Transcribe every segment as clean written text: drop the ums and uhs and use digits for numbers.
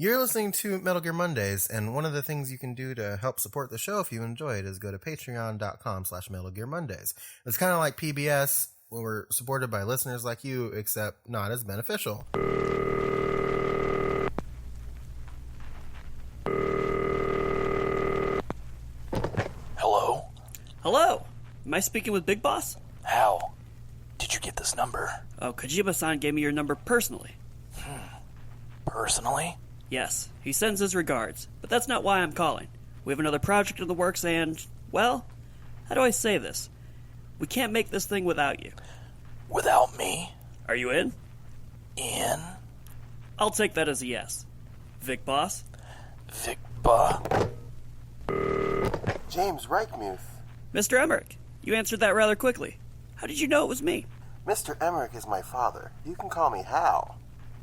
You're listening to Metal Gear Mondays, and one of the things you can do to help support the show if you enjoy it is go to patreon.com/Metal Gear Mondays. It's kind of like PBS, when we're supported by listeners like you, except not as beneficial. Hello? Hello? Am I speaking with Big Boss? How did you get this number? Oh, Kojima-san gave me your number personally. Personally? Yes, he sends his regards, but that's not why I'm calling. We have another project in the works and, well, how do I say this? We can't make this thing without you. Without me? Are you in? In? I'll take that as a yes. Vic Boss? Vic Ba? James Reichmuth. Mr. Emmerich, you answered that rather quickly. How did you know it was me? Mr. Emmerich is my father. You can call me Hal.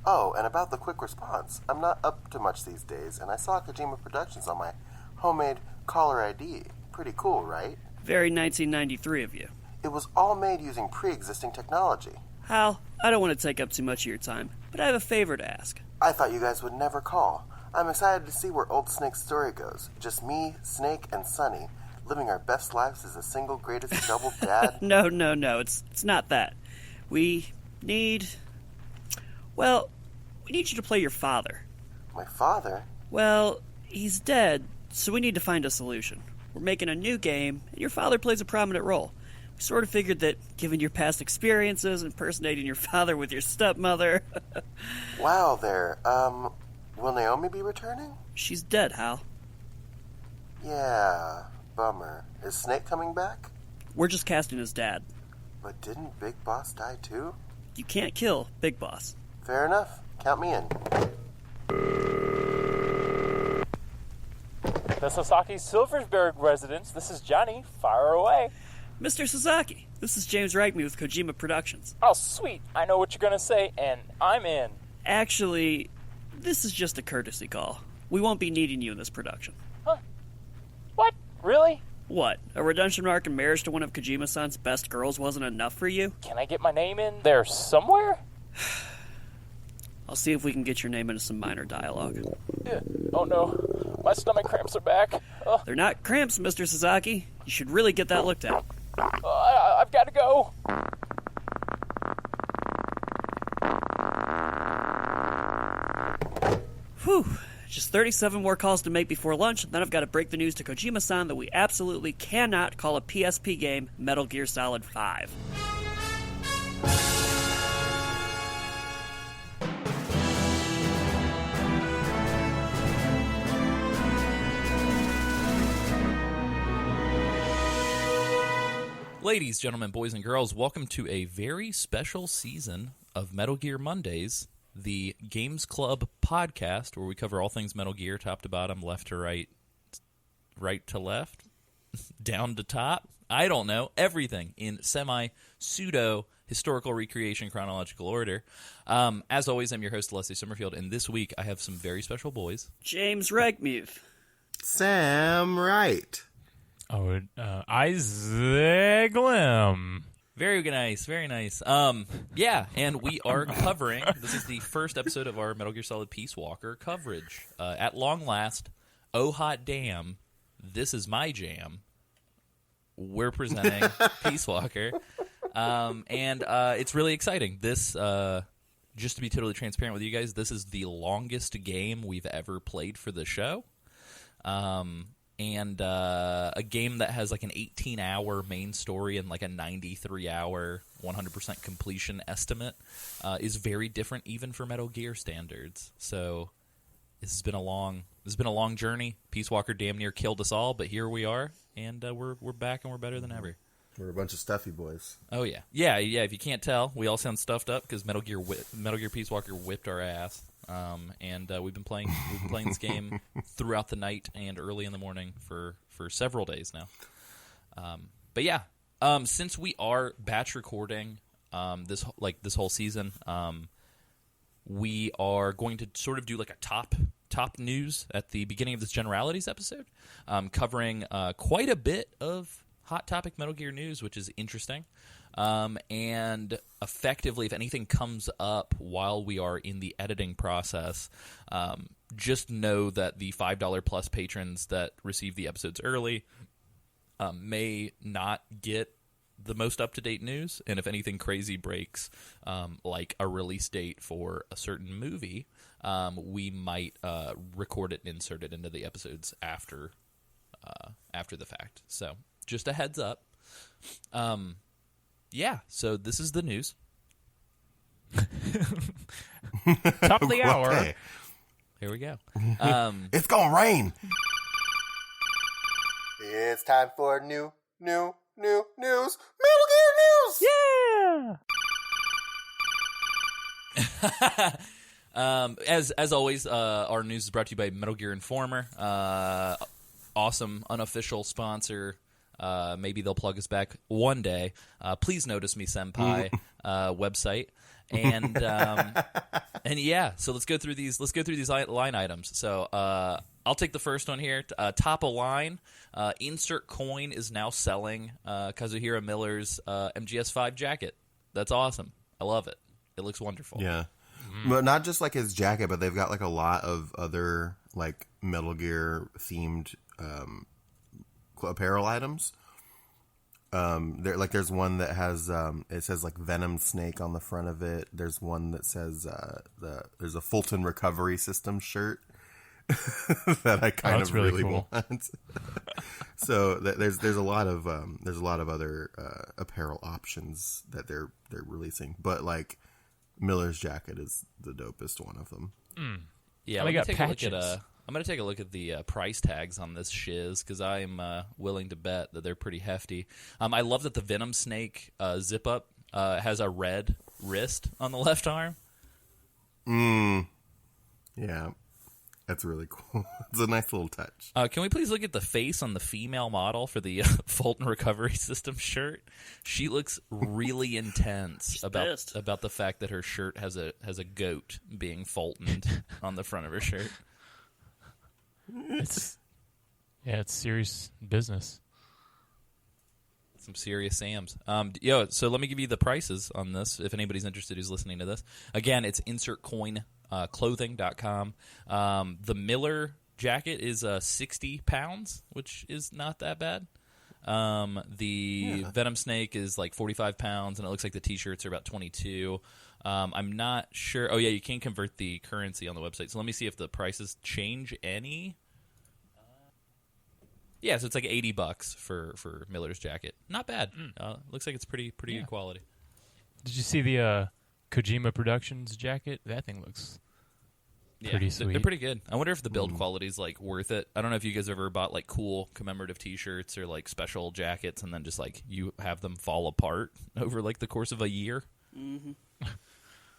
Oh, and about the quick response, I'm not up to much these days, and I saw Kojima Productions on my homemade caller ID. Pretty cool, right? Very 1993 of you. It was all made using pre-existing technology. Hal, I don't want to take up too much of your time, but I have a favor to ask. I thought you guys would never call. I'm excited to see where Old Snake's story goes. Just me, Snake, and Sonny, living our best lives as a single greatest double dad. No, it's not that. We need you to play your father. My father? Well, he's dead, so we need to find a solution. We're making a new game, and your father plays a prominent role. We sort of figured that, given your past experiences, impersonating your father with your stepmother... Wow there, will Naomi be returning? She's dead, Hal. Yeah, bummer. Is Snake coming back? We're just casting his dad. But didn't Big Boss die too? You can't kill Big Boss. Fair enough. Count me in. The Sasaki Silversberg residence. This is Johnny. Fire away. Mr. Sasaki, this is James Reichmuth with Kojima Productions. Oh, sweet. I know what you're going to say, and I'm in. Actually, this is just a courtesy call. We won't be needing you in this production. Huh? What? Really? What? A redemption arc and marriage to one of Kojima-san's best girls wasn't enough for you? Can I get my name in there somewhere? I'll see if we can get your name into some minor dialogue. Yeah. Oh no, my stomach cramps are back. They're not cramps, Mr. Sasaki. You should really get that looked at. I've got to go. Whew. Just 37 more calls to make before lunch, and then I've got to break the news to Kojima-san that we absolutely cannot call a PSP game Metal Gear Solid 5. Ladies, gentlemen, boys, and girls, welcome to a very special season of Metal Gear Mondays, the Games Club podcast, where we cover all things Metal Gear, top to bottom, left to right, right to left, down to top. I don't know. Everything in semi-pseudo-historical recreation chronological order. As always, I'm your host, Leslie Summerfield, and this week I have some very special boys. James Reichmuth. Sam Wright. Oh, Isaac Lim. Very nice, very nice. Yeah, and we are covering, this is the first episode of our Metal Gear Solid Peace Walker coverage. At long last, oh hot damn, this is my jam. We're presenting Peace Walker. And it's really exciting. This, just to be totally transparent with you guys, this is the longest game we've ever played for the show. And a game that has like an 18-hour main story and like a 93-hour 100% completion estimate is very different even for Metal Gear standards. So this has been a long journey. Peace Walker damn near killed us all, but here we are, and we're back and we're better than ever. We're a bunch of stuffy boys. Oh yeah. If you can't tell, we all sound stuffed up because Metal Gear Peace Walker whipped our ass. And we've been playing this game throughout the night and early in the morning for several days now. But yeah, since we are batch recording this whole season, we are going to sort of do like a top news at the beginning of this generalities episode, covering quite a bit of hot topic Metal Gear news, which is interesting. And effectively, if anything comes up while we are in the editing process, just know that the $5 plus patrons that receive the episodes early may not get the most up-to-date news, and if anything crazy breaks, like a release date for a certain movie, we might record it and insert it into the episodes after the fact. So just a heads up. Yeah, so this is the news. Top of the hour. Okay. Here we go. It's gonna rain. It's time for new news. Metal Gear news. Yeah. As always, our news is brought to you by Metal Gear Informer. Awesome unofficial sponsor. Maybe they'll plug us back one day. Please notice me, senpai. Website. And yeah, so let's go through these line items. So I'll take the first one here. Top of line, Insert Coin is now selling Kazuhira Miller's MGS5 jacket. That's awesome. I love it. It looks wonderful. Yeah. But not just like his jacket, but they've got like a lot of other like Metal Gear themed apparel items. There's one that has it says like Venom Snake on the front of it. There's one that says there's a Fulton Recovery System shirt that I kind of really cool. want. So there's a lot of other apparel options that they're releasing, but like Miller's jacket is the dopest one of them. Yeah, And they got take patches. I'm going to take a look at the price tags on this shiz because I'm willing to bet that they're pretty hefty. I love that the Venom Snake zip-up has a red wrist on the left arm. Yeah, that's really cool. It's a nice little touch. Can we please look at the face on the female model for the Fulton Recovery System shirt? She looks really intense pissed. about the fact that her shirt has a goat being Fultoned on the front of her shirt. It's serious business. Some serious Sams. So let me give you the prices on this if anybody's interested who's listening to this. Again, it's insertcoinclothing.com. The Miller jacket is 60 pounds, which is not that bad. The Venom Snake is like 45 pounds, and it looks like the T-shirts are about 22. I'm not sure. Oh, yeah, you can convert the currency on the website. So let me see if the prices change any. Yeah, so it's like $80 for Miller's jacket. Not bad. Looks like it's pretty good quality. Did you see the Kojima Productions jacket? That thing looks pretty sweet. They're pretty good. I wonder if the build quality is like worth it. I don't know if you guys ever bought like cool commemorative T-shirts or like special jackets, and then just like you have them fall apart over like the course of a year. Mm-hmm.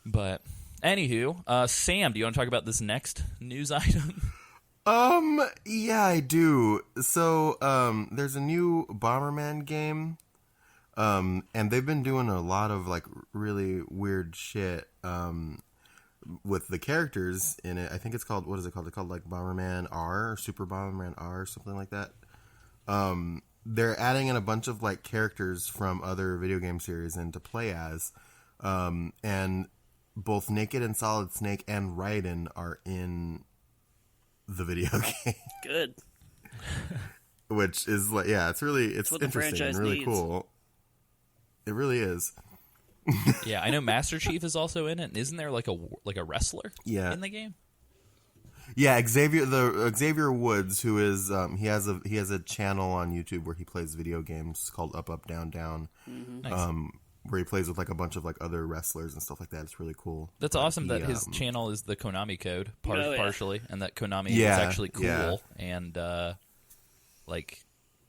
But anywho, Sam, do you want to talk about this next news item? Yeah, I do. So, there's a new Bomberman game, and they've been doing a lot of, like, really weird shit, with the characters in it. I think it's called, what is it called? It's called, like, Bomberman R, or Super Bomberman R, or something like that. They're adding in a bunch of, like, characters from other video game series in to play as, and both Naked and Solid Snake and Raiden are in the video game. Good. Which is like, yeah, it's what the interesting franchise and really needs. cool. It really is. Yeah, I know Master Chief is also in it. And isn't there like a wrestler in the game? Yeah, Xavier Woods, who is he has a channel on YouTube where he plays video games called Up Up Down Down. Mm-hmm. Nice. Where he plays with like a bunch of like other wrestlers and stuff like that. It's really cool. That's awesome that his channel is the Konami code partially, and that Konami is Yeah, actually cool yeah. and like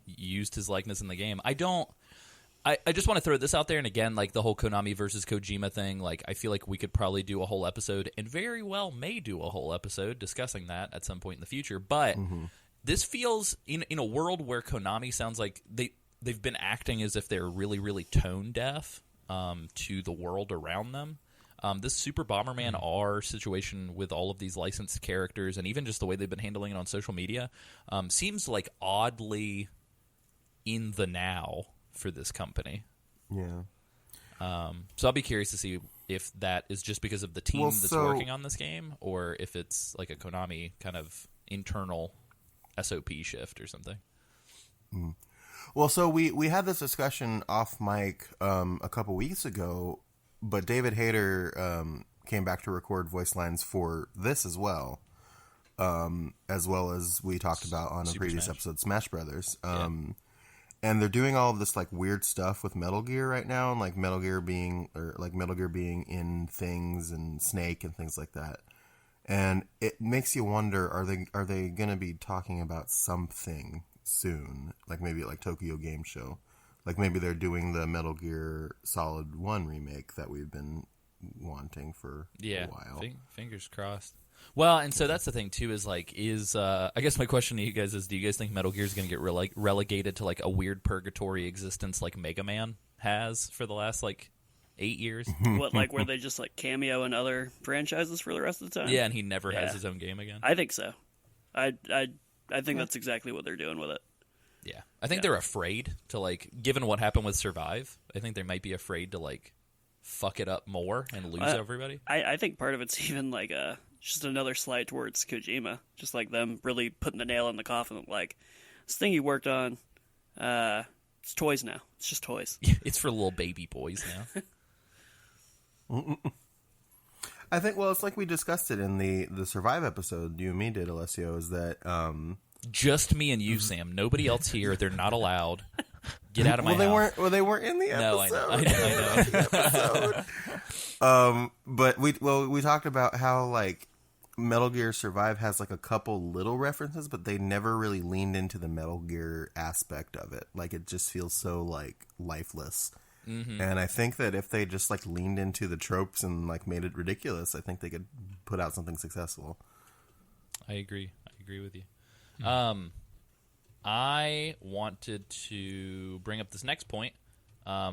used his likeness in the game. I just want to throw this out there, and again, like the whole Konami versus Kojima thing, like I feel like we could probably do a whole episode, and very well may do a whole episode discussing that at some point in the future. But this feels in a world where Konami sounds like they've been acting as if they're really, really tone deaf to the world around them. This Super Bomberman R situation with all of these licensed characters and even just the way they've been handling it on social media seems like oddly in the now for this company. Yeah. So I'll be curious to see if that is just because of the team that's working on this game, or if it's like a Konami kind of internal SOP shift or something. Well, so we had this discussion off mic a couple weeks ago, but David Hayter came back to record voice lines for this as well as we talked about on a Super previous Smash. episode, Smash Brothers. Yeah. And they're doing all of this like weird stuff with Metal Gear right now, and like Metal Gear being in things and Snake and things like that. And it makes you wonder: are they going to be talking about something soon? Like maybe at like Tokyo Game Show, like maybe they're doing the Metal Gear Solid 1 remake that we've been wanting for a while. Fingers crossed. Well, and so that's the thing too. Is I guess my question to you guys is: do you guys think Metal Gear is going to get relegated to like a weird purgatory existence like Mega Man has for the last like 8 years? What, like where they just like cameo in other franchises for the rest of the time? Yeah, and he never has his own game again. I think so. I think that's exactly what they're doing with it. Yeah, I think they're afraid to like, given what happened with Survive. I think they might be afraid to like fuck it up more and lose everybody. I think part of it's even like just another slide towards Kojima, just like them really putting the nail in the coffin. Like, this thing you worked on, it's toys now. It's just toys. It's for little baby boys now. I think, well, it's like we discussed it in the Survive episode you and me did, Alessio, is that Just me and you, Sam. Nobody else here. They're not allowed. Get out of my house. They weren't in the episode. No, I know. But we talked about how like Metal Gear Survive has like a couple little references, but they never really leaned into the Metal Gear aspect of it. Like it just feels so like lifeless. Mm-hmm. And I think that if they just like leaned into the tropes and like made it ridiculous, I think they could put out something successful. I agree with you. I wanted to bring up this next point.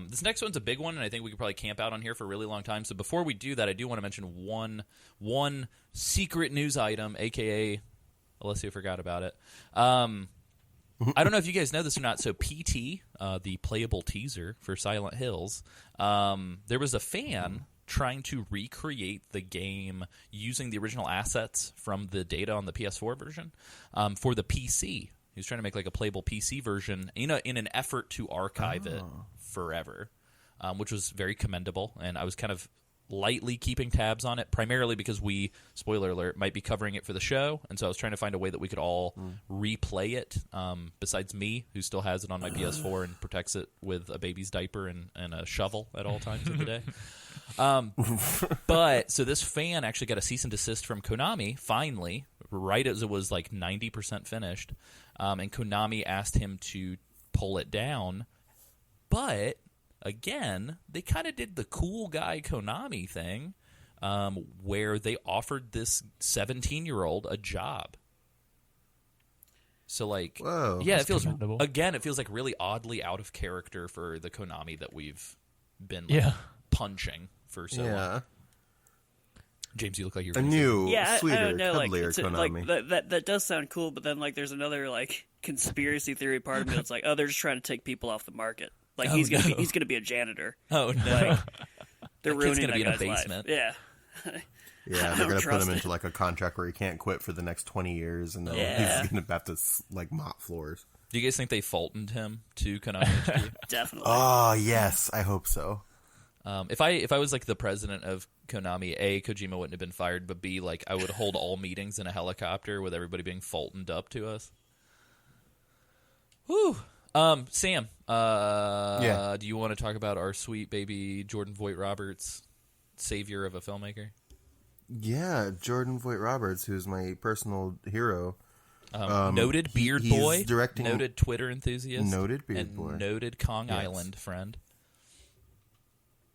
This next one's a big one, and I think we could probably camp out on here for a really long time. So before we do that, I do want to mention one secret news item, a.k.a. Alessio forgot about it. I don't know if you guys know this or not. So PT, the playable teaser for Silent Hills, there was a fan trying to recreate the game using the original assets from the data on the PS4 version for the PC. He was trying to make like a playable PC version, in an effort to archive it forever, which was very commendable. And I was kind of lightly keeping tabs on it, primarily because we, spoiler alert, might be covering it for the show. And so I was trying to find a way that we could all replay it, besides me, who still has it on my PS4 and protects it with a baby's diaper and a shovel at all times of the day. But so this fan actually got a cease and desist from Konami, finally, right as it was like 90% finished. And Konami asked him to pull it down. But again, they kind of did the cool guy Konami thing, where they offered this 17-year-old a job. So like, whoa, yeah, it feels commendable. Again, it feels like really oddly out of character for the Konami that we've been like, punching for so long. James, you look like you're a new, sweeter, I don't know, like, cuddlier Konami. Like, that does sound cool, but then like there's another like conspiracy theory part of me that's like, oh, they're just trying to take people off the market. Like he's gonna be a janitor. Oh no, like, they're that kid's ruining gonna that be in a guy's basement. life. Yeah. Yeah, they're going to put him into like a contract where he can't quit for the next 20 years, and then he's going to have to like mop floors. Do you guys think they Fultoned him to Konami HQ? Definitely. Oh yes, I hope so. If I was like the president of Konami, A, Kojima wouldn't have been fired, but B, like I would hold all meetings in a helicopter with everybody being Fultoned up to us. Whew. Sam, do you want to talk about our sweet baby Jordan Voight Roberts, savior of a filmmaker? Yeah, Jordan Voight Roberts, who's my personal hero. Noted beard he's boy, directing, noted Twitter enthusiast, noted beard and boy, noted Kong Island friend.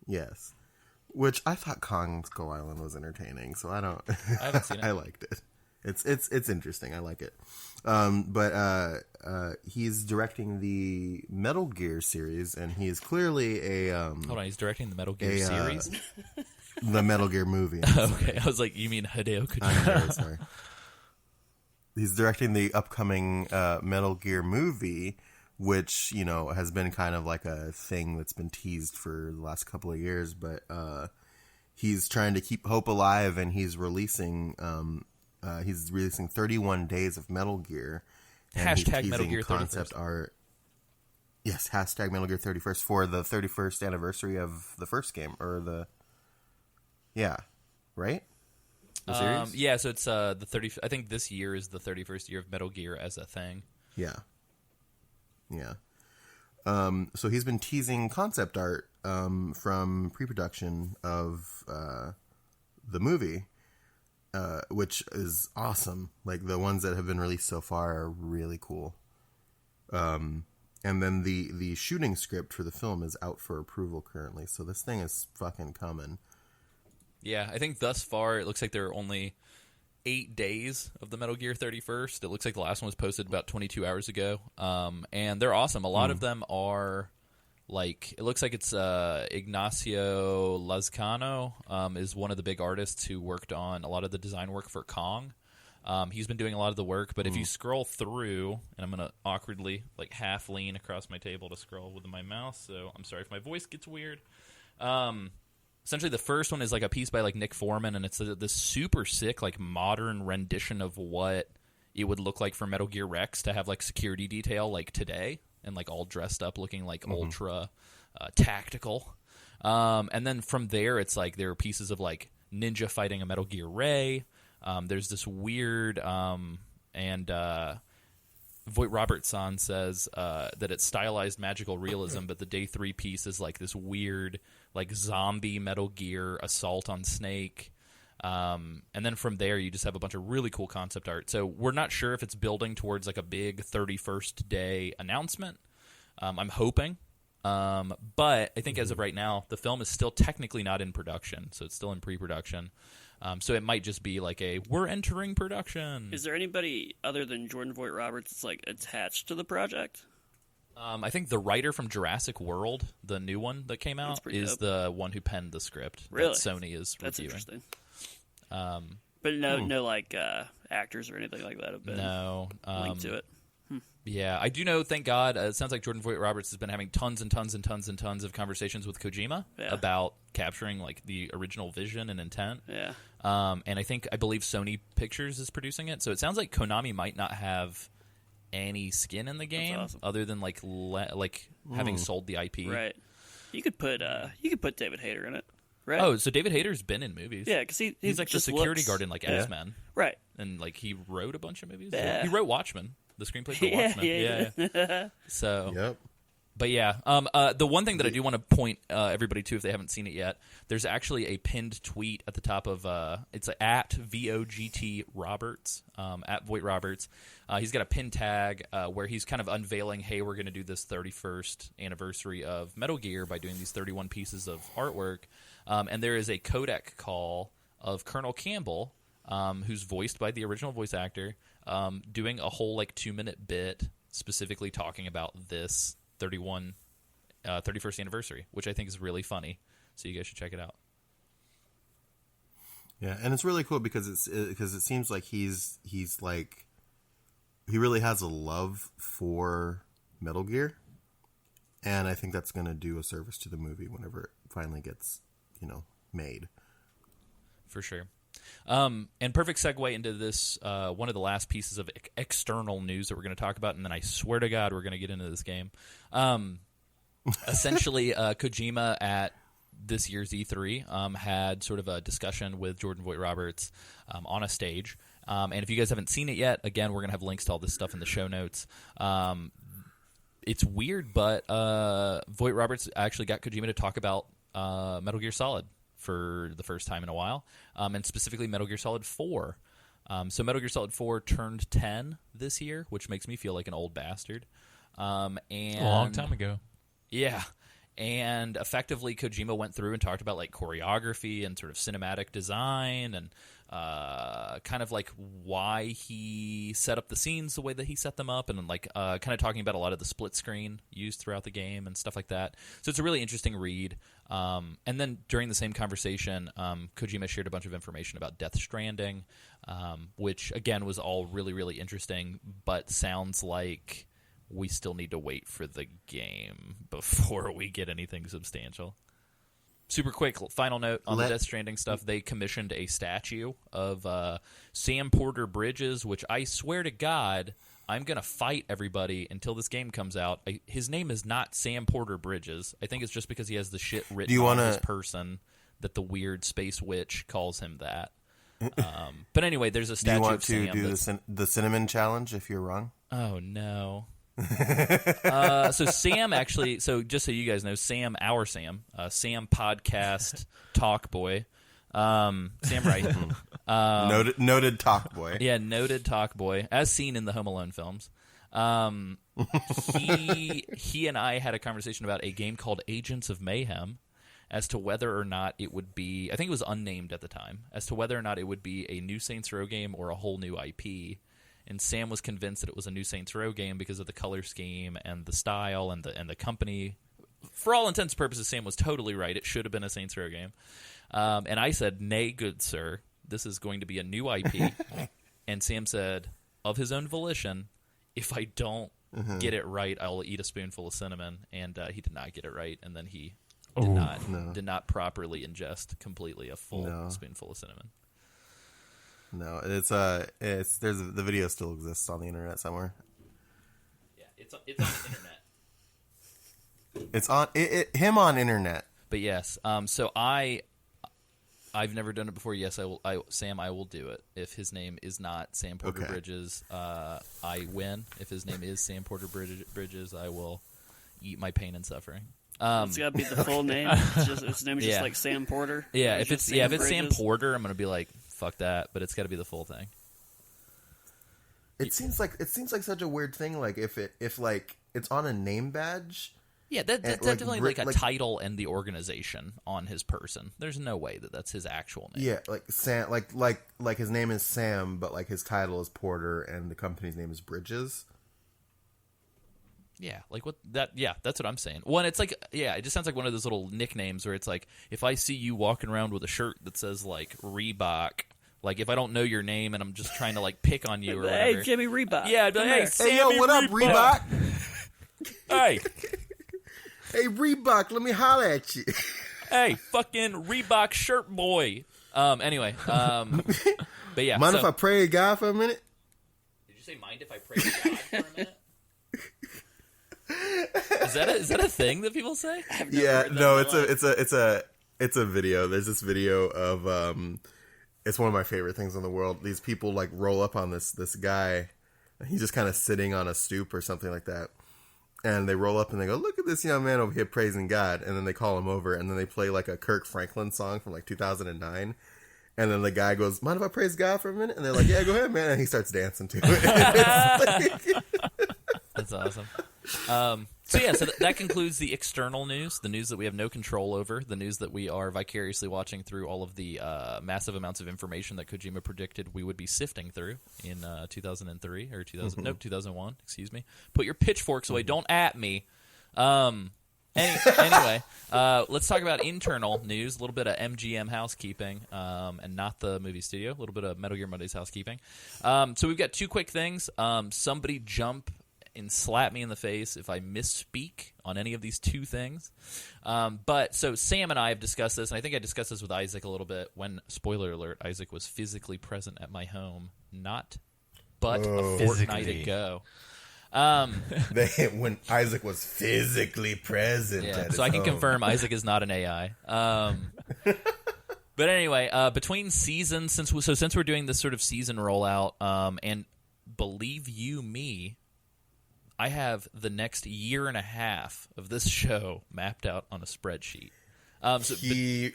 Yes, which I thought Kong Skull Island was entertaining, so I don't. I haven't seen it. I liked it. It's interesting. I like it. But he's directing the Metal Gear series, and he is clearly a. Hold on, he's directing the Metal Gear series. The Metal Gear movie. Okay, I was like, you mean Hideo Kojima? I'm very sorry. He's directing the upcoming Metal Gear movie, which, you know, has been kind of like a thing that's been teased for the last couple of years, but he's trying to keep hope alive, and he's releasing 31 days of Metal Gear. And Hashtag he's Metal teasing Gear 31st. concept art. Yes, hashtag Metal Gear 31st for the 31st anniversary of the first game, or right? The series? Yeah, so it's the 30. I think this year is the 31st year of Metal Gear as a thing. Yeah. So he's been teasing concept art from pre-production of the movie, which is awesome. Like, the ones that have been released so far are really cool. And then the shooting script for the film is out for approval currently, so this thing is fucking coming. Yeah, I think thus far it looks like there are only 8 days of the Metal Gear 31st. It looks like the last one was posted about 22 hours ago. And they're awesome. A lot of them are, like, it looks like it's Ignacio Lazcano is one of the big artists who worked on a lot of the design work for Kong. He's been doing a lot of the work, but if you scroll through, and I'm going to awkwardly, like, half lean across my table to scroll with my mouse, so I'm sorry if my voice gets weird. Essentially, the first one is like a piece by like Nick Foreman, and it's this super sick, like, modern rendition of what it would look like for Metal Gear Rex to have like security detail like today, and like all dressed up, looking like ultra tactical. And then from there, it's like there are pieces of like Ninja fighting a Metal Gear Ray. There's this weird and Voight Robertson says that it's stylized magical realism, but the day 3 piece is like this weird, like, zombie Metal Gear assault on Snake. And then from there, you just have a bunch of really cool concept art. So we're not sure if it's building towards like a big 31st day announcement. I'm hoping. But I think as of right now, the film is still technically not in production, so it's still in pre-production. So it might just be like we're entering production. Is there anybody other than Jordan Voight Roberts that's like attached to the project? I think the writer from Jurassic World, the new one that came out, is the one who penned the script Really? that Sony is That's reviewing. interesting. But no, like actors or anything like that have been linked to it. Yeah, I do know, thank God, it sounds like Jordan Voight Roberts has been having tons and tons and tons and tons of conversations with Kojima about capturing like the original vision and intent. Yeah. And I believe Sony Pictures is producing it, so it sounds like Konami might not have any skin in the game other than like having sold the IP. Right. You could put David Hayter in it. Right. Oh, so David Hayter's been in movies. Yeah, because he's like the security guard in like X-Men. Right. And like he wrote a bunch of movies. Yeah. He wrote Watchmen. The screenplay for Watchmen. Yeah. So, Yep. But yeah, the one thing that I do want to point everybody to, if they haven't seen it yet, there's actually a pinned tweet at the top of it's at VOGT Roberts, at Voight Roberts. He's got a pin tag where he's kind of unveiling, hey, we're going to do this 31st anniversary of Metal Gear by doing these 31 pieces of artwork, and there is a codec call of Colonel Campbell, who's voiced by the original voice actor, doing a whole like 2-minute bit specifically talking about this 31st anniversary, which I think is really funny. So you guys should check it out. Yeah, and it's really cool because it seems like he's like, he really has a love for Metal Gear, and I think that's going to do a service to the movie whenever it finally gets, made. For sure. And perfect segue into this, one of the last pieces of external news that we're going to talk about, and then I swear to God we're going to get into this game. Essentially, Kojima at this year's E3 had sort of a discussion with Jordan Voight Roberts on a stage. And if you guys haven't seen it yet, again, we're going to have links to all this stuff in the show notes. It's weird, but Voight Roberts actually got Kojima to talk about Metal Gear Solid for the first time in a while, and specifically Metal Gear Solid 4. So Metal Gear Solid 4 turned 10 this year, which makes me feel like an old bastard. And a long time ago. Yeah. And effectively, Kojima went through and talked about like choreography and sort of cinematic design and kind of like why he set up the scenes the way that he set them up, and like kind of talking about a lot of the split screen used throughout the game and stuff like that. So it's a really interesting read. And then during the same conversation, Kojima shared a bunch of information about Death Stranding, which again was all really, really interesting, but sounds like we still need to wait for the game before we get anything substantial. Super quick final note on the Death Stranding stuff. They commissioned a statue of Sam Porter Bridges, which I swear to God, I'm going to fight everybody until this game comes out. His name is not Sam Porter Bridges. I think it's just because he has the shit written on his person that the weird space witch calls him that. But anyway, there's a statue of Sam. Do you want to do the cinnamon challenge if you're wrong? Oh, no. So Sam actually, so just so you guys know, Sam podcast talk boy, Sam Wright, noted talk boy, yeah, noted talk boy, as seen in the Home Alone films. He and I had a conversation about a game called Agents of Mayhem, as to whether or not it would be, I think it was unnamed at the time, as to whether or not it would be a new Saints Row game or a whole new IP. And Sam was convinced that it was a new Saints Row game because of the color scheme and the style and the company. For all intents and purposes, Sam was totally right. It should have been a Saints Row game. And I said, nay, good sir, this is going to be a new IP. And Sam said, of his own volition, if I don't get it right, I'll eat a spoonful of cinnamon. And he did not get it right. And then he did not properly ingest completely a full spoonful of cinnamon. No, the video still exists on the internet somewhere. Yeah, it's on the internet. It's on him on internet. But yes, so I've never done it before. Yes, I will. Sam, I will do it. If his name is not Sam Porter Bridges, I win. If his name is Sam Porter Bridges, I will eat my pain and suffering. It's got to be the full name. His name is just like Sam Porter. Yeah, if it's Sam Porter, I'm gonna be like, fuck that. But it's got to be the full thing. It seems like such a weird thing. Like if it's on a name badge. Yeah, that's definitely like a title and the organization on his person. There's no way that that's his actual name. Yeah, like Sam, like his name is Sam, but like his title is Porter, and the company's name is Bridges. Yeah, like what that? Yeah, that's what I'm saying. One, it's like, yeah, it just sounds like one of those little nicknames where it's like, if I see you walking around with a shirt that says like Reebok, like if I don't know your name and I'm just trying to like pick on you or whatever. Hey, Jimmy Reebok. Yeah, I'd be like, hey, yo, what up, Reebok? Hey, hey, Reebok, let me holler at you. Hey, fucking Reebok shirt boy. Anyway, but yeah. Mind if I pray to God for a minute? Did you say mind if I pray to God for a minute? Is that a thing that people say? Yeah, no, it's a video. There's this video of it's one of my favorite things in the world. These people like roll up on this guy. He's just kind of sitting on a stoop or something like that. And they roll up and they go, look at this young man over here praising God. And then they call him over and then they play like a Kirk Franklin song from like 2009. And then the guy goes, mind if I praise God for a minute? And they're like, yeah, go ahead, man. And he starts dancing to it. That's awesome. So that concludes the external news, the news that we have no control over, the news that we are vicariously watching through all of the massive amounts of information that Kojima predicted we would be sifting through in 2003 or 2001. Excuse me. Put your pitchforks away. Don't at me. Anyway, let's talk about internal news. A little bit of MGM housekeeping, and not the movie studio. A little bit of Metal Gear Mondays housekeeping. So we've got two quick things. Somebody jump and slap me in the face if I misspeak on any of these two things. But so Sam and I have discussed this, and I think I discussed this with Isaac a little bit when, spoiler alert, Isaac was physically present at my home, but a fortnight ago. When Isaac was physically present. Yeah, at so I can home. confirm Isaac is not an AI. But anyway, between seasons, since we're doing this sort of season rollout, and believe you me, I have the next year and a half of this show mapped out on a spreadsheet. He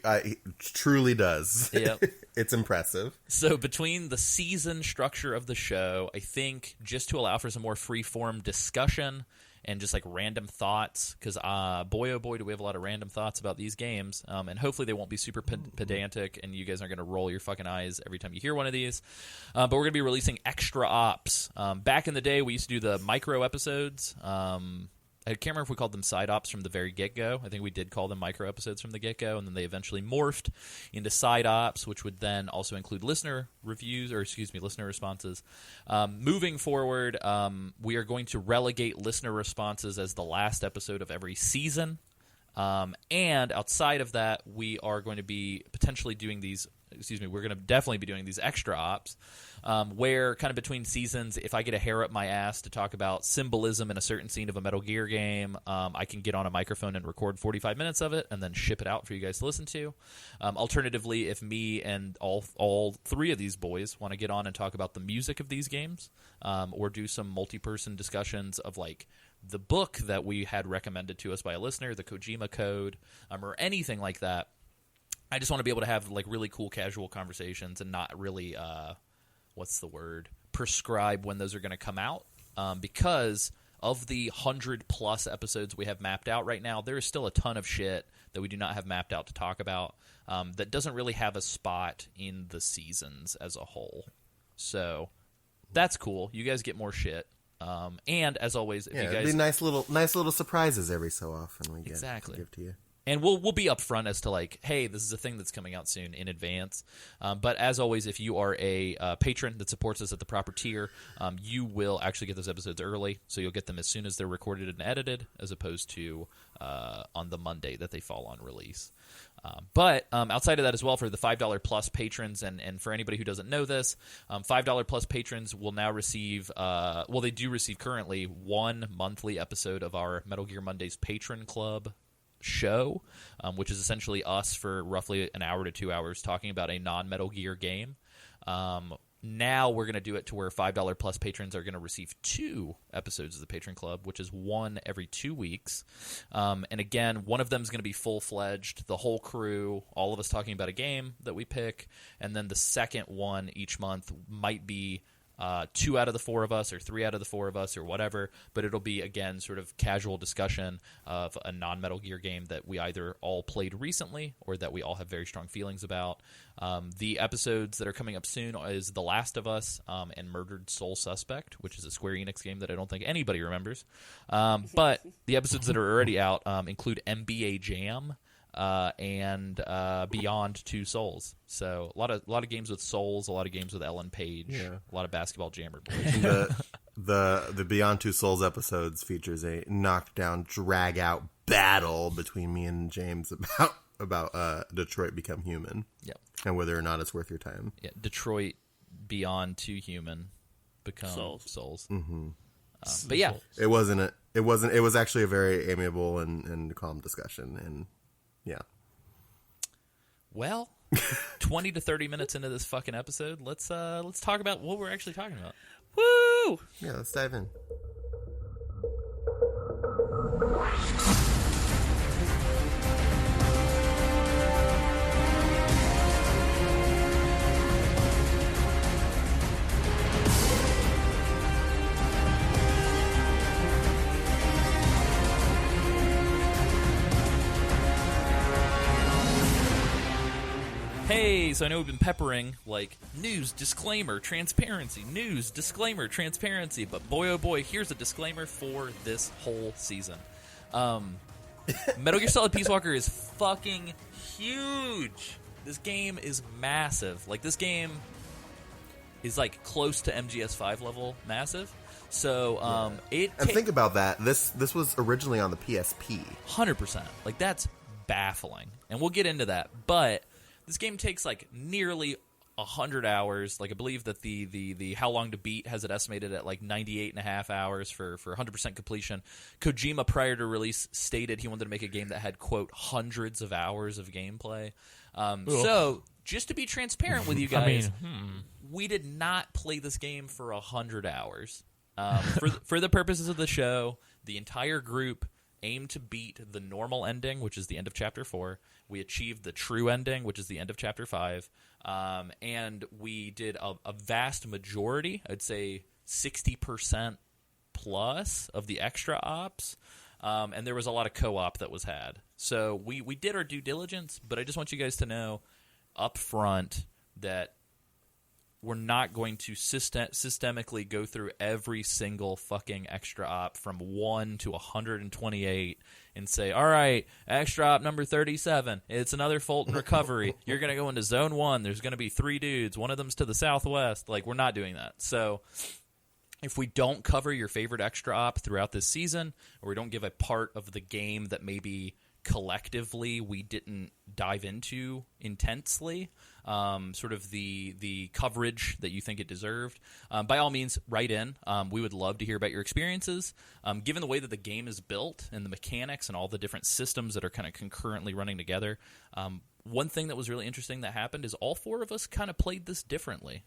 truly does. Yep. It's impressive. So between the season structure of the show, I think just to allow for some more free-form discussion and just like random thoughts, because boy, oh boy, do we have a lot of random thoughts about these games, and hopefully they won't be super pedantic, and you guys aren't going to roll your fucking eyes every time you hear one of these. But we're going to be releasing extra ops. Back in the day, we used to do the micro episodes I can't remember if we called them side ops from the very get-go. I think we did call them micro episodes from the get-go, and then they eventually morphed into side ops, which would then also include listener responses. Moving forward, we are going to relegate listener responses as the last episode of every season. And outside of that, we are going to be potentially doing these. We're going to definitely be doing these extra ops, where kind of between seasons, if I get a hair up my ass to talk about symbolism in a certain scene of a Metal Gear game, I can get on a microphone and record 45 minutes of it and then ship it out for you guys to listen to. Alternatively, if me and all three of these boys want to get on and talk about the music of these games, or do some multi-person discussions of like the book that we had recommended to us by a listener, the Kojima Code, or anything like that, I just want to be able to have like really cool casual conversations and not really prescribe when those are going to come out, because of the 100+ episodes we have mapped out right now, there is still a ton of shit that we do not have mapped out to talk about, that doesn't really have a spot in the seasons as a whole. So that's cool. You guys get more shit. And as always, if you guys, it'd be nice little surprises every so often we get to give to you. And we'll be upfront as to like, hey, this is a thing that's coming out soon in advance. But as always, if you are a patron that supports us at the proper tier, you will actually get those episodes early. So you'll get them as soon as they're recorded and edited, as opposed to on the Monday that they fall on release. But outside of that as well, for the $5 plus patrons, and for anybody who doesn't know this, $5 plus patrons will now receive, they do receive currently one monthly episode of our Metal Gear Mondays Patron Club show, which is essentially us for roughly an hour to 2 hours talking about a non-Metal Gear game. Now we're going to do it to where $5 plus patrons are going to receive 2 episodes of the Patron Club, which is one every 2 weeks. And again, one of them is going to be full-fledged, the whole crew, all of us talking about a game that we pick. And then the second one each month might be 2 out of the 4 of us, or 3 out of the 4 of us, or whatever, but it'll be, again, sort of casual discussion of a non-Metal Gear game that we either all played recently or that we all have very strong feelings about. The episodes that are coming up soon is The Last of Us and Murdered Soul Suspect, which is a Square Enix game that I don't think anybody remembers. But the episodes that are already out include NBA Jam, and Beyond Two Souls. So a lot of games with souls, a lot of games with Ellen Page, a lot of basketball jammer boys. The Beyond Two Souls episodes features a knockdown, drag out battle between me and James about Detroit Become Human. Yep. And whether or not it's worth your time. Yeah, Detroit Beyond Two Human Become Souls. Mm-hmm. But yeah, it was actually a very amiable and calm discussion, and yeah. Well, 20 to 30 minutes into this fucking episode, let's talk about what we're actually talking about. Woo! Yeah, let's dive in. Hey, so I know we've been peppering, like, news, disclaimer, transparency, news, disclaimer, transparency, but boy oh boy, here's a disclaimer for this whole season. Metal Gear Solid Peace Walker is fucking huge! This game is massive. Like, this game is, like, close to MGS5 level massive. So, and think about that. This was originally on the PSP. 100%. Like, that's baffling. And we'll get into that, but this game takes like nearly 100 hours. Like, I believe that the How Long to Beat has it estimated at like 98.5 hours for 100% completion. Kojima, prior to release, stated he wanted to make a game that had, quote, hundreds of hours of gameplay. So, just to be transparent with you guys, we did not play this game for 100 hours. For the purposes of the show, the entire group aimed to beat the normal ending, which is the end of Chapter 4. We achieved the true ending, which is the end of Chapter 5. And we did a vast majority, I'd say 60% plus of the extra ops. And there was a lot of co-op that was had. So we did our due diligence, but I just want you guys to know up front that we're not going to systemically go through every single fucking extra op from 1 to 128 and say, all right, extra op number 37, it's another Fulton recovery. You're going to go into zone 1. There's going to be 3 dudes. One of them's to the southwest. Like, we're not doing that. So if we don't cover your favorite extra op throughout this season, or we don't give a part of the game that maybe collectively we didn't dive into intensely, sort of the coverage that you think it deserved, by all means, write in. We would love to hear about your experiences. Given the way that the game is built and the mechanics and all the different systems that are kind of concurrently running together, one thing that was really interesting that happened is all 4 of us kind of played this differently.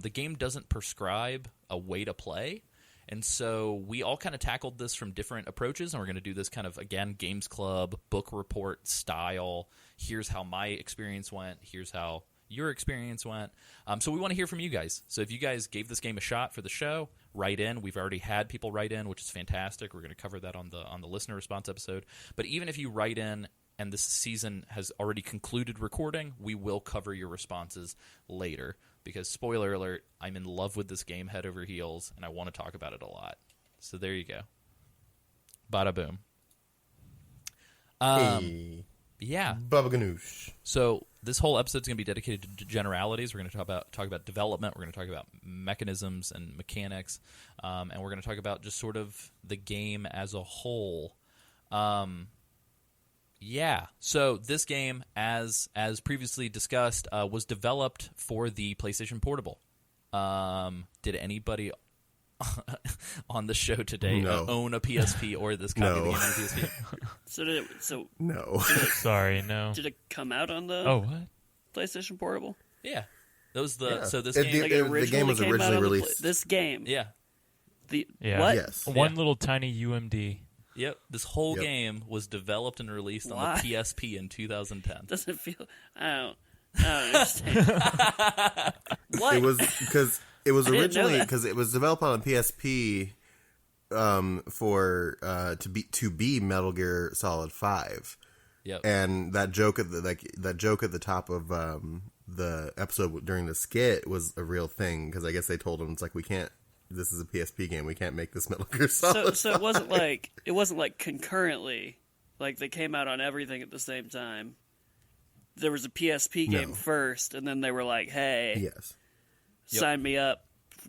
The game doesn't prescribe a way to play, and so we all kind of tackled this from different approaches, and we're going to do this kind of, again, Games Club, book report style. Here's how my experience went. Here's how your experience went. So we want to hear from you guys. So if you guys gave this game a shot for the show, write in. We've already had people write in, which is fantastic. We're going to cover that on the listener response episode. But even if you write in and this season has already concluded recording, we will cover your responses later. Because, spoiler alert, I'm in love with this game head over heels, and I want to talk about it a lot. So there you go. Bada boom. Hey. Yeah. Baba Ganoush. So this whole episode is going to be dedicated to generalities. We're going to talk about development. We're going to talk about mechanisms and mechanics, and we're going to talk about just sort of the game as a whole. Yeah, so this game, as previously discussed, was developed for the PlayStation Portable. Did anybody on the show today own a PSP or this copy of the game on a PSP? No. Sorry, no. Did it come out on the What? PlayStation Portable? Yeah, that was the so this It- game. Like the originally game was came out originally on the released- this game. Yeah, Yeah. What? Yes. One little tiny UMD. yep. This whole Yep. game was developed and released on Why? the PSP in 2010. Doesn't feel. I don't understand. What? It was because it was I didn't know originally that. because it was developed on a PSP for to be Metal Gear Solid 5. Yep. And that joke at the top of the episode during the skit was a real thing because I guess they told him it's like we can't. This is a PSP game. We can't make this Metal Gear Solid. So it wasn't like concurrently, like they came out on everything at the same time. There was a PSP game No. first, and then they were like, "Hey, Yes. sign me up."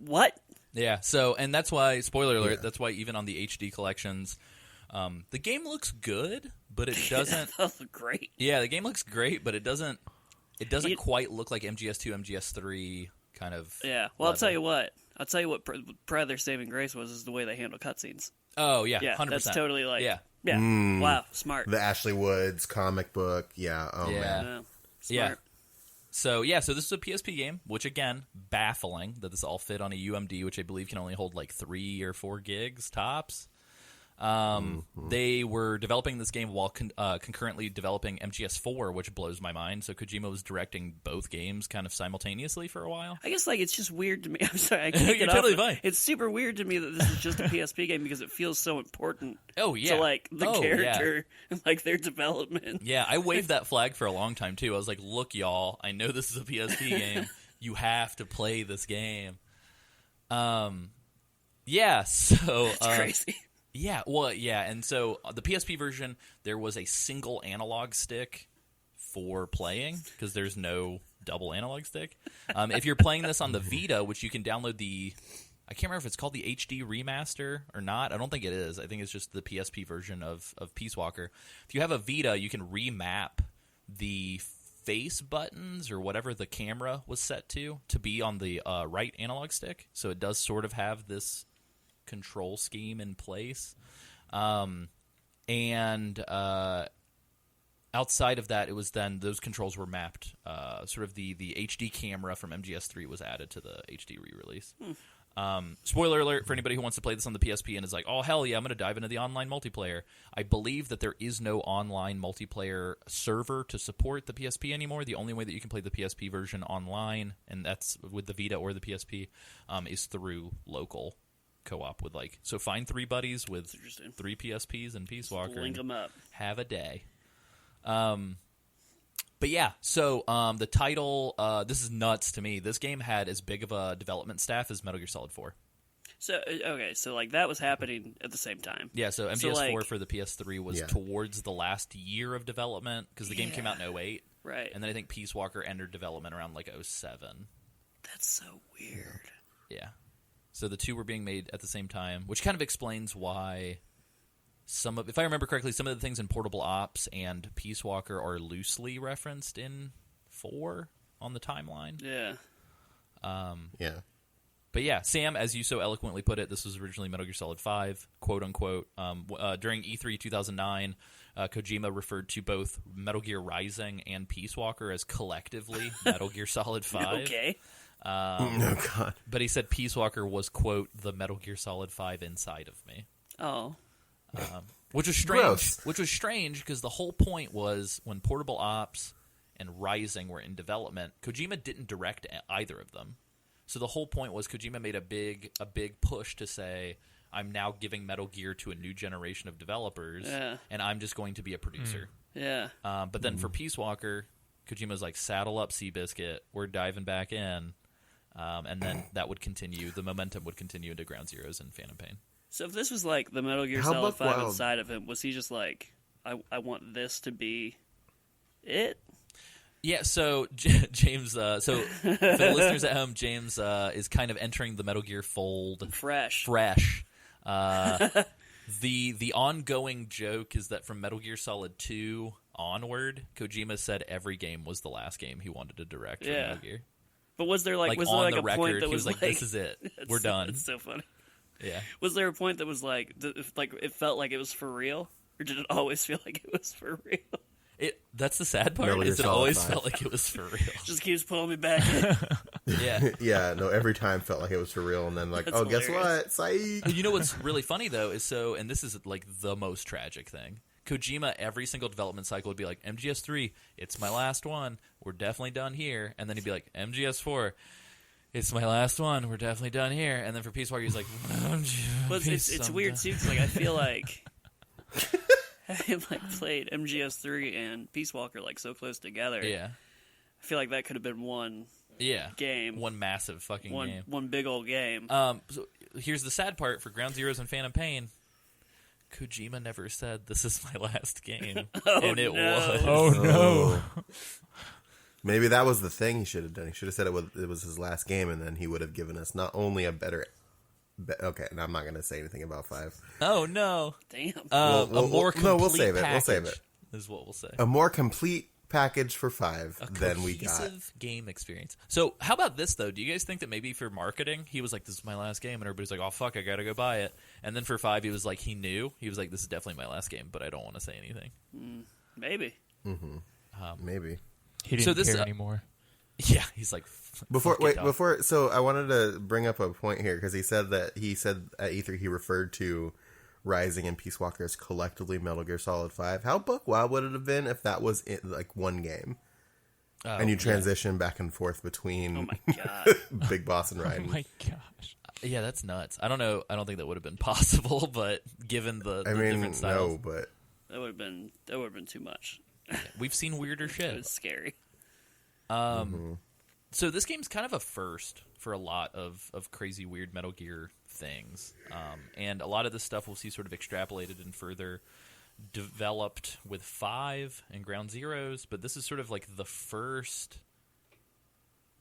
What? Yeah, so, and that's why, spoiler alert, Yeah. that's why even on the HD collections, the game looks good, but it doesn't, That looked great. yeah, the game looks great, but it doesn't You- quite look like MGS2, MGS3 kind of. Yeah. Well, I'll level. tell you what. Part of their saving grace is the way they handle cutscenes. Oh, yeah, Yeah, 100%. that's totally like. Yeah. Yeah. Wow. Smart. The Ashley Woods comic book. Yeah. Oh Yeah. man. Yeah. Yeah. Smart. So, yeah, so this is a PSP game, which, again, baffling that this all fit on a UMD, which I believe can only hold like 3 or 4 gigs tops. They were developing this game while concurrently developing MGS4, which blows my mind. So Kojima was directing both games kind of simultaneously for a while. I guess like it's just weird to me. I'm sorry, I can't You're get totally off. fine. It's super weird to me that this is just a PSP game because it feels so important Oh, yeah. to like the Oh, character and like their development. Yeah, I waved that flag for a long time, too. I was like, look, y'all, I know this is a PSP game. You have to play this game. Yeah, so... It's crazy. Yeah, well, yeah, and so the PSP version, there was a single analog stick for playing, because there's no double analog stick. If you're playing this on the Vita, which you can download I can't remember if it's called the HD remaster or not. I don't think it is. I think it's just the PSP version of Peace Walker. If you have a Vita, you can remap the face buttons or whatever the camera was set to be on the right analog stick. So it does sort of have this control scheme in place. And outside of that, it was then those controls were mapped. Sort of the HD camera from MGS3 was added to the HD re-release. Spoiler alert for anybody who wants to play this on the PSP and is like, oh, hell yeah, I'm going to dive into the online multiplayer. I believe that there is no online multiplayer server to support the PSP anymore. The only way that you can play the PSP version online, and that's with the Vita or the PSP, is through local co-op with so find 3 buddies with 3 PSPs and Peace Walker. Link them up. Have a day. But yeah, so the title, this is nuts to me. This game had as big of a development staff as Metal Gear Solid 4. So okay, so like that was happening at the same time. Yeah, so MGS4 like, for the PS3 was Yeah. towards the last year of development because the game came out in 08. Right. And then I think Peace Walker entered development around like 07. That's so weird. Yeah. So the two were being made at the same time, which kind of explains why if I remember correctly, some of the things in Portable Ops and Peace Walker are loosely referenced in 4 on the timeline. Yeah. Yeah. But yeah, Sam, as you so eloquently put it, this was originally Metal Gear Solid 5, quote unquote. During E3 2009, Kojima referred to both Metal Gear Rising and Peace Walker as collectively Metal Gear Solid 5. Okay. Oh God. But he said Peace Walker was, quote, the Metal Gear Solid 5 inside of me. Oh. Which was strange. Gross. Which was strange because the whole point was when Portable Ops and Rising were in development, Kojima didn't direct either of them. So the whole point was Kojima made a big push to say, I'm now giving Metal Gear to a new generation of developers, and I'm just going to be a producer. Yeah. But then for Peace Walker, Kojima's like, saddle up, Seabiscuit, we're diving back in. And then that would continue. The momentum would continue into Ground Zeroes and Phantom Pain. So if this was like the Metal Gear How Solid 5 buck-wild? inside of him, was he just like, I want this to be it? Yeah, so James, so for the listeners at home, James is kind of entering the Metal Gear fold Fresh. The ongoing joke is that from Metal Gear Solid 2 onward, Kojima said every game was the last game he wanted to direct for Metal Gear. But was there like was on there like the a record, point that he was like, this is it. We're done. It's so funny. Yeah. Was there a point that was like it felt like it was for real? Or did it always feel like it was for real? That's the sad part, Metal Gear is it Solid always 5. felt like it was for real. Just keeps pulling me back in. Yeah. Yeah, no, every time felt like it was for real, and then like, That's oh, guess hilarious. what? Psych. You know what's really funny, though, is and this is like the most tragic thing. Kojima, every single development cycle would be like, MGS3, it's my last one. We're definitely done here. And then he'd be like, MGS4, it's my last one. We're definitely done here. And then for Peace Walker, he's like, But it's weird too, 'cause, like I feel like having like played MGS3 and Peace Walker like so close together. Yeah. I feel like that could have been one Yeah. game. One massive fucking game. One big old game. So here's the sad part for Ground Zeroes and Phantom Pain. Kojima never said this is my last game, and it was. Oh no! Maybe that was the thing he should have done. He should have said it was his last game, and then he would have given us not only a better. Okay, now I'm not going to say anything about 5. Oh no! Damn. A more complete we'll save it. We'll save package it. Is what we'll say. A more complete package for 5 than we got. Cohesive game experience. So how about this though? Do you guys think that maybe for marketing he was like, "This is my last game," and everybody's like, "Oh fuck, I gotta go buy it." And then for 5, he was like, he knew he was like, "This is definitely my last game," but I don't want to say anything. Maybe. Maybe. He didn't So this, care anymore. Yeah, he's like, Before fuck it, dog. so I wanted to bring up a point here because he said at E3 he referred to Rising and Peace Walker as collectively Metal Gear Solid 5. How buck wild would it have been if that was like one game and you transition back and forth between Oh my god. Big Boss and Oh Raiden? my gosh! Yeah, that's nuts. I don't know. I don't think that would have been possible, but given the I mean, different styles, no, but That would have been too much. we've seen weirder It shit. was scary. So this game's kind of a first for a lot of crazy, weird Metal Gear things. And a lot of this stuff we'll see sort of extrapolated and further developed with 5 and Ground Zeroes, but this is sort of like the first,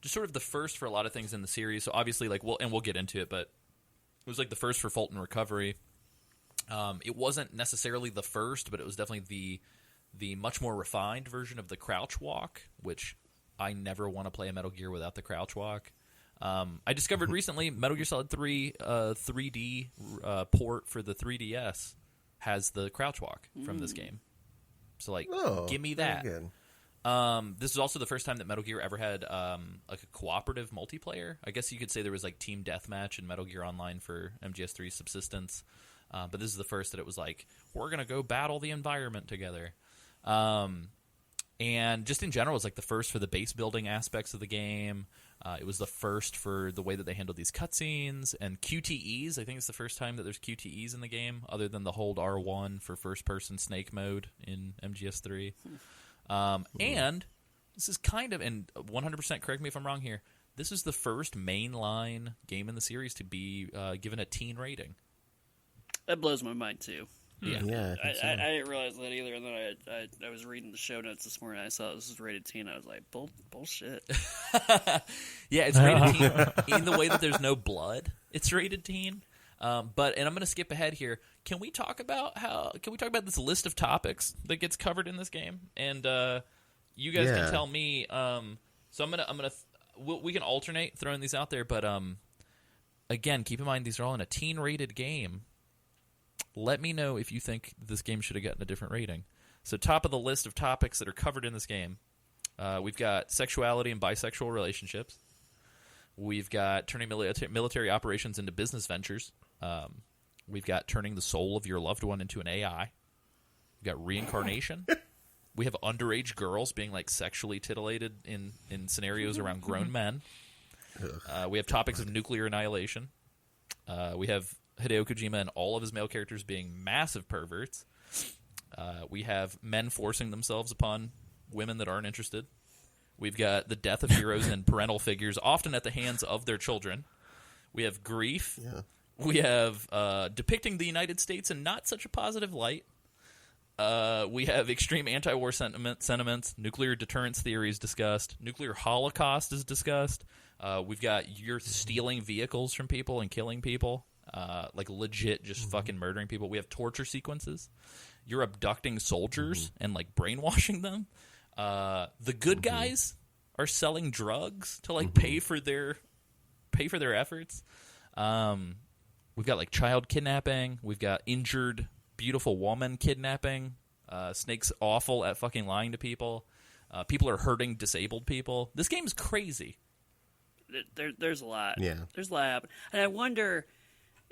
just sort of the first for a lot of things in the series. So obviously, like, we'll get into it, but it was like the first for Fulton Recovery. It wasn't necessarily the first, but it was definitely the much more refined version of the crouch walk, which I never want to play a Metal Gear without the crouch walk. I discovered recently Metal Gear Solid 3 3D port for the 3DS has the crouch walk from this game. So, like, give me that. very good. This is also the first time that Metal Gear ever had like a cooperative multiplayer. I guess you could say there was like Team Deathmatch and Metal Gear Online for MGS3 Subsistence. But this is the first that it was like, we're going to go battle the environment together. And just in general, it's like the first for the base building aspects of the game. It was the first for the way that they handled these cutscenes and QTEs. I think it's the first time that there's QTEs in the game, other than the hold R1 for first-person snake mode in MGS3. And This is kind of, and 100% correct me if I'm wrong here, this is the first mainline game in the series to be given a teen rating. That blows my mind too. Yeah. Yeah, I think so. I didn't realize that either. And then I was reading the show notes this morning. I saw this was rated teen. I was like, bullshit. Yeah, it's rated teen in the way that there's no blood. It's rated teen. But I'm going to skip ahead here. Can we talk about this list of topics that gets covered in this game? And you guys can tell me. So we can alternate throwing these out there. But again, keep in mind these are all in a teen-rated game. Let me know if you think this game should have gotten a different rating. So top of the list of topics that are covered in this game, we've got sexuality and bisexual relationships. We've got turning military operations into business ventures. We've got turning the soul of your loved one into an AI. We've got reincarnation. We have underage girls being like sexually titillated in scenarios around grown men. We have topics of nuclear annihilation. We have Hideo Kojima and all of his male characters being massive perverts. We have men forcing themselves upon women that aren't interested. We've got the death of heroes and parental figures, often at the hands of their children. We have grief. Yeah. We have depicting the United States in not such a positive light. We have extreme anti-war sentiments. Nuclear deterrence theories discussed. Nuclear holocaust is discussed. We've got you're stealing vehicles from people and killing people. Like legit just fucking murdering people. We have torture sequences. You're abducting soldiers and like brainwashing them. The good guys are selling drugs to like pay for their efforts. We've got like child kidnapping. We've got injured beautiful woman kidnapping. Snake's awful at fucking lying to people. People are hurting disabled people. This game is crazy. There's a lot. Yeah. There's a lot happening. And I wonder,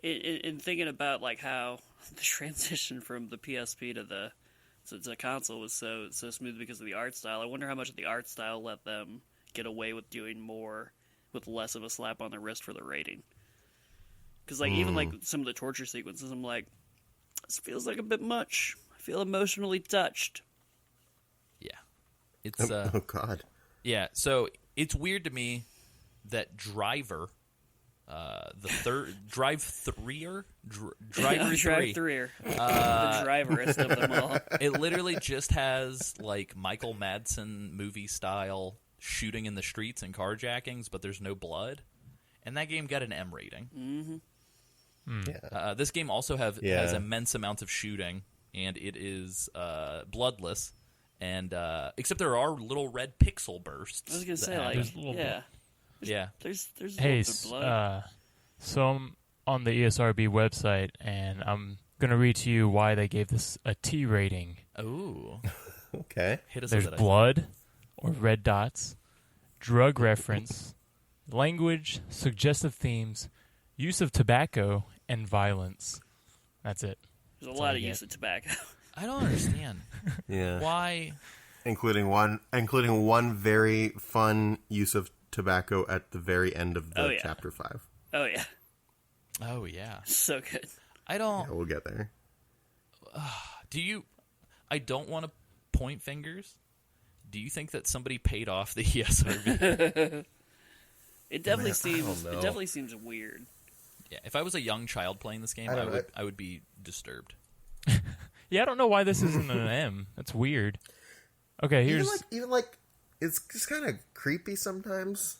in thinking about like how the transition from the PSP to the console was so smooth because of the art style, I wonder how much of the art style let them get away with doing more with less of a slap on the wrist for the rating. Because like even like some of the torture sequences, I'm like, this feels like a bit much. I feel emotionally touched. Yeah. It's Oh God. yeah, so it's weird to me that Driver, the third driver Drive-through. The driverest of them all. it literally just has like Michael Madsen movie style shooting in the streets and carjackings, but there's no blood. And that game got an M rating. Mm-hmm. Yeah. This game also has immense amounts of shooting, and it is bloodless. And except there are little red pixel bursts. I was gonna that say happen. like Yeah. There's a little Hey, bit of blood. so I'm on the ESRB website, and I'm going to read to you why they gave this a T rating. Ooh. Okay. Hit us There's with it. blood, or red dots, drug reference, language, suggestive themes, use of tobacco, and violence. That's it. There's a That's lot all of you use of tobacco. I don't understand. Yeah. Why? Including one very fun use of tobacco at the very end of the chapter 5. Oh yeah, Oh, yeah. so good. I don't... Yeah, we'll get there. Do you... I don't want to point fingers. Do you think that somebody paid off the ESRB? It definitely Man, I seems. don't It know. definitely seems weird. Yeah, if I was a young child playing this game, I don't know. I would be disturbed. Yeah, I don't know why this isn't an M. That's weird. Okay, here's... Even like it's just kind of creepy sometimes.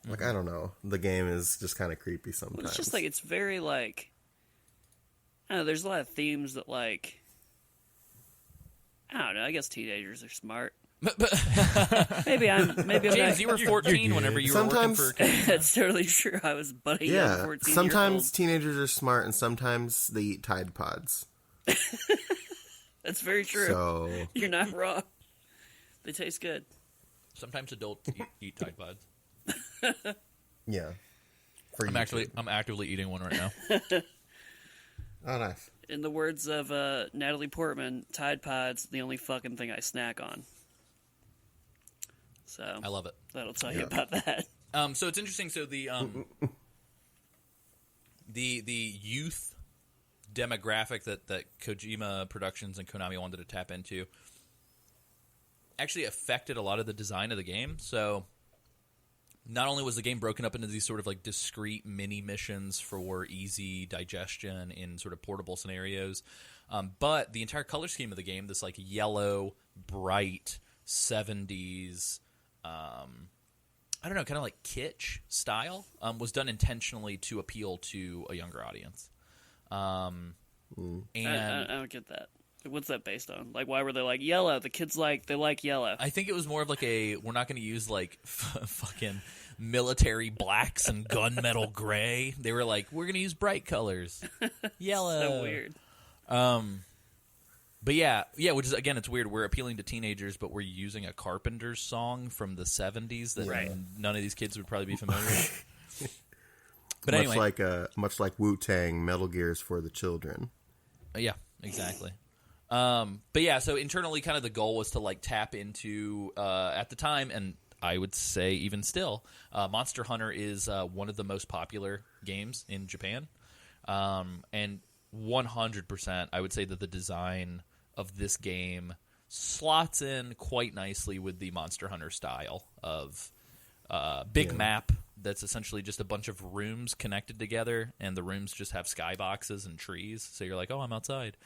Like I don't know, the game is just kind of creepy sometimes. Well, it's just like it's very like. I don't know. There's a lot of themes that like. I don't know. I guess teenagers are smart. Maybe I'm James, not. you were 14 you're whenever good. you were working Sometimes- for... That's totally true. I was but a young yeah. 14 Sometimes teenagers are smart, and sometimes they eat Tide Pods. That's very true. So You're not wrong. They taste good. Sometimes adults eat Tide Pods. yeah, for I'm you. actively eating one right now. Oh, nice. In the words of Natalie Portman, Tide Pod's the only fucking thing I snack on. So I love it. that'll tell you about that. So it's interesting. So the youth demographic that Kojima Productions and Konami wanted to tap into actually affected a lot of the design of the game. So not only was the game broken up into these sort of like discrete mini missions for easy digestion in sort of portable scenarios, but the entire color scheme of the game, this like yellow, bright 70s, I don't know, kind of like kitsch style, was done intentionally to appeal to a younger audience. And I don't get that. What's that based on? Like, why were they like yellow? The kids they like yellow. I think it was more of like we're not going to use like fucking military blacks and gunmetal gray. They were like, we're going to use bright colors, yellow. So weird. But yeah, which is, again, it's weird. We're appealing to teenagers, but we're using a Carpenter's song from the 70s that none of these kids would probably be familiar with. But anyway, much like Wu-Tang, Metal Gear's for the children. Yeah, exactly. But yeah, so internally, kind of the goal was to like tap into at the time, and I would say even still, Monster Hunter is one of the most popular games in Japan, and 100%, I would say that the design of this game slots in quite nicely with the Monster Hunter style of big map that's essentially just a bunch of rooms connected together, and the rooms just have skyboxes and trees, so you're like, oh, I'm outside.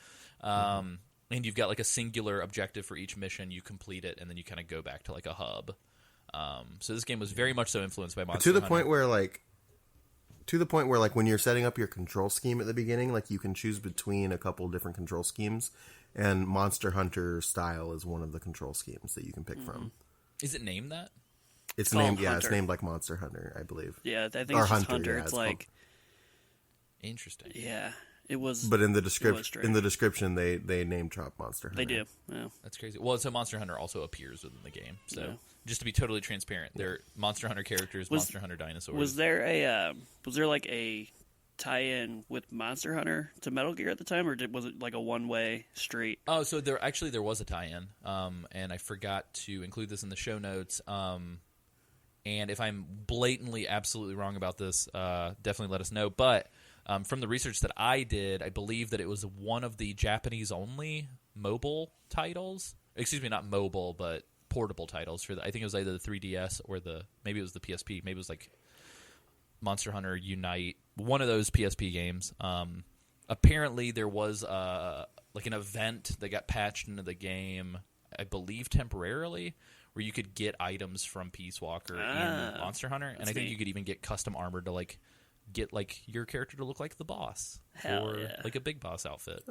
And you've got like a singular objective for each mission. You complete it, and then you kind of go back to like a hub. So this game was very much so influenced by Monster Hunter. To the point where when you're setting up your control scheme at the beginning, like you can choose between a couple different control schemes, and Monster Hunter style is one of the control schemes that you can pick from. Is it named that? It's named, it's named like Monster Hunter, I believe. Yeah, I think it's just Hunter. It's like interesting. Yeah, it was. But in the description, they name drop Monster Hunter. They do. Yeah. That's crazy. Well, so Monster Hunter also appears within the game. So just to be totally transparent, they're Monster Hunter characters, Monster Hunter dinosaurs. Was there like a tie-in with Monster Hunter to Metal Gear at the time, or was it like a one-way street? Oh, so there was a tie-in, and I forgot to include this in the show notes. And if I'm blatantly absolutely wrong about this, definitely let us know. But from the research that I did, I believe that it was one of the Japanese-only mobile titles. Excuse me, not mobile, but portable titles for I think it was either the 3DS or maybe it was the PSP. Maybe it was like Monster Hunter Unite, one of those PSP games. Apparently, there was like an event that got patched into the game, I believe temporarily, where you could get items from Peace Walker in Monster Hunter, and I think you could even get custom armor to like get like your character to look like the boss, or like a big boss outfit.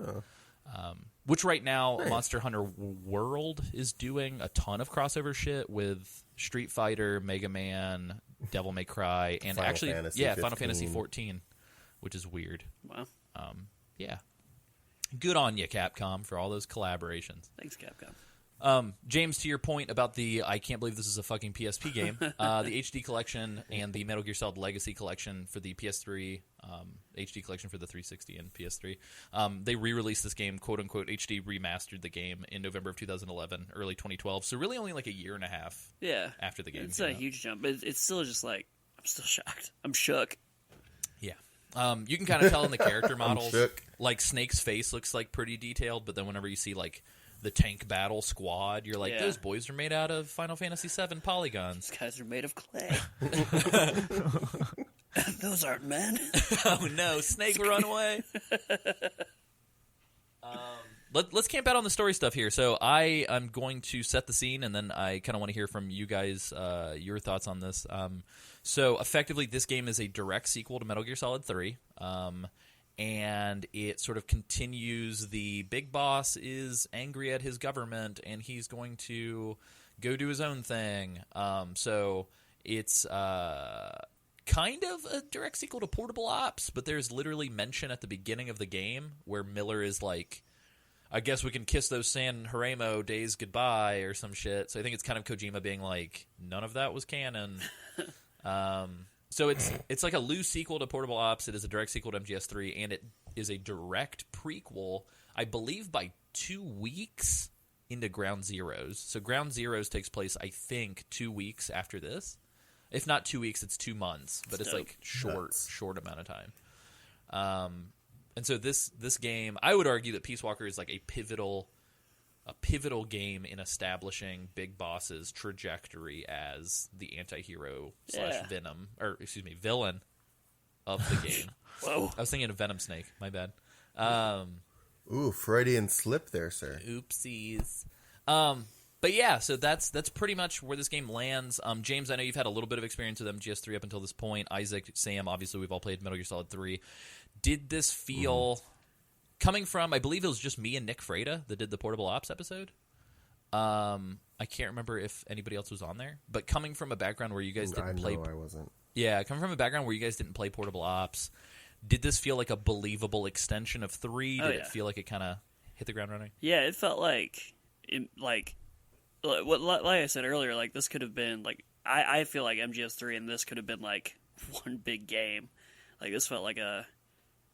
Which right now Monster Hunter World is doing a ton of crossover shit with Street Fighter, Mega Man, Devil May Cry, and Final Fantasy 14, which is weird. Wow. Yeah. Good on you, Capcom, for all those collaborations. Thanks, Capcom. James, to your point about I can't believe this is a fucking PSP game, the HD collection and the Metal Gear Solid Legacy collection for the PS3, HD collection for the 360 and PS3, they re-released this game, quote-unquote, HD remastered the game in November of 2011, early 2012, so really only like a year and a half after the game It's a huge jump, but it's still just like, I'm still shocked. I'm shook. Yeah. You can kind of tell in the character models, like Snake's face looks like pretty detailed, but then whenever you see like the tank battle squad, you're like, those boys are made out of Final Fantasy VII polygons. These guys are made of clay. Those aren't men. Oh no, Snake run away. Let's camp out on the story stuff here. So I am going to set the scene, and then I kind of want to hear from you guys your thoughts on this. So effectively, this game is a direct sequel to Metal Gear Solid 3. And it sort of continues. The big boss is angry at his government, and he's going to go do his own thing. So it's kind of a direct sequel to Portable Ops, but there's literally mention at the beginning of the game where Miller is like, I guess we can kiss those San Haremo days goodbye or some shit. So I think it's kind of Kojima being like, none of that was canon. So it's like a loose sequel to Portable Ops. It is a direct sequel to MGS3, and it is a direct prequel, I believe, by 2 weeks into Ground Zeroes. So Ground Zeroes takes place, I think, 2 weeks after this. If not 2 weeks, it's 2 months, but it's like short amount of time. And so this game, I would argue that Peace Walker is like a pivotal pivotal game in establishing Big Boss's trajectory as the anti-hero / villain of the game. Whoa. I was thinking of Venom Snake. My bad. Ooh, Freudian slip there, sir. Oopsies. But yeah, so that's pretty much where this game lands. James, I know you've had a little bit of experience with MGS3 up until this point. Isaac, Sam, obviously we've all played Metal Gear Solid 3. Did this feel, coming from, I believe it was just me and Nick Freda that did the Portable Ops episode. I can't remember if anybody else was on there, but coming from a background where you guys didn't play. I wasn't. Yeah, coming from a background where you guys didn't play Portable Ops, did this feel like a believable extension of 3? Did it feel like it kind of hit the ground running? Yeah, it felt like I said earlier, like this could have been like I feel like MGS3 and this could have been like one big game. Like this felt like a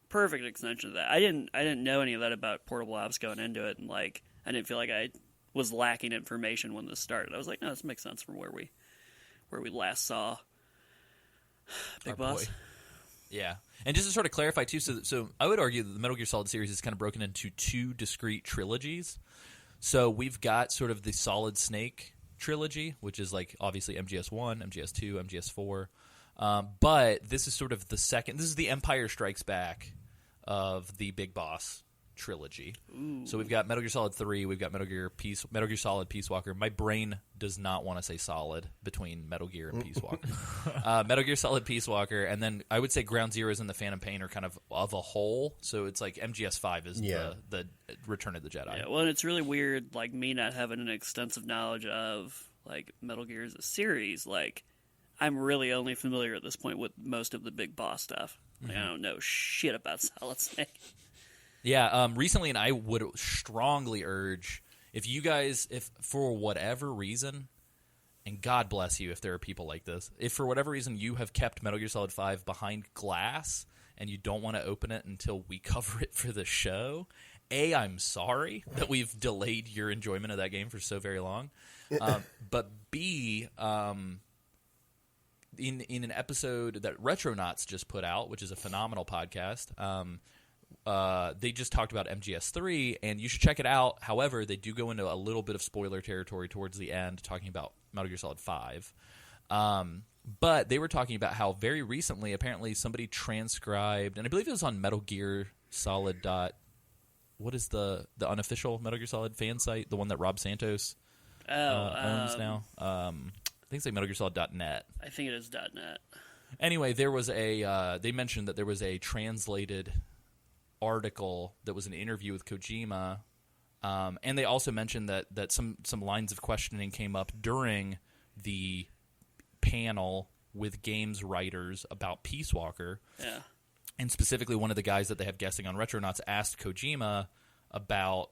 perfect extension of that. I didn't know any of that about Portable Ops going into it, and like I didn't feel like I was lacking information when this started. I was like, no, this makes sense from where we last saw Big Boss. Boy. Yeah. And just to sort of clarify, too, so I would argue that the Metal Gear Solid series is kind of broken into 2 discrete trilogies. So we've got sort of the Solid Snake trilogy, which is like obviously MGS1, MGS2, MGS4. But this is sort of the second. This is the Empire Strikes Back of the Big Boss trilogy. Ooh. So we've got Metal Gear Solid 3, we've got Metal Gear Solid Peace Walker. My brain does not want to say solid between Metal Gear and Peace Walker. Metal Gear Solid Peace Walker, and then I would say Ground Zeroes and the Phantom Pain are kind of a whole. So it's like MGS5 is the Return of the Jedi. Yeah, well, and it's really weird, like me not having an extensive knowledge of like Metal Gear as a series. Like I'm really only familiar at this point with most of the Big Boss stuff. Like, I don't know shit about Solid Snake. Yeah, recently, and I would strongly urge, if you guys, if for whatever reason, and God bless you if there are people like this, if for whatever reason you have kept Metal Gear Solid 5 behind glass and you don't want to open it until we cover it for the show, A, I'm sorry that we've delayed your enjoyment of that game for so very long, but B, in an episode that Retronauts just put out, which is a phenomenal podcast, they just talked about MGS3, and you should check it out. However, they do go into a little bit of spoiler territory towards the end, talking about Metal Gear Solid 5. But they were talking about how very recently, apparently, somebody transcribed, and I believe it was on Metal Gear Solid. What is the unofficial Metal Gear Solid fan site? The one that Rob Santos owns now? I think it's like MetalGearSolid.net. I think it is .net. Anyway, there was they mentioned that there was a translated article that was an interview with Kojima, and they also mentioned that some lines of questioning came up during the panel with games writers about Peace Walker. Yeah. And specifically, one of the guys that they had guessing on Retronauts asked Kojima about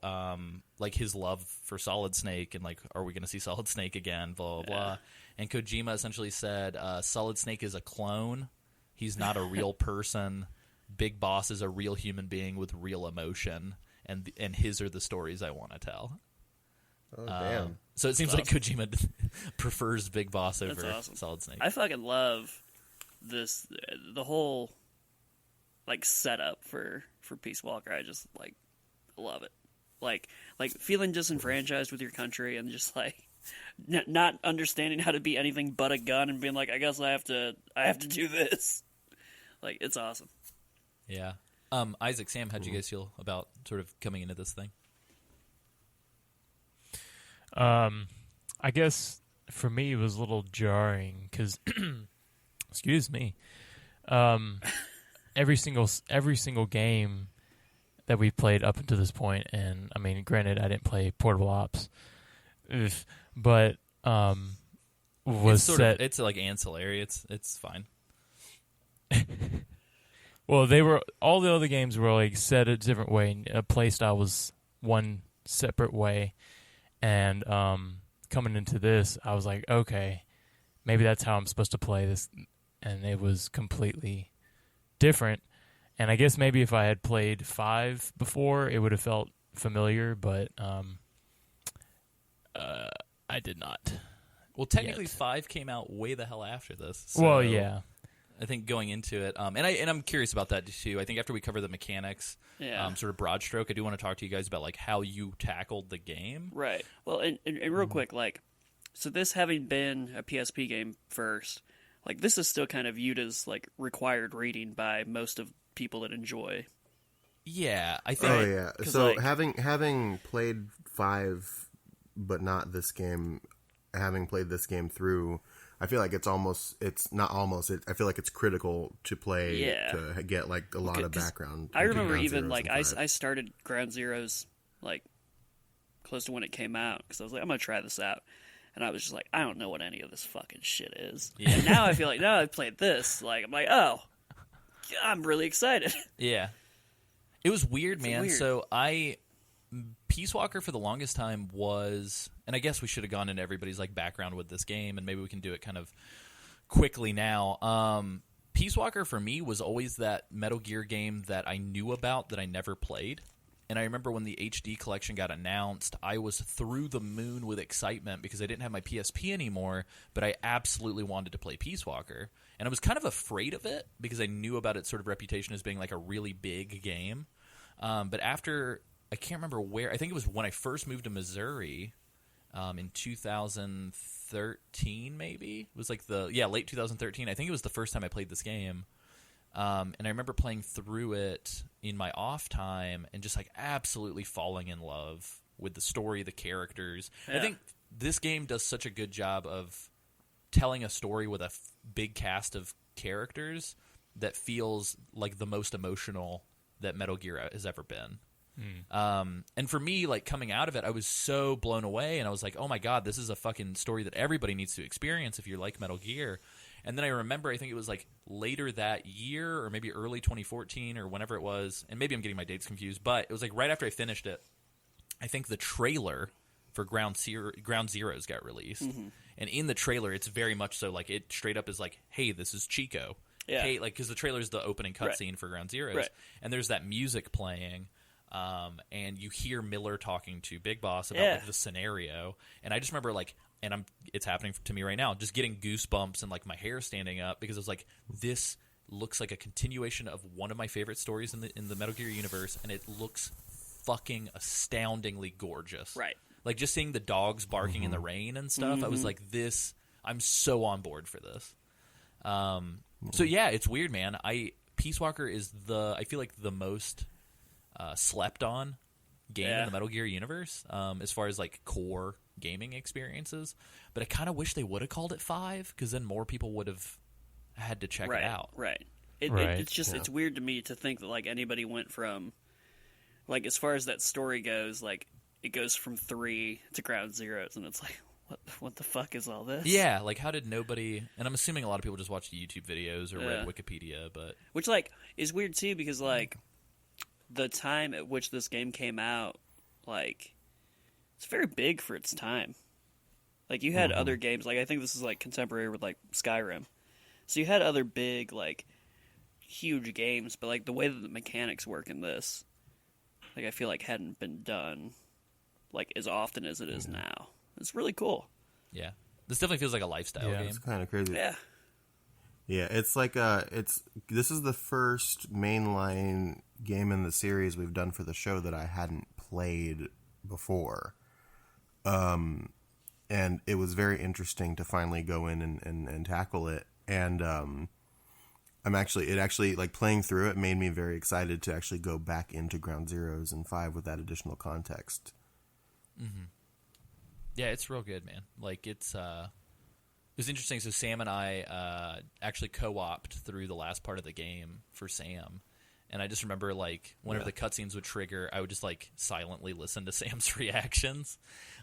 like his love for Solid Snake and like, are we going to see Solid Snake again? Blah blah blah. And Kojima essentially said, Solid Snake is a clone. He's not a real person. Big Boss is a real human being with real emotion, and his are the stories I want to tell. Oh, damn. So it seems like Kojima prefers Big Boss over awesome. Solid Snake. I fucking love this, the whole like setup for Peace Walker. I just like love it. Like feeling disenfranchised with your country and just like not understanding how to be anything but a gun and being like, I guess I have to do this. Like, it's awesome. Yeah. Isaac, Sam, how'd you guys feel about sort of coming into this thing? I guess for me it was a little jarring because, excuse me, every single game that we played up until this point, and I mean, granted, I didn't play Portable Ops, but was set. It's like ancillary. It's fine. Well, all the other games were like set a different way. A play style was one separate way, and coming into this, I was like, okay, maybe that's how I'm supposed to play this, and it was completely different. And I guess maybe if I had played 5 before, it would have felt familiar, but I did not. Well, technically, yet. 5 came out way the hell after this. So, Well, yeah. I think going into it, and I'm curious about that too. I think after we cover the mechanics, sort of broad stroke, I do want to talk to you guys about like how you tackled the game. Right. Well, and real quick, like, so this having been a PSP game first, like this is still kind of viewed as like required reading by most of people that enjoy. Yeah, I think. Oh yeah. 'Cause, So like- having played 5, but not this game, having played this game through, I feel like I feel like it's critical to play to get like a lot Okay, of 'cause background. I into remember Ground even Zeroes like and 5. I started Ground Zeroes like close to when it came out because I was like, I'm gonna try this out, and I was just like, I don't know what any of this fucking shit is. Yeah. And now I feel like now I played this, like I'm like, oh, I'm really excited. Yeah. It was weird, man. weird. So Peace Walker for the longest time was, and I guess we should have gone into everybody's like background with this game, and maybe we can do it kind of quickly now. Peace Walker for me was always that Metal Gear game that I knew about that I never played. And I remember when the HD collection got announced, I was through the moon with excitement because I didn't have my PSP anymore, but I absolutely wanted to play Peace Walker. And I was kind of afraid of it because I knew about its sort of reputation as being like a really big game. But after, I can't remember where, I think it was when I first moved to Missouri in 2013 maybe. It was like late 2013. I think it was the first time I played this game. And I remember playing through it in my off time and just like absolutely falling in love with the story, the characters. Yeah. I think this game does such a good job of telling a story with a big cast of characters that feels like the most emotional that Metal Gear has ever been. And for me, like coming out of it, I was so blown away, and I was like, "Oh my god, this is a fucking story that everybody needs to experience if you like Metal Gear." And then I remember, I think it was like later that year, or maybe early 2014, or whenever it was, and maybe I'm getting my dates confused, but it was like right after I finished it. I think the trailer for Ground Zeroes got released, and in the trailer, it's very much so like it straight up is like, "Hey, this is Chico." Yeah. Hey, like because the trailer is the opening cutscene for Ground Zeroes, Right. and there's that music playing. And you hear Miller talking to Big Boss about like the scenario, and I just remember like, and it's happening to me right now, just getting goosebumps and like my hair standing up because I was like, this looks like a continuation of one of my favorite stories in the Metal Gear universe, and it looks fucking astoundingly gorgeous. Right. Like just seeing the dogs barking in the rain and stuff, I was like, I'm so on board for this. So yeah, it's weird, man. Peace Walker is I feel like the most slept on game in the Metal Gear universe as far as like core gaming experiences, but I kind of wish they would have called it 5 because then more people would have had to check it out. Right. Right. It's just it's weird to me to think that like anybody went from like as far as that story goes, like it goes from 3 to Ground Zeroes, and it's like what the fuck is all this? Yeah, like how did nobody? And I'm assuming a lot of people just watched YouTube videos or read Wikipedia, but Which like is weird too because like the time at which this game came out, like it's very big for its time. Like you had other games, like I think this is like contemporary with like Skyrim. So you had other big like huge games, but like the way that the mechanics work in this, like I feel like hadn't been done like as often as it is now. It's really cool. yeah, this definitely feels like a lifestyle game. It's kind of crazy. Yeah. Yeah, it's like this is the first mainline game in the series we've done for the show that I hadn't played before. And it was very interesting to finally go in and tackle it. And it actually like playing through it made me very excited to actually go back into Ground Zeroes and 5 with that additional context. Yeah, it's real good, man. Like it was interesting. So Sam and I actually co-opted through the last part of the game for Sam, and I just remember like whenever the cutscenes would trigger, I would just like silently listen to Sam's reactions,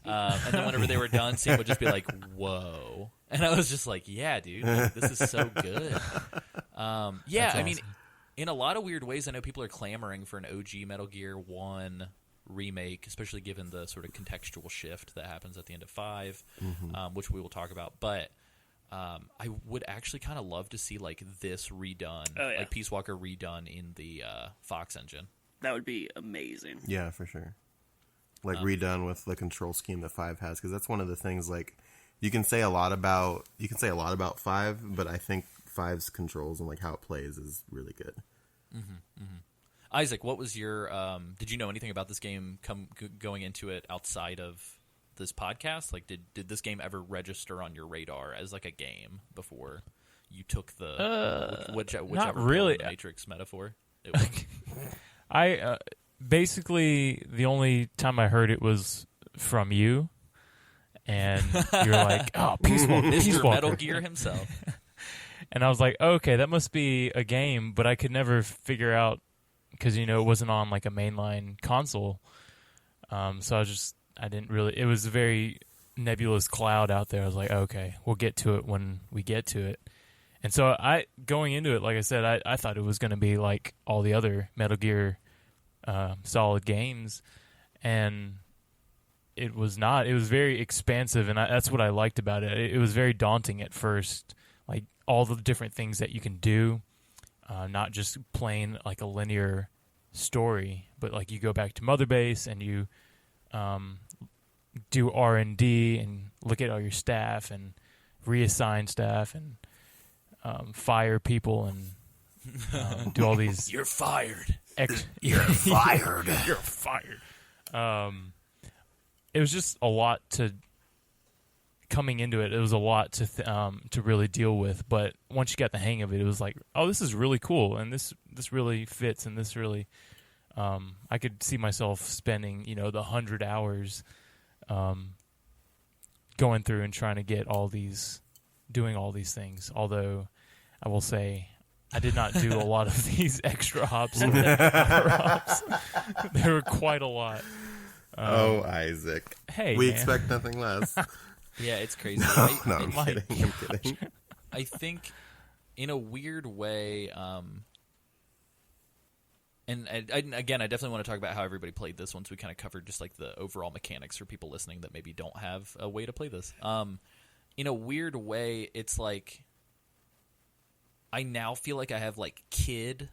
and then whenever they were done, Sam would just be like, "Whoa," and I was just like, "Yeah, dude, like, this is so good." Yeah, I mean, in a lot of weird ways, I know people are clamoring for an OG Metal Gear 1 remake, especially given the sort of contextual shift that happens at the end of 5, which we will talk about. But I would actually kind of love to see like this redone, like Peace Walker redone in the Fox engine. That would be amazing. Yeah, for sure. Like redone with the control scheme that 5 has, because that's one of the things. Like you can say a lot about 5, but I think 5's controls and like how it plays is really good. Isaac, what was your? Did you know anything about this game going into it outside of this podcast? Like, did this game ever register on your radar as like a game before you took the whichever not really. Matrix metaphor? It was. I basically the only time I heard it was from you, and you're like, "Oh, Peace Walker, Peace Mr. Walker." Metal Gear himself. And I was like, okay, that must be a game, but I could never figure out because it wasn't on like a mainline console. So I didn't really. It was a very nebulous cloud out there. I was like, okay, we'll get to it when we get to it. And so going into it, like I said, I thought it was going to be like all the other Metal Gear Solid games, and it was not. It was very expansive, and that's what I liked about it. It was very daunting at first, like all the different things that you can do, not just playing like a linear story, but like you go back to Mother Base and you do R&D and look at all your staff and reassign staff and fire people and do all these. You're fired. You're fired. You're fired. It was just a lot to. Coming into it, it was a lot to really deal with. But once you got the hang of it, it was like, oh, this is really cool, and this really fits, and this really, I could see myself spending, the 100 hours, going through and trying to get doing all these things. Although, I will say, I did not do a lot of these extra hops and power hops. There were quite a lot. Isaac. Hey, we man. expect nothing less. Yeah, it's crazy. No, I'm kidding. I'm kidding. I think, in a weird way, and I definitely want to talk about how everybody played this once we kind of covered just like the overall mechanics for people listening that maybe don't have a way to play this. In a weird way, it's like I now feel like I have like kid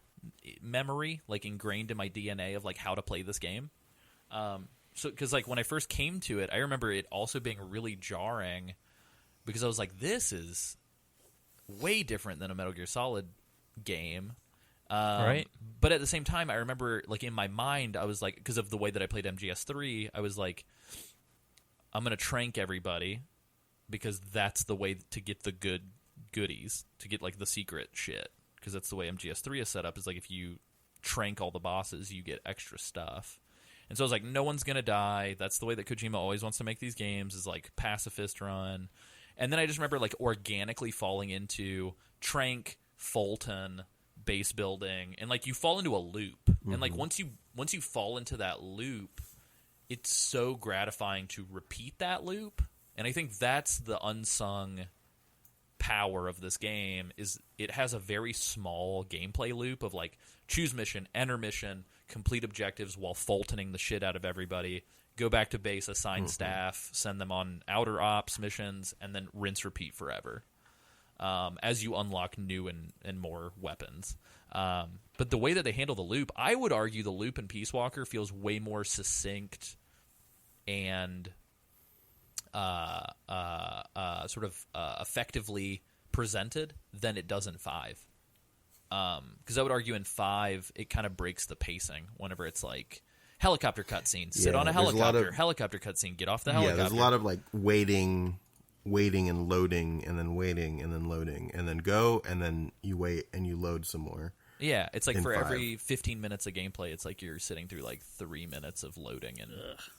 memory, like ingrained in my DNA of like how to play this game. So, because like when I first came to it, I remember it also being really jarring because I was like, "This is way different than a Metal Gear Solid game." Right. But at the same time, I remember like in my mind, I was like, because of the way that I played MGS3, I was like, "I'm gonna trank everybody because that's the way to get the goodies, to get like the secret shit, because that's the way MGS3 is set up. Is like if you trank all the bosses, you get extra stuff." And so I was like, no one's going to die. That's the way that Kojima always wants to make these games, is like pacifist run. And then I just remember like organically falling into Trank, Fulton, base building, and like you fall into a loop. Mm-hmm. And like once you fall into that loop, it's so gratifying to repeat that loop. And I think that's the unsung power of this game, is it has a very small gameplay loop of like choose mission, enter mission, complete objectives while Fultoning the shit out of everybody, go back to base, assign staff, send them on outer ops missions, and then rinse repeat forever as you unlock new and more weapons. But the way that they handle the loop, I would argue the loop in Peace Walker feels way more succinct and sort of effectively presented than it does in 5. Because I would argue in 5, it kind of breaks the pacing whenever it's like helicopter cutscene, sit on a helicopter, helicopter cutscene, get off the helicopter. Yeah, there's a lot of like waiting and loading, and then waiting and then loading, and then go, and then you wait and you load some more. Yeah, it's like for 5. every 15 minutes of gameplay, it's like you're sitting through like 3 minutes of loading,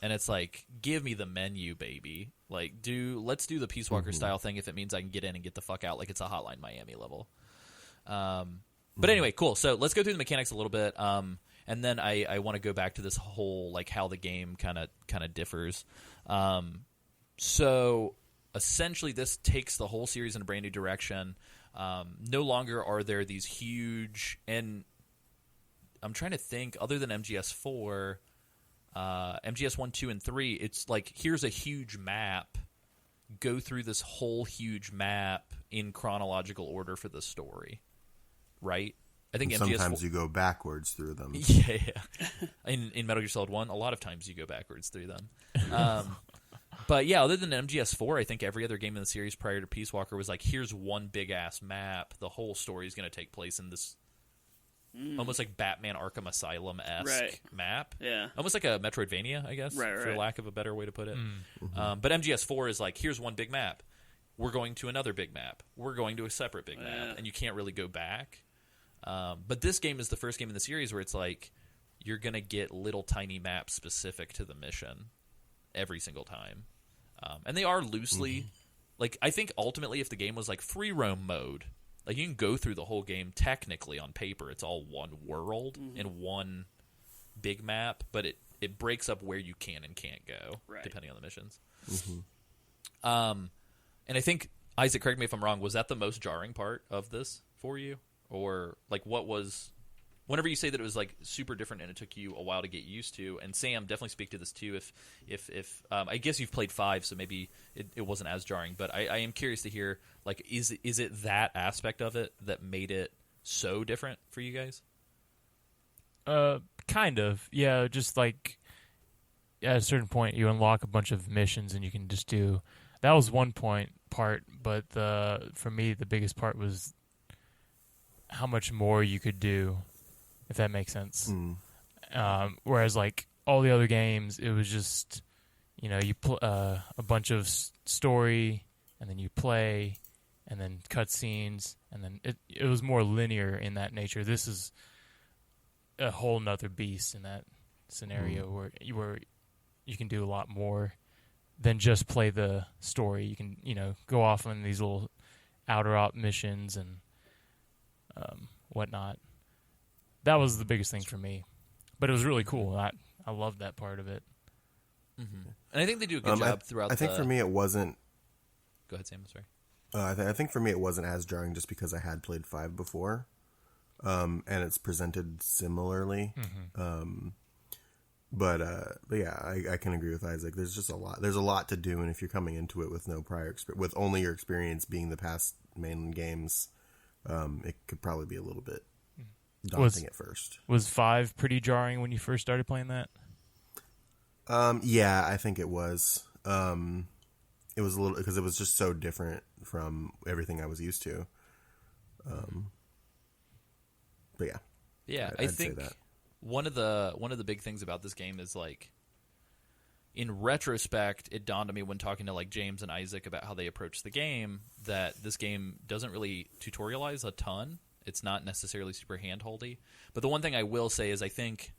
and it's like, give me the menu, baby. Like, let's do the Peace Walker style thing if it means I can get in and get the fuck out, like it's a Hotline Miami level. But anyway, cool. So let's go through the mechanics a little bit, and then I want to go back to this whole like how the game kind of differs. So essentially, this takes the whole series in a brand new direction. No longer are there these huge, and I'm trying to think, other than MGS4, MGS 1, 2, and 3, it's like, here's a huge map. Go through this whole huge map in chronological order for the story. Right? I think sometimes you go backwards through them. Yeah. In Metal Gear Solid 1, a lot of times you go backwards through them. But yeah, other than MGS4, I think every other game in the series prior to Peace Walker was like, here's one big ass map. The whole story is going to take place in this almost like Batman Arkham Asylum-esque map. Yeah. Almost like a Metroidvania, I guess, for lack of a better way to put it. But MGS4 is like, here's one big map. We're going to another big map. We're going to a separate big map. And you can't really go back. But this game is the first game in the series where it's like, you're going to get little tiny maps specific to the mission every single time. And they are loosely, like, I think ultimately if the game was like free roam mode, like you can go through the whole game technically on paper. It's all one world and one big map, but it breaks up where you can and can't go depending on the missions. And I think, Isaac, correct me if I'm wrong, was that the most jarring part of this for you? Or like what was... Whenever you say that it was like super different and it took you a while to get used to, and Sam, definitely speak to this too. If I guess you've played 5, so maybe it wasn't as jarring. But I am curious to hear, like, is it that aspect of it that made it so different for you guys? Kind of, yeah. Just like at a certain point, you unlock a bunch of missions and you can just do. That was one part, but for me the biggest part was how much more you could do. If that makes sense. Whereas, like, all the other games, it was just, you know, you a bunch of story, and then you play, and then cutscenes, and then it was more linear in that nature. This is a whole nother beast in that scenario where you can do a lot more than just play the story. You can, you know, go off on these little outer op missions and whatnot. That was the biggest thing for me, but it was really cool. I loved that part of it. And I think they do a good job throughout. I think for me it wasn't. Go ahead, Sam. I'm sorry. I think for me it wasn't as jarring just because I had played 5 before, and it's presented similarly. But yeah, I can agree with Isaac. There's just a lot. There's a lot to do, and if you're coming into it with no prior with only your experience being the past main games, it could probably be a little bit daunting at first. Was 5 pretty jarring when you first started playing that? Yeah, I think it was. It was a little because it was just so different from everything I was used to. But yeah, I think one of the big things about this game is, like, in retrospect, it dawned on me when talking to like James and Isaac about how they approach the game that this game doesn't really tutorialize a ton. It's not necessarily super hand-holdy. But the one thing I will say is I think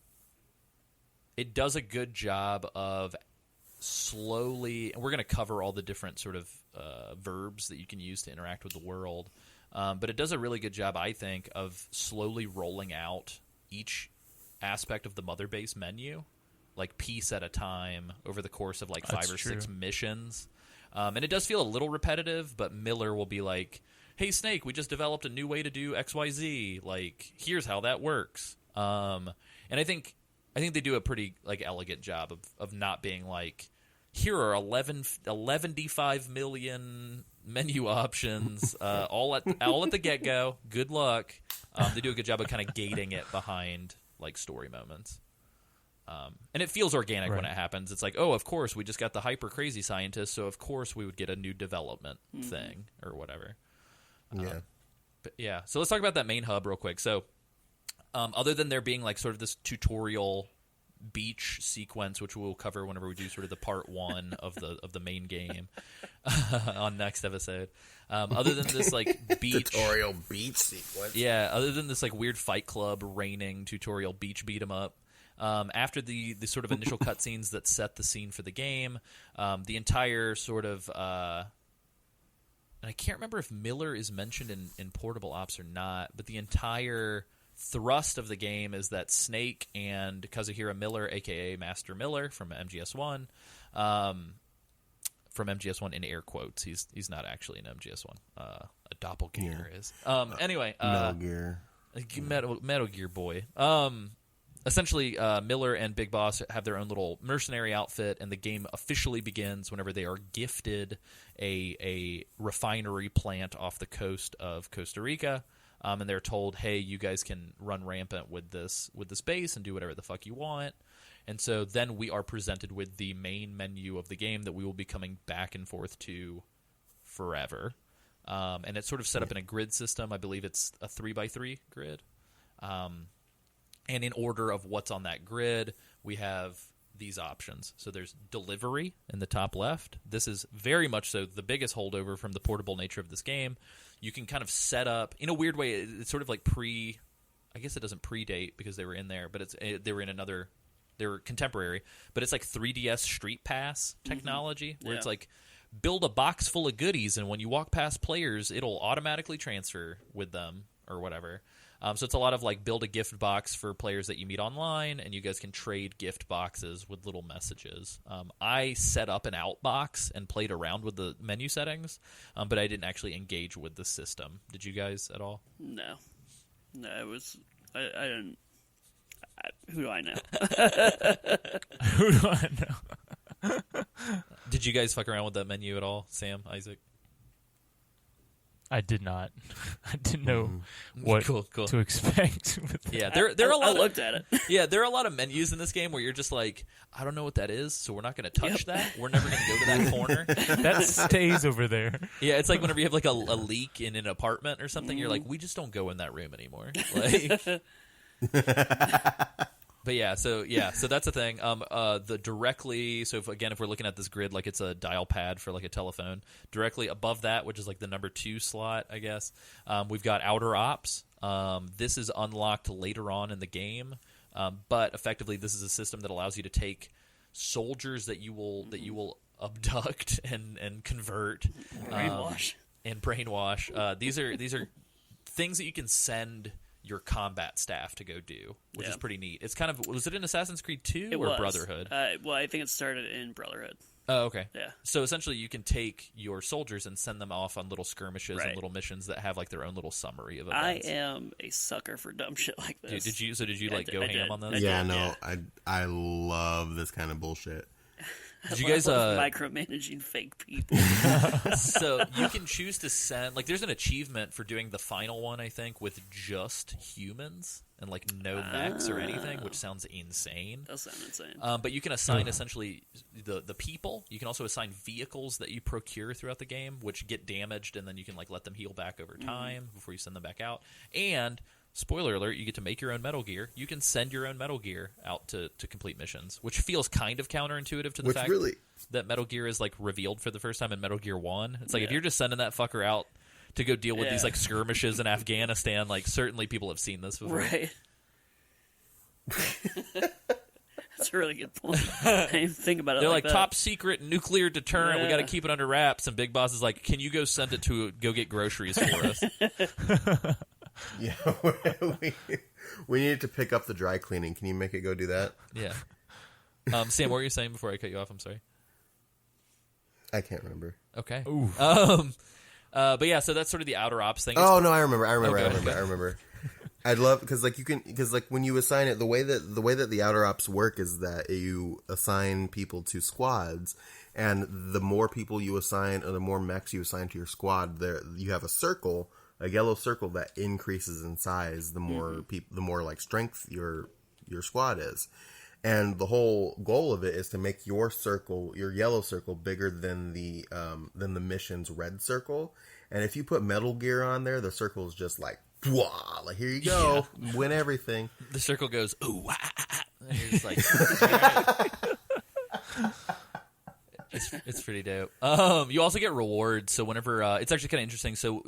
it does a good job of slowly... And we're going to cover all the different sort of verbs that you can use to interact with the world. But it does a really good job, I think, of slowly rolling out each aspect of the Mother Base menu, like piece at a time, over the course of like 5 or 6 missions. And it does feel a little repetitive, but Miller will be like... Hey, Snake, we just developed a new way to do XYZ. Like, here's how that works. And I think they do a pretty like elegant job of not being like, here are 11.5 million menu options, all at the get-go. Good luck. They do a good job of kind of gating it behind like story moments. And it feels organic when it happens. It's like, oh, of course, we just got the hyper crazy scientist, so of course we would get a new development thing or whatever. Yeah. But yeah, so let's talk about that main hub real quick. So, other than there being like sort of this tutorial beach sequence, which we'll cover whenever we do sort of the part 1 of the main game on next episode. Other than this like beach tutorial beach sequence, yeah. Other than this like weird Fight Club raining tutorial beach beat 'em up. After the sort of initial cutscenes that set the scene for the game, the entire sort of and I can't remember if Miller is mentioned in Portable Ops or not, but the entire thrust of the game is that Snake and Kazuhira Miller, a.k.a. Master Miller from MGS1, from MGS1 in air quotes. He's not actually in MGS1. A doppelganger is. Anyway. Metal Gear. Metal Gear boy. Essentially, Miller and Big Boss have their own little mercenary outfit, and the game officially begins whenever they are gifted a refinery plant off the coast of Costa Rica. and they're told, hey, you guys can run rampant with this base and do whatever the fuck you want. And so then we are presented with the main menu of the game that we will be coming back and forth to forever. And it's sort of set up in a grid system. I believe it's a 3x3 grid. And in order of what's on that grid, we have these options. So there's delivery in the top left. This is very much so the biggest holdover from the portable nature of this game. You can kind of set up, in a weird way, it's sort of like I guess it doesn't predate because they were in there, but they were contemporary, but it's like 3DS Street Pass technology, where it's like, build a box full of goodies, and when you walk past players, it'll automatically transfer with them or whatever. So it's a lot of like build a gift box for players that you meet online, and you guys can trade gift boxes with little messages. I set up an outbox and played around with the menu settings, but I didn't actually engage with the system. Did you guys at all? No, it was I didn't. Who do I know? Who do I know? Did you guys fuck around with that menu at all, Sam, Isaac? I did not. I didn't know what Cool. to expect. With that. Yeah, there are a lot. I looked at it. Yeah, there are a lot of menus in this game where you're just like, I don't know what that is, so we're not going to touch that. We're never going to go to that corner. That stays over there. Yeah, it's like whenever you have like a leak in an apartment or something, you're like, we just don't go in that room anymore. Like, but so that's the thing. So if we're looking at this grid like it's a dial pad for like a telephone, directly above that, which is like the number 2 slot, I guess, we've got outer ops. This is unlocked later on in the game, but effectively this is a system that allows you to take soldiers that you will abduct and convert, and brainwash. These are things that you can send your combat staff to go do, which is pretty neat. It's kind of, was it in Assassin's Creed 2 or Brotherhood? Well, I think it started in Brotherhood. Oh, okay. Yeah. So essentially you can take your soldiers and send them off on little skirmishes and little missions that have like their own little summary of events. I am a sucker for dumb shit like this. Did you go ham on this? I love this kind of bullshit. Did you guys micromanaging fake people? So you can choose to send, like, there's an achievement for doing the final one, I think, with just humans and like no mechs or anything, which sounds insane. That sounds insane. But you can assign essentially the people. You can also assign vehicles that you procure throughout the game, which get damaged, and then you can like let them heal back over time before you send them back out. And spoiler alert, you get to make your own Metal Gear. You can send your own Metal Gear out to complete missions, which feels kind of counterintuitive to the fact that Metal Gear is like revealed for the first time in Metal Gear 1. It's like if you're just sending that fucker out to go deal with these like skirmishes in Afghanistan, like certainly people have seen this before. Right. That's a really good point. I didn't think about it. They're like that. top secret nuclear deterrent. We got to keep it under wraps. And Big Boss is like, can you go send it to go get groceries for us? Yeah, we needed to pick up the dry cleaning. Can you make it go do that? Yeah. Sam, what were you saying before I cut you off? I'm sorry. I can't remember. Okay. But yeah, so that's sort of the outer ops thing. Oh no, I remember. I'd love because when you assign it, the way that the outer ops work is that you assign people to squads, and the more people you assign, or the more mechs you assign to your squad, there you have a yellow circle that increases in size. The more the more like strength your squad is, and the whole goal of it is to make your yellow circle, bigger than the mission's red circle. And if you put Metal Gear on there, the circle is just like, wah, like here you go, win everything. The circle goes, ooh, wah, and you're just like, it's pretty dope. You also get rewards. So whenever it's actually kind of interesting. So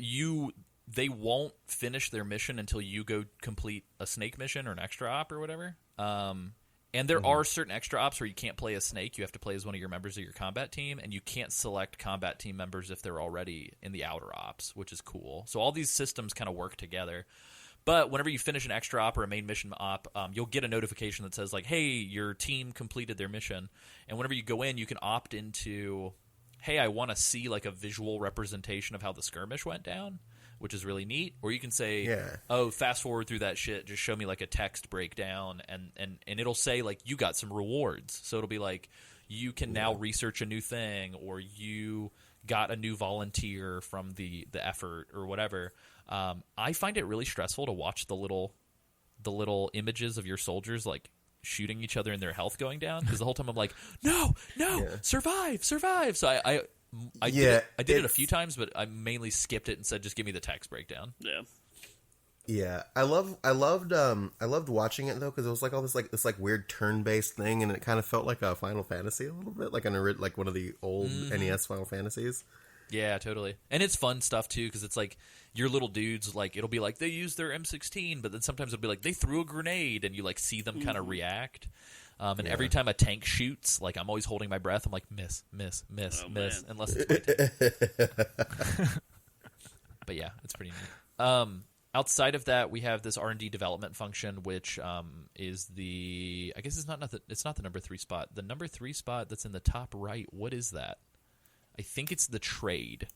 they won't finish their mission until you go complete a snake mission or an extra op or whatever. And there are certain extra ops where you can't play as Snake. You have to play as one of your members of your combat team, and you can't select combat team members if they're already in the outer ops, which is cool. So all these systems kind of work together. But whenever you finish an extra op or a main mission op, you'll get a notification that says, like, hey, your team completed their mission. And whenever you go in, you can opt into, hey, I want to see like a visual representation of how the skirmish went down, which is really neat. Or you can say, oh, fast forward through that shit, just show me like a text breakdown, and it'll say like you got some rewards. So it'll be like you can now research a new thing, or you got a new volunteer from the effort or whatever. I find it really stressful to watch the little images of your soldiers like shooting each other and their health going down, because the whole time I'm like, no, survive. So I did it a few times, but I mainly skipped it and said, just give me the text breakdown. Yeah. Yeah, I loved watching it though, because it was like all this weird turn-based thing, and it kind of felt like a Final Fantasy a little bit, like one of the old NES Final Fantasies. Yeah, totally. And it's fun stuff too, because it's like your little dudes, like it'll be like they used their M16, but then sometimes it'll be like they threw a grenade, and you like see them kind of react. And every time a tank shoots, like I'm always holding my breath. I'm like miss, miss, Man. unless it's my tank. But yeah, it's pretty neat. Outside of that, we have this R&D development function, which is the, I guess it's not the number 3 spot. The number 3 spot that's in the top right, what is that? I think it's the trade.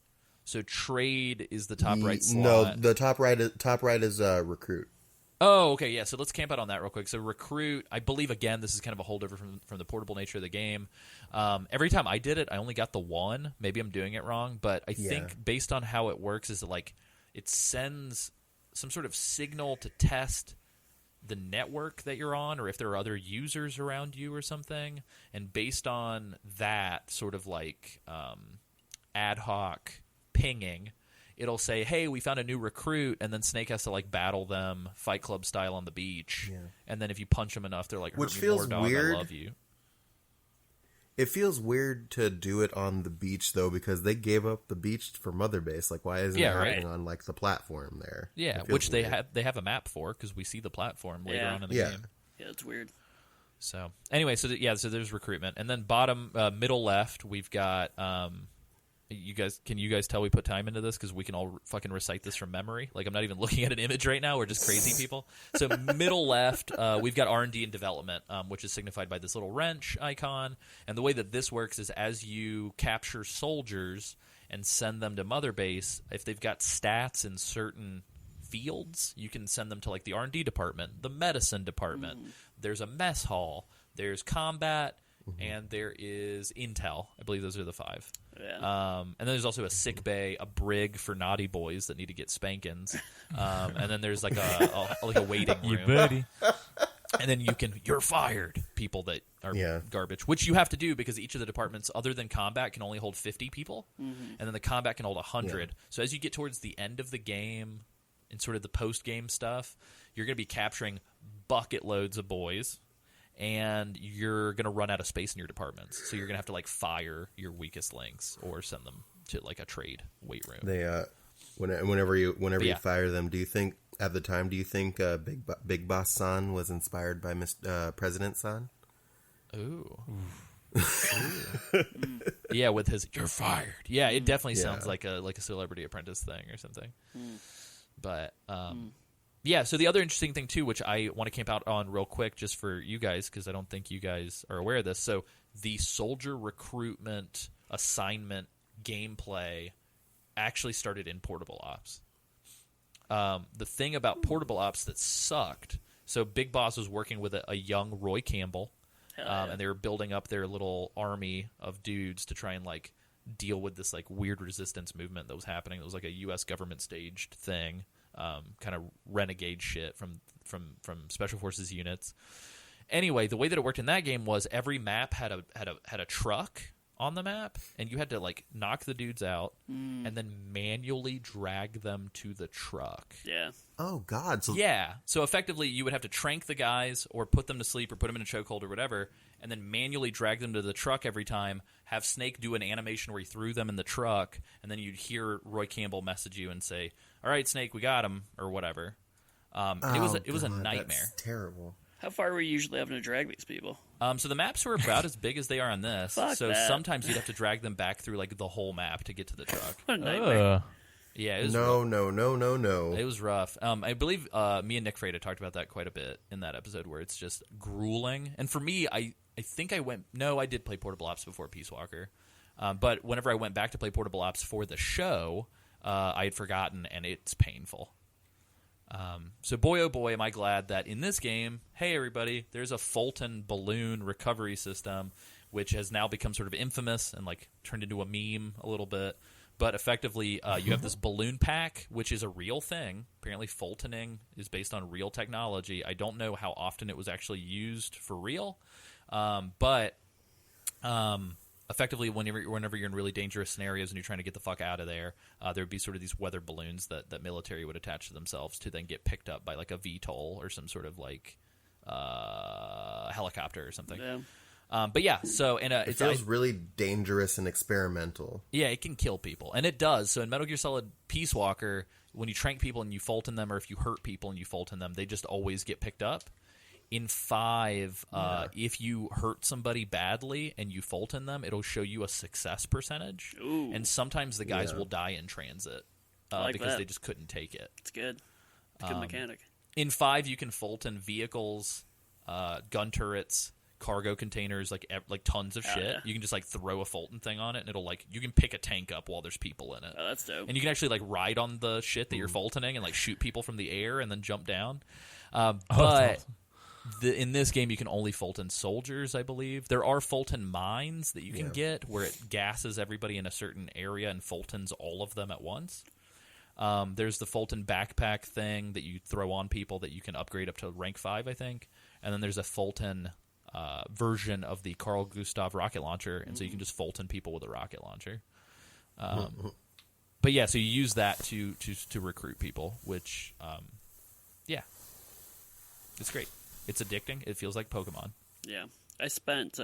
So trade is the top right slot. No, the top right is recruit. Oh, okay, yeah. So let's camp out on that real quick. So recruit, I believe, again, this is kind of a holdover from the portable nature of the game. Every time I did it, I only got the 1. Maybe I'm doing it wrong, but I think based on how it works is that like it sends some sort of signal to test the network that you're on, or if there are other users around you or something. And based on that sort of like ad hoc pinging, it'll say, hey, we found a new recruit, and then Snake has to like battle them Fight Club style on the beach. Yeah. And then if you punch them enough, they're like, which hurt me feels more, dog, weird. I love you. It feels weird to do it on the beach though, because they gave up the beach for Mother Base. Like, why isn't it happening on like the platform there? Yeah, which they have a map for, because we see the platform later on in the game. Yeah, it's weird. So anyway, so there's recruitment, and then bottom middle left we've got. Can you guys tell we put time into this, because we can all fucking recite this from memory? Like, I'm not even looking at an image right now. We're just crazy people. So middle left, we've got R&D and development, which is signified by this little wrench icon. And the way that this works is as you capture soldiers and send them to Mother Base, if they've got stats in certain fields, you can send them to like the R&D department, the medicine department. There's a mess hall. There's combat. And there is intel. I believe those are the 5. Yeah. And then there's also a sick bay, a brig for naughty boys that need to get spankings. And then there's like a waiting room. You buddy. And then you're fired. People that are garbage, which you have to do because each of the departments, other than combat, can only hold 50 people, and then the combat can hold 100. Yeah. So as you get towards the end of the game and sort of the post game stuff, you're going to be capturing bucket loads of boys. And you're going to run out of space in your departments. So you're going to have to, like, fire your weakest links or send them to, like, a trade weight room. They, whenever you fire them, do you think Big Boss San was inspired by President San? Ooh. Yeah, with his, you're fired. Yeah, it definitely sounds like a Celebrity Apprentice thing or something. But, yeah, so the other interesting thing, too, which I want to camp out on real quick just for you guys, because I don't think you guys are aware of this. So the soldier recruitment assignment gameplay actually started in Portable Ops. The thing about Portable Ops that sucked, so Big Boss was working with a young Roy Campbell, and they were building up their little army of dudes to try and, like, deal with this, like, weird resistance movement that was happening. It was like a U.S. government-staged thing. Kind of renegade shit from special forces units. Anyway, the way that it worked in that game was every map had a truck on the map, and you had to like knock the dudes out and then manually drag them to the truck. Yeah. Oh God. So effectively, you would have to trank the guys or put them to sleep or put them in a chokehold or whatever, and then manually drag them to the truck every time. Have Snake do an animation where he threw them in the truck, and then you'd hear Roy Campbell message you and say, "All right, Snake, we got him," or whatever. It was a nightmare. That's terrible. How far were you usually having to drag these people? So the maps were about as big as they are on this. So that. Sometimes you'd have to drag them back through like the whole map to get to the truck. What a nightmare. Yeah, it was No. It was rough. I believe me and Nick Freda talked about that quite a bit in that episode, where it's just grueling. And for me, I think I did play Portable Ops before Peace Walker. But whenever I went back to play Portable Ops for the show, I had forgotten, and it's painful. So boy, oh boy, am I glad that in this game, hey everybody, there's a Fulton balloon recovery system, which has now become sort of infamous and like turned into a meme a little bit. But effectively, you have this balloon pack, which is a real thing. Apparently, Fultoning is based on real technology. I don't know how often it was actually used for real, but effectively, whenever you're in really dangerous scenarios and you're trying to get the fuck out of there, there would be sort of these weather balloons that military would attach to themselves to then get picked up by like a VTOL or some sort of like helicopter or something. Yeah. But yeah, so and It feels really dangerous and experimental. yeah, it can kill people, and it does. So in Metal Gear Solid Peace Walker, when you trank people and you Fulton them, or if you hurt people and you Fulton them, they just always get picked up. In 5, if you hurt somebody badly and you Fulton them, it'll show you a success percentage. Ooh. And sometimes the guys will die in transit like because that. they just couldn't take it. It's good. It's a good mechanic. In 5, you can Fulton vehicles, gun turrets, cargo containers, like tons of shit. yeah. You can just like throw a Fulton thing on it, and it'll like you can pick a tank up while there's people in it. Oh, that's dope. And you can actually like ride on the shit that you're Fultoning and like shoot people from the air and then jump down. But awesome. in this game, you can only Fulton soldiers, I believe. There are Fulton mines that you can get where it gasses everybody in a certain area and Fultons all of them at once. There's the Fulton backpack thing that you throw on people that you can upgrade up to rank 5, I think. And then there's a Fulton version of the Carl Gustav rocket launcher, and so you can just Fulton people with a rocket launcher. But yeah, so you use that to recruit people, which, yeah, it's great. It's addicting. It feels like Pokemon. Yeah. I spent,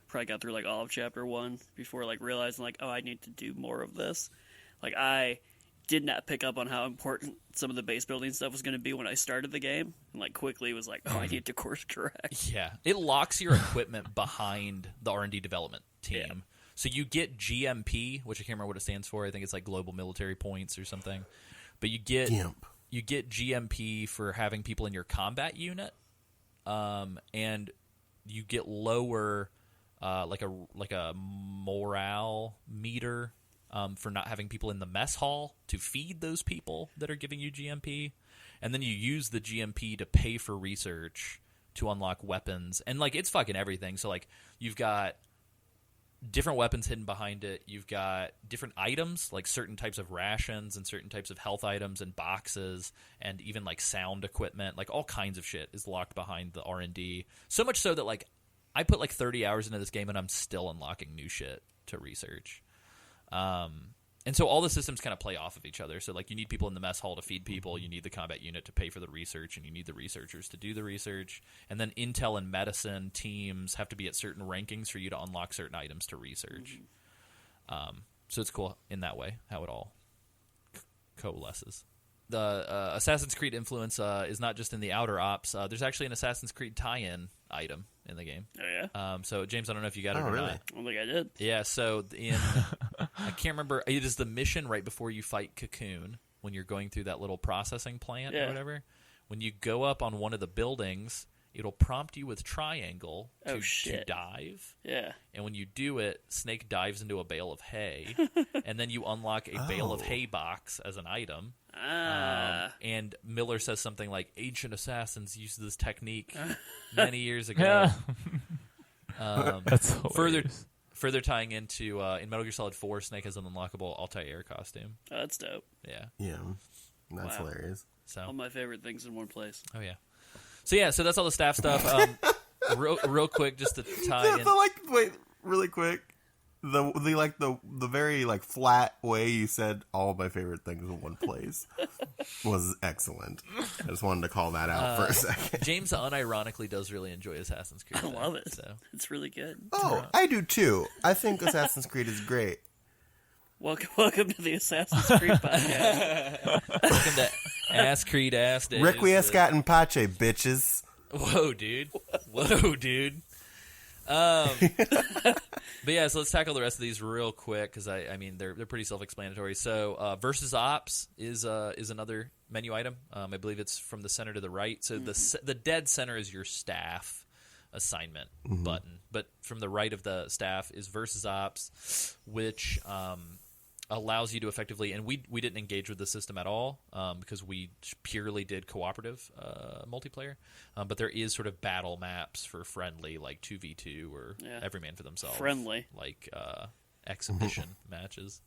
probably got through like all of chapter 1 before like realizing like, oh, I need to do more of this. Like I did not pick up on how important some of the base building stuff was going to be when I started the game, and like quickly was like, oh, I need to course correct. Yeah, it locks your equipment behind the R&D development team. Yeah. So you get GMP, which I can't remember what it stands for. I think it's like Global Military Points or something. But you get GMP for having people in your combat unit, and you get lower like a morale meter for not having people in the mess hall to feed those people that are giving you GMP. And then you use the GMP to pay for research to unlock weapons. And, like, it's fucking everything. So, like, you've got different weapons hidden behind it. You've got different items, like certain types of rations and certain types of health items and boxes, and even, like, sound equipment. Like, all kinds of shit is locked behind the R&D. So much so that, like, I put, like, 30 hours into this game, and I'm still unlocking new shit to research. And so all the systems kind of play off of each other. So, like, you need people in the mess hall to feed people, you need the combat unit to pay for the research, and you need the researchers to do the research. And then intel and medicine teams have to be at certain rankings for you to unlock certain items to research. So it's cool in that way, how it all coalesces. The Assassin's Creed influence is not just in the outer ops. There's actually an Assassin's Creed tie-in item in the game. Oh, yeah? So, James, I don't know if you got it or really? not. I don't think I did. Yeah, so in I can't remember. It is the mission right before you fight Cocoon when you're going through that little processing plant or whatever. When you go up on one of the buildings, it'll prompt you with triangle to dive. Yeah. And when you do it, Snake dives into a bale of hay, and then you unlock a bale of hay box as an item. And Miller says something like, ancient assassins used this technique many years ago. That's hilarious. Further tying into in Metal Gear Solid 4, Snake has an unlockable altair costume. Oh, that's dope. Yeah. Yeah, that's hilarious. So All my favorite things in one place. oh yeah. So that's all the staff stuff. Real quick, just to tie in. Wait, really quick. The very like flat way you said all my favorite things in one place was excellent. I just wanted to call that out for a second. James unironically does really enjoy Assassin's Creed. I love it. So. It's really good. Oh, I do too. I think Assassin's Creed is great. Welcome to the Assassin's Creed podcast. Welcome to Ass Creed Ass Days. Requiescat in pace, bitches. Whoa, dude. Whoa, dude. But yeah, so let's tackle the rest of these real quick because I mean they're pretty self-explanatory. So versus ops is another menu item. I believe it's from the center to the right. So the dead center is your staff assignment button, but from the right of the staff is versus ops, which allows you to effectively, and we didn't engage with the system at all because we purely did cooperative multiplayer, but there is sort of battle maps for friendly, like 2v2 or every man for themselves. Friendly. Like exhibition matches.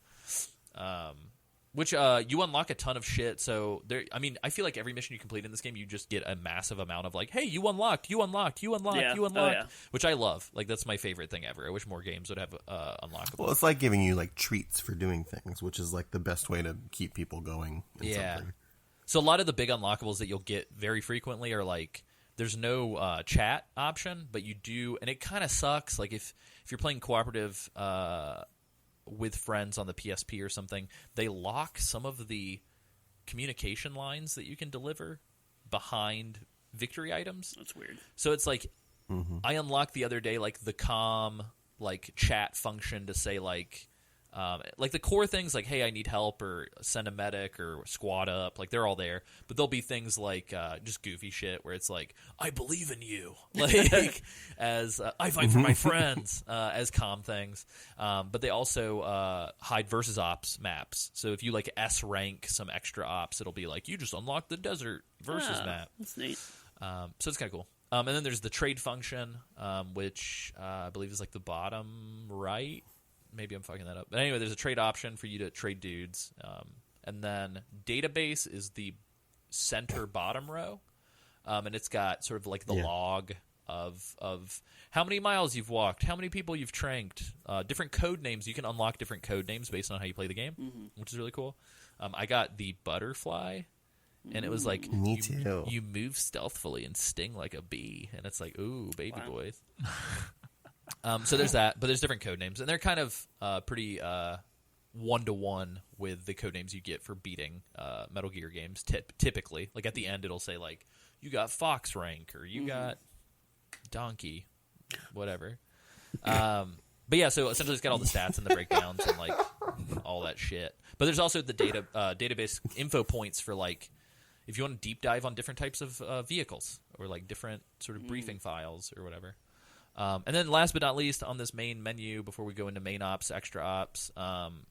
which you unlock a ton of shit. So there, I mean, I feel like every mission you complete in this game, you just get a massive amount of like, hey, you unlocked, which I love. Like that's my favorite thing ever. I wish more games would have unlockable. Well, it's like giving you like treats for doing things, which is like the best way to keep people going. In something. So a lot of the big unlockables that you'll get very frequently are like, there's no chat option, but you do, and it kind of sucks. Like if you're playing cooperative with friends on the PSP or something, they lock some of the communication lines that you can deliver behind victory items. That's weird. So it's like, I unlocked the other day like the calm like chat function to say like the core things like, hey, I need help, or send a medic, or squad up, like they're all there. But there'll be things like just goofy shit where it's like, I believe in you, like as I fight for my friends, as calm things. But they also hide versus ops maps. So if you like S rank some extra ops, it'll be like, you just unlocked the desert versus map. That's neat. So it's kind of cool. And then there's the trade function, which I believe is like the bottom right. Maybe I'm fucking that up. But anyway, there's a trade option for you to trade dudes. And then database is the center bottom row. And it's got sort of like the log of how many miles you've walked, how many people you've tranked, different code names. You can unlock different code names based on how you play the game, which is really cool. I got the butterfly, and it was like, Me too. You move stealthily and sting like a bee. And it's like, ooh, baby boys. So there's that, but there's different code names, and they're kind of pretty one-to-one with the code names you get for beating Metal Gear games. Typically, like at the end, it'll say like, you got Fox rank, or you got Donkey, whatever. But yeah, so essentially it's got all the stats and the breakdowns and like all that shit. But there's also the database info points for like, if you want to deep dive on different types of vehicles, or like different sort of briefing files or whatever. And then last but not least, on this main menu, before we go into main ops, extra ops,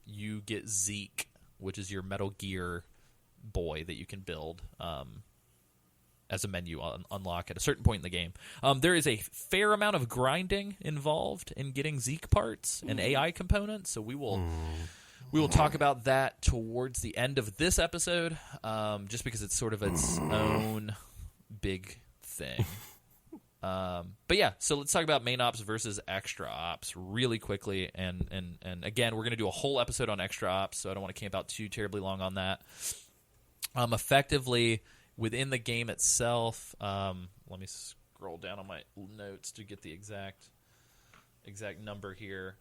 you get Zeke, which is your Metal Gear boy that you can build as a menu unlock at a certain point in the game. There is a fair amount of grinding involved in getting Zeke parts and AI components, so we will talk about that towards the end of this episode, just because it's sort of its own big thing. But yeah, so let's talk about main ops versus extra ops really quickly. And again, we're going to do a whole episode on extra ops, so I don't want to camp out too terribly long on that. Effectively, within the game itself, let me scroll down on my notes to get the exact number here.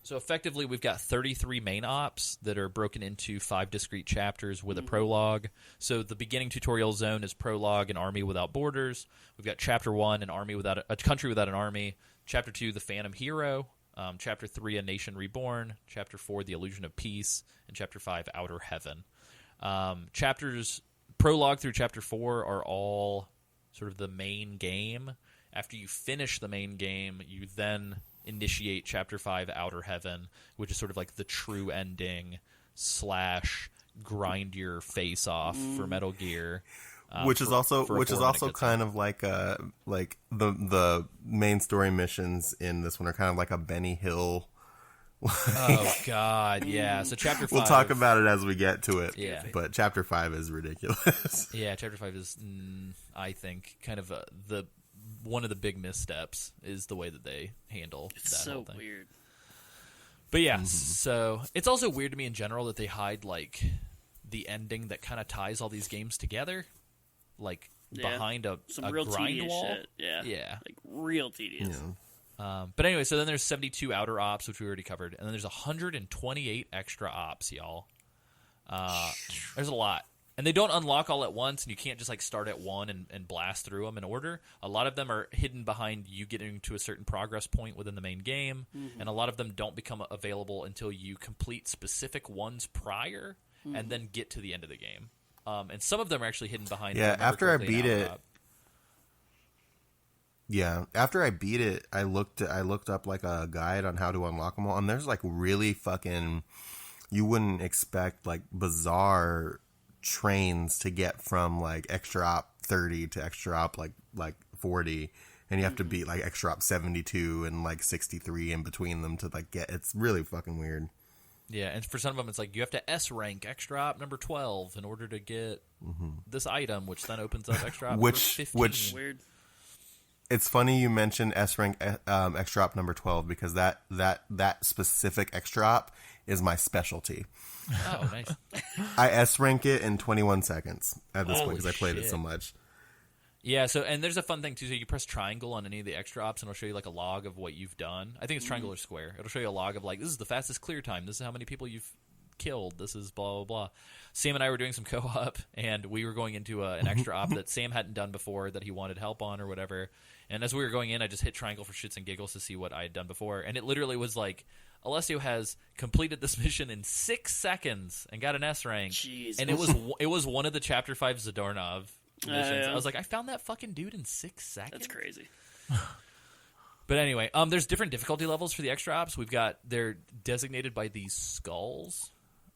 So effectively, we've got 33 main ops that are broken into 5 discrete chapters with a prologue. So the beginning tutorial zone is prologue, an army without borders. We've got chapter 1, a country without an army. Chapter 2, the Phantom Hero. Chapter 3, a nation reborn. Chapter 4, the illusion of peace. And chapter 5, outer heaven. Chapters prologue through chapter 4 are all sort of the main game. After you finish the main game, you then initiate chapter 5, outer heaven, which is sort of like the true ending / grind your face off for Metal Gear, which is also kind of like the main story missions in this one are kind of like a Benny Hill. Oh God, yeah. So chapter 5, we'll talk about it as we get to it. Yeah, but chapter 5 is ridiculous. Yeah, chapter 5 is, I think, kind of one of the big missteps is the way that they handle that whole thing. Weird. But yeah, so it's also weird to me in general that they hide like the ending that kind of ties all these games together, like behind some a real grind tedious wall. shit. Yeah, like real tedious. Yeah. But anyway, so then there's 72 outer ops, which we already covered, and then there's 128 extra ops, y'all. There's a lot. And they don't unlock all at once, and you can't just like start at one and blast through them in order. A lot of them are hidden behind you getting to a certain progress point within the main game, and a lot of them don't become available until you complete specific ones prior and then get to the end of the game. And some of them are actually hidden behind. Yeah, after I beat it. Yeah, after I beat it, I looked up like a guide on how to unlock them all, and there's like really fucking, you wouldn't expect like bizarre trains to get from like extra op 30 to extra op like 40, and you have to beat like extra op 72 and like 63 in between them to like get. It's really fucking weird. Yeah, and for some of them, it's like you have to S rank extra op number 12 in order to get this item, which then opens up extra op number 15. Weird. It's funny you mentioned S rank extra op number 12 because that specific extra op is my specialty. Oh, nice. I S rank it in 21 seconds at this point Holy because I played it shit. so much. Yeah, so and there's a fun thing too. So you press triangle on any of the extra ops, and it'll show you like a log of what you've done. I think it's triangle or square. It'll show you a log of like this is the fastest clear time. This is how many people you've killed. This is blah blah blah. Sam and I were doing some co-op, and we were going into an extra op that Sam hadn't done before that he wanted help on or whatever. And as we were going in, I just hit triangle for shits and giggles to see what I had done before, and it literally was like Alessio has completed this mission in 6 seconds and got an S rank. Jesus. And it was one of the Chapter 5 Zadornov missions. Yeah. I was like, I found that fucking dude in 6 seconds. That's crazy. But anyway, there's different difficulty levels for the extra ops. They're designated by these skulls.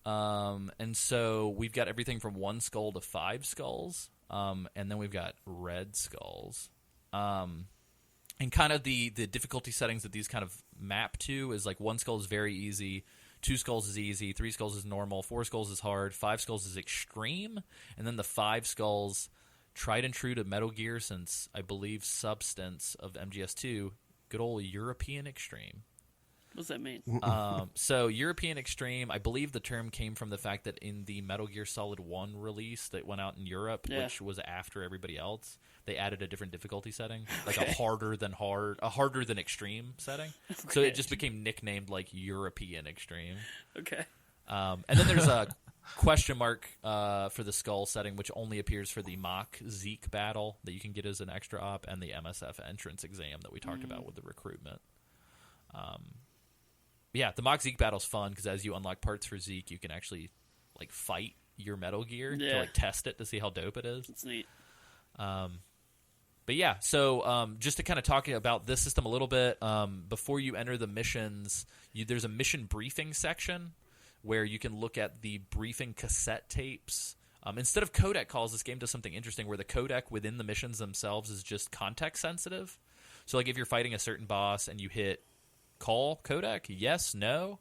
And so we've got everything from 1 skull to 5 skulls. And then we've got red skulls. And kind of the difficulty settings that these kind of map to is like 1 skull is very easy, 2 skulls is easy, 3 skulls is normal, 4 skulls is hard, 5 skulls is extreme, and then the 5 skulls, tried and true to Metal Gear since, I believe, Substance of MGS2, good old European extreme. What does that mean? So European extreme, I believe the term came from the fact that in the Metal Gear Solid 1 release that went out in Europe, which was after everybody else, they added a different difficulty setting, like a harder than extreme setting. So it just became nicknamed like European extreme. Okay. And then there's a question mark for the skull setting, which only appears for the mock Zeke battle that you can get as an extra op, and the MSF entrance exam that we talked about with the recruitment. Yeah, the mock Zeke battle's fun because as you unlock parts for Zeke, you can actually like fight your Metal Gear to like test it to see how dope it is. It's neat. But yeah, so just to kind of talk about this system a little bit, before you enter the missions, there's a mission briefing section where you can look at the briefing cassette tapes. Instead of codec calls, this game does something interesting where the codec within the missions themselves is just context sensitive. So like if you're fighting a certain boss and you hit call codec, yes, no,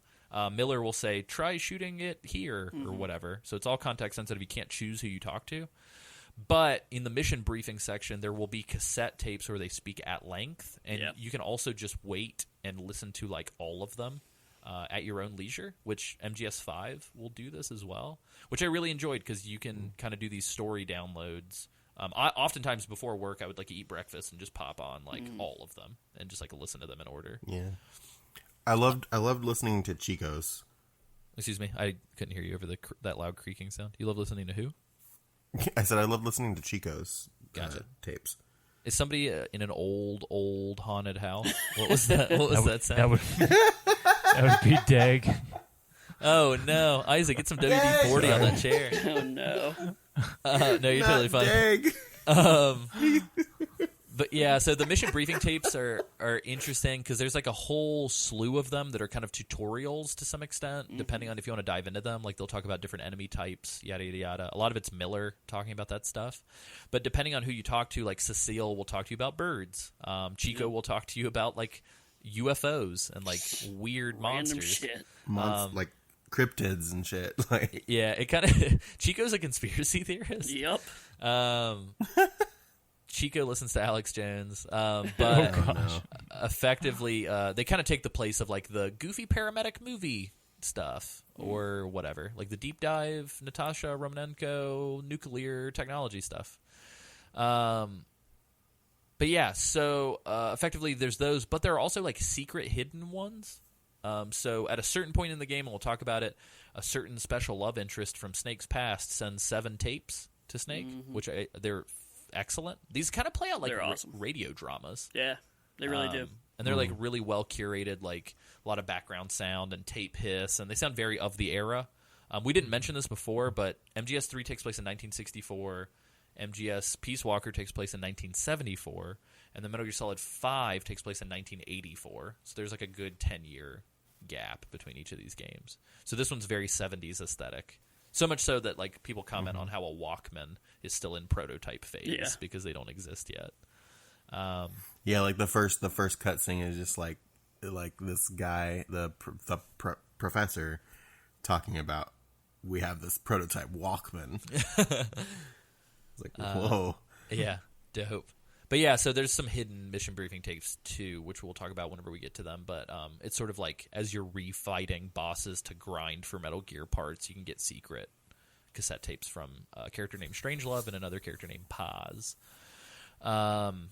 Miller will say, try shooting it here or whatever. So it's all context sensitive. You can't choose who you talk to. But in the mission briefing section, there will be cassette tapes where they speak at length. And you can also just wait and listen to like all of them at your own leisure, which MGS5 will do this as well, which I really enjoyed because you can kind of do these story downloads. Oftentimes before work, I would like eat breakfast and just pop on like all of them and just like listen to them in order. Yeah. I loved listening to Chico's. Excuse me, I couldn't hear you over that loud creaking sound. You love listening to who? I said I love listening to Chico's tapes. Is somebody in an old haunted house? What was that? What was that sound? That would be Dag. Oh no, Isaac, get some WD-40 on that chair. Oh no. No, you're totally fine. Dang. But yeah, so the mission briefing tapes are interesting because there's like a whole slew of them that are kind of tutorials to some extent, depending on if you want to dive into them. Like they'll talk about different enemy types, yada, yada, yada. A lot of it's Miller talking about that stuff. But depending on who you talk to, like Cecile will talk to you about birds. Chico will talk to you about like UFOs and like weird Random monsters. shit. Like cryptids and shit. Like Yeah, it kind of Chico's a conspiracy theorist. Yep. Chico listens to Alex Jones, but effectively, they kind of take the place of like the goofy paramedic movie stuff or whatever, like the deep dive Natasha Romanenko nuclear technology stuff. But yeah, so effectively, there's those, but there are also like secret hidden ones. So at a certain point in the game, and we'll talk about it, a certain special love interest from Snake's past sends 7 tapes to Snake, which they're excellent. These kind of play out like awesome. radio dramas. Yeah, they really do. And they're like really well curated, like a lot of background sound and tape hiss, and they sound very of the era. We didn't mention this before, but MGS3 takes place in 1964. MGS Peace Walker takes place in 1974, and the Metal Gear Solid 5 takes place in 1984. So there's like a good 10-year gap between each of these games. So this one's very 70s aesthetic. So much so that like people comment on how a Walkman is still in prototype phase because they don't exist yet. yeah, like the first cutscene is just like this guy, the professor, talking about we have this prototype Walkman. It's like, whoa. Yeah, dope. But yeah, so there's some hidden mission briefing tapes too, which we'll talk about whenever we get to them. But it's sort of like as you're refighting bosses to grind for Metal Gear parts, you can get secret cassette tapes from a character named Strangelove and another character named Paz. And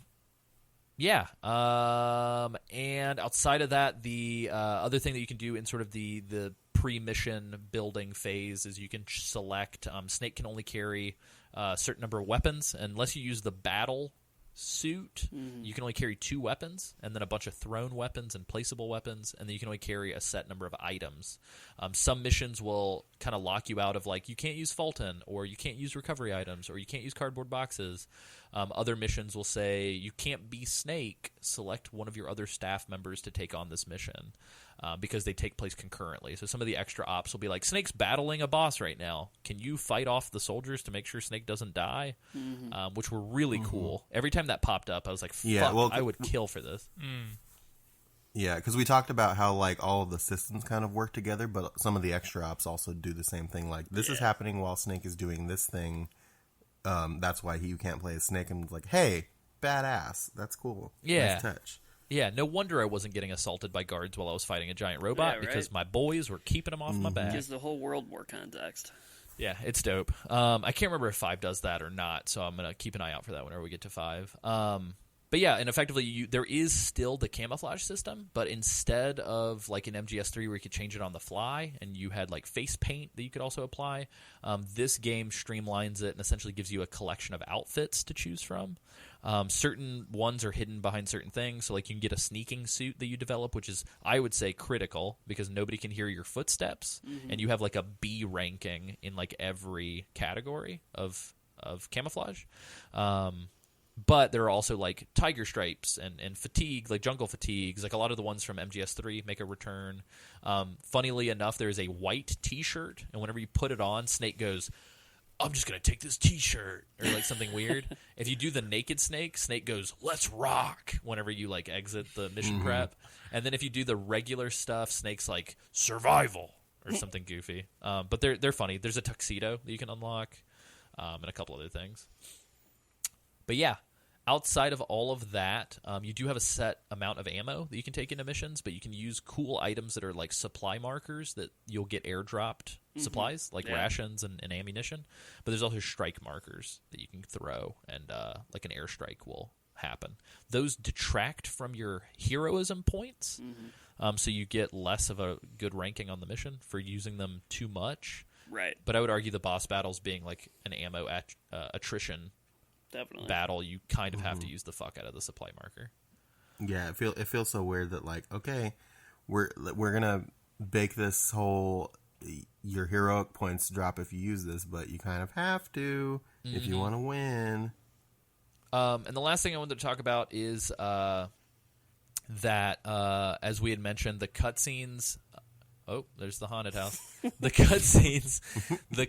outside of that, the other thing that you can do in sort of the pre-mission building phase is you can select. Snake can only carry a certain number of weapons unless you use the battle suit. You can only carry 2 weapons, and then a bunch of thrown weapons and placeable weapons, and then you can only carry a set number of items. Some missions will kind of lock you out of, like, you can't use Fulton, or you can't use recovery items, or you can't use cardboard boxes. Other missions will say you can't be Snake, select one of your other staff members to take on this mission, because they take place concurrently. So some of the extra ops will be like, Snake's battling a boss right now. Can you fight off the soldiers to make sure Snake doesn't die? Which were really cool. Every time that popped up, I was like, fuck, I would kill for this. Yeah, because we talked about how, like, all of the systems kind of work together, but some of the extra ops also do the same thing. Like, this is happening while Snake is doing this thing. That's why you can't play as Snake. And was like, hey, badass. That's cool. Yeah. Nice touch. Yeah, no wonder I wasn't getting assaulted by guards while I was fighting a giant robot, because my boys were keeping them off my back. Gives the whole world more context. Yeah, it's dope. I can't remember if 5 does that or not, so I'm going to keep an eye out for that whenever we get to 5. But yeah, and effectively, there is still the camouflage system, but instead of like in MGS3 where you could change it on the fly, and you had like face paint that you could also apply, this game streamlines it and essentially gives you a collection of outfits to choose from. Certain ones are hidden behind certain things, so like you can get a sneaking suit that you develop, which is, I would say, critical, because nobody can hear your footsteps, and you have like a B ranking in like every category of camouflage. But there are also like tiger stripes and fatigue, like jungle fatigues. Like a lot of the ones from MGS3 make a return. Funnily enough, there is a white T-shirt, and whenever you put it on, Snake goes, I'm just going to take this T-shirt, or like something weird. If you do the naked Snake, Snake goes, let's rock, whenever you like exit the mission prep. And then if you do the regular stuff, Snake's like, survival, or something goofy. But they're funny. There's a tuxedo that you can unlock, and a couple other things. But yeah, outside of all of that, you do have a set amount of ammo that you can take into missions, but you can use cool items that are like supply markers that you'll get airdropped supplies, like rations and ammunition. But there's also strike markers that you can throw, and like an airstrike will happen. Those detract from your heroism points, so you get less of a good ranking on the mission for using them too much. Right. But I would argue the boss battles being like an ammo attrition battle, you kind of have to use the fuck out of the supply marker. Yeah, it feels so weird that, like, okay, we're gonna bake this whole your heroic points drop if you use this, but you kind of have to if you want to win. And the last thing I wanted to talk about is that as we had mentioned, the cutscenes. Oh, there's the haunted house. The cutscenes in the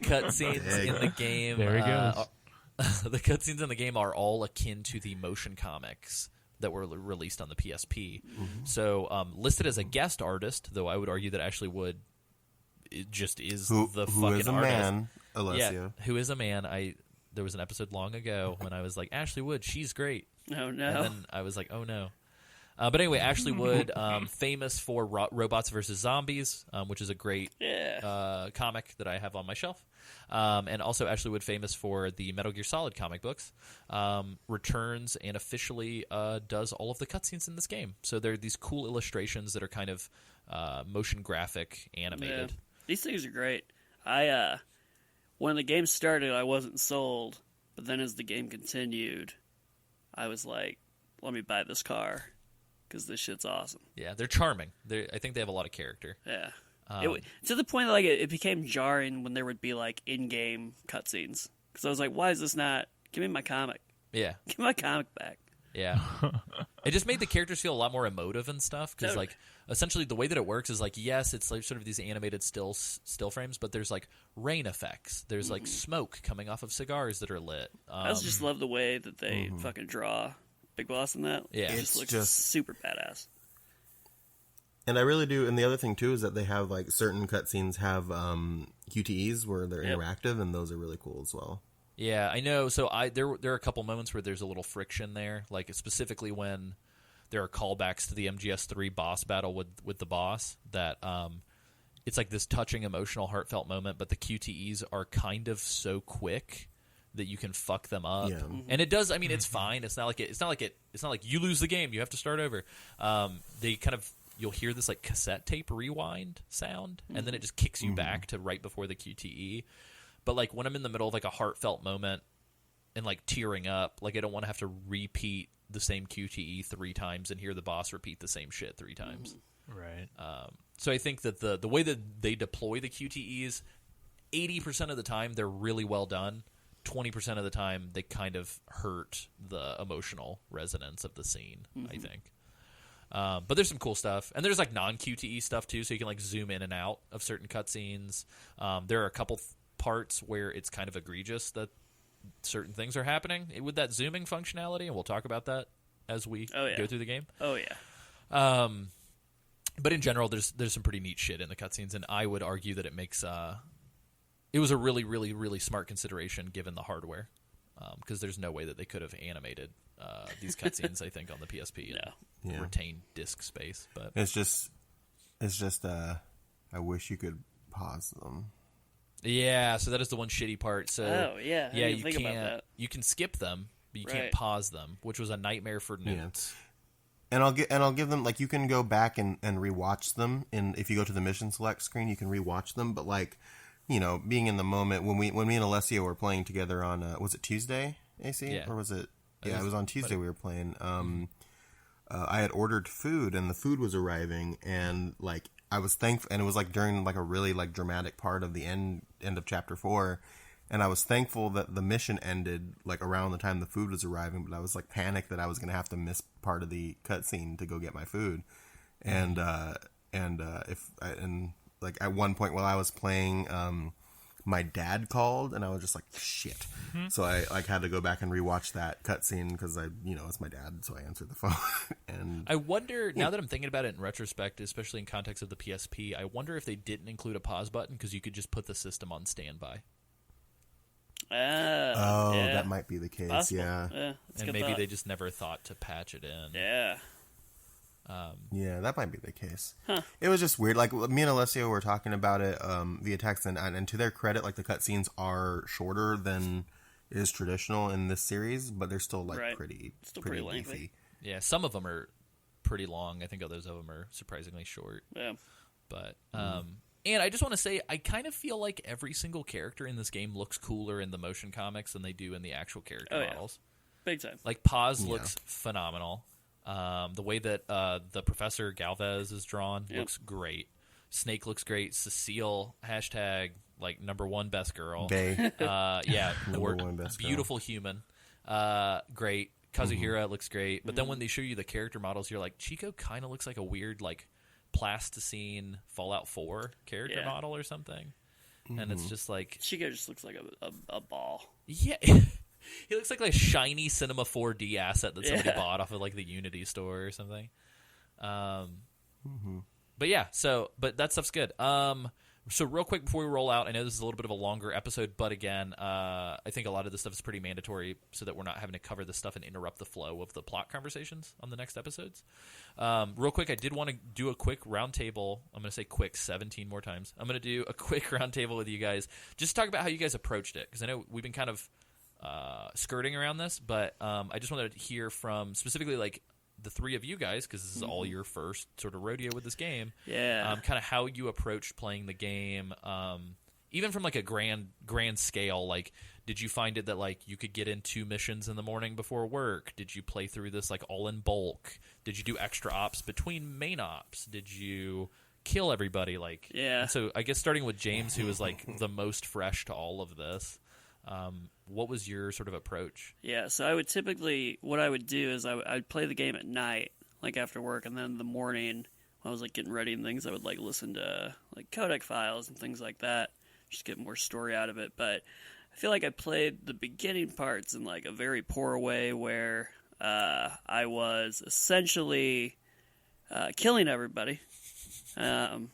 game. There he goes. The cutscenes in the game are all akin to the motion comics that were released on the PSP. So listed as a guest artist, though I would argue that Ashley Wood just is the fucking who is a artist. Man, Alessio. Yeah, who is a man. There was an episode long ago when I was like, Ashley Wood, she's great. Oh, no. And then I was like, oh, no. But anyway, Ashley Wood, famous for Robots vs. Zombies, which is a great comic that I have on my shelf. And also Ashley Wood, famous for the Metal Gear Solid comic books, returns and officially does all of the cutscenes in this game. So there are these cool illustrations that are kind of motion graphic animated. Yeah. These things are great. When the game started, I wasn't sold, but then as the game continued, I was like, let me buy this car, because this shit's awesome. Yeah, they're charming. I think they have a lot of character. Yeah. To the point that like it became jarring when there would be like in-game cutscenes. Because I was like, why is this not... Give me my comic. Yeah. Give me my comic back. Yeah. It just made the characters feel a lot more emotive and stuff, because like essentially the way that it works is like, yes, it's like sort of these animated still frames, but there's like rain effects. There's like smoke coming off of cigars that are lit. I just love the way that they fucking draw Big Boss in that. Yeah. It just looks super badass. And I really do. And the other thing too is that they have like certain cutscenes have QTEs where they're interactive, and those are really cool as well. Yeah, I know. So there are a couple moments where there's a little friction there, like specifically when there are callbacks to the MGS3 boss battle with the boss. That it's like this touching, emotional, heartfelt moment, but the QTEs are kind of so quick that you can fuck them up. Yeah. And it does. I mean, it's fine. It's not like you lose the game. You have to start over. They kind of. You'll hear this like cassette tape rewind sound, and then it just kicks you back to right before the QTE. But like when I'm in the middle of like a heartfelt moment and like tearing up, like I don't want to have to repeat the same QTE 3 times and hear the boss repeat the same shit 3 times. Right. So I think that the way that they deploy the QTEs, 80% of the time they're really well done. 20% of the time they kind of hurt the emotional resonance of the scene, I think. But there's some cool stuff, and there's like non-QTE stuff too, so you can like zoom in and out of certain cutscenes. There are a couple parts where it's kind of egregious that certain things are happening with that zooming functionality, and we'll talk about that as we go through the game. Oh yeah. But in general, there's some pretty neat shit in the cutscenes, and I would argue that it makes it was a really, really, really smart consideration given the hardware, because there's no way that they could have animated these cutscenes, I think, on the PSP and retain disk space. But it's just I wish you could pause them. Yeah, so that is the one shitty part. So yeah, you think can't. about that. You can skip them, but you can't Right. pause them, which was a nightmare for noobs. And I'll give them like you can go back and rewatch them, and if you go to the mission select screen, you can rewatch them. But like, you know, being in the moment when me and Alessio were playing together on was it Tuesday, AC, Yeah. or was it? Yeah, it was on Tuesday. We were playing. I had ordered food, and the food was arriving, and like I was thankful, and it was like during like a really like dramatic part of the end of chapter 4. And I was thankful that the mission ended like around the time the food was arriving, but I was like panicked that I was going to have to miss part of the cutscene to go get my food. And like at one point while I was playing, my dad called, and I was just like, shit. So I like had to go back and rewatch that cutscene because it's my dad, so I answered the phone. And I wonder, now that I'm thinking about it in retrospect, especially in context of the PSP, I wonder if they didn't include a pause button because you could just put the system on standby. Yeah. that might be the case. Possible. Yeah. That's a And good maybe thought. they just never thought to patch it in. Yeah. Yeah, that might be the case. Huh. It was just weird. Like me and Alessio were talking about it via text, and to their credit, like the cutscenes are shorter than is traditional in this series, but they're still like Right. pretty lengthy. beefy. Yeah, some of them are pretty long. I think others of them are surprisingly short. Yeah. But and I just want to say, I kind of feel like every single character in this game looks cooler in the motion comics than they do in the actual character models. Big time. Like Paz looks phenomenal. The way that the Professor Galvez is drawn looks great. Snake looks great. Cecile # like #1 best girl. Bay. Yeah, #1 best girl. beautiful human. Great. Kazuhira looks great. But then when they show you the character models, you're like, Chico kind of looks like a weird like plasticine Fallout 4 character model or something. And it's just like Chico just looks like a ball. yeah. He looks like a shiny Cinema 4D asset that somebody bought off of like the Unity store or something. But yeah, but that stuff's good. So real quick before we roll out, I know this is a little bit of a longer episode, but again, I think a lot of this stuff is pretty mandatory so that we're not having to cover this stuff and interrupt the flow of the plot conversations on the next episodes. Real quick, I did want to do a quick roundtable. I'm going to say quick 17 more times. I'm going to do a quick roundtable with you guys just to talk about how you guys approached it, because I know we've been kind of skirting around this, but I just wanted to hear from specifically like the three of you guys, because this is all your first sort of rodeo with this game. Yeah. Kind of how you approached playing the game, even from like a grand scale. Like, did you find it that like you could get in 2 missions in the morning before work? Did you play through this like all in bulk? Did you do extra ops between main ops? Did you kill everybody? Like, Yeah. So I guess starting with James, who was like the most fresh to all of this. What was your sort of approach? Yeah, so I would typically, what I would do is I'd play the game at night, like after work, and then in the morning, when I was like getting ready and things, I would like listen to like codec files and things like that, just get more story out of it. But I feel like I played the beginning parts in like a very poor way where I was essentially killing everybody and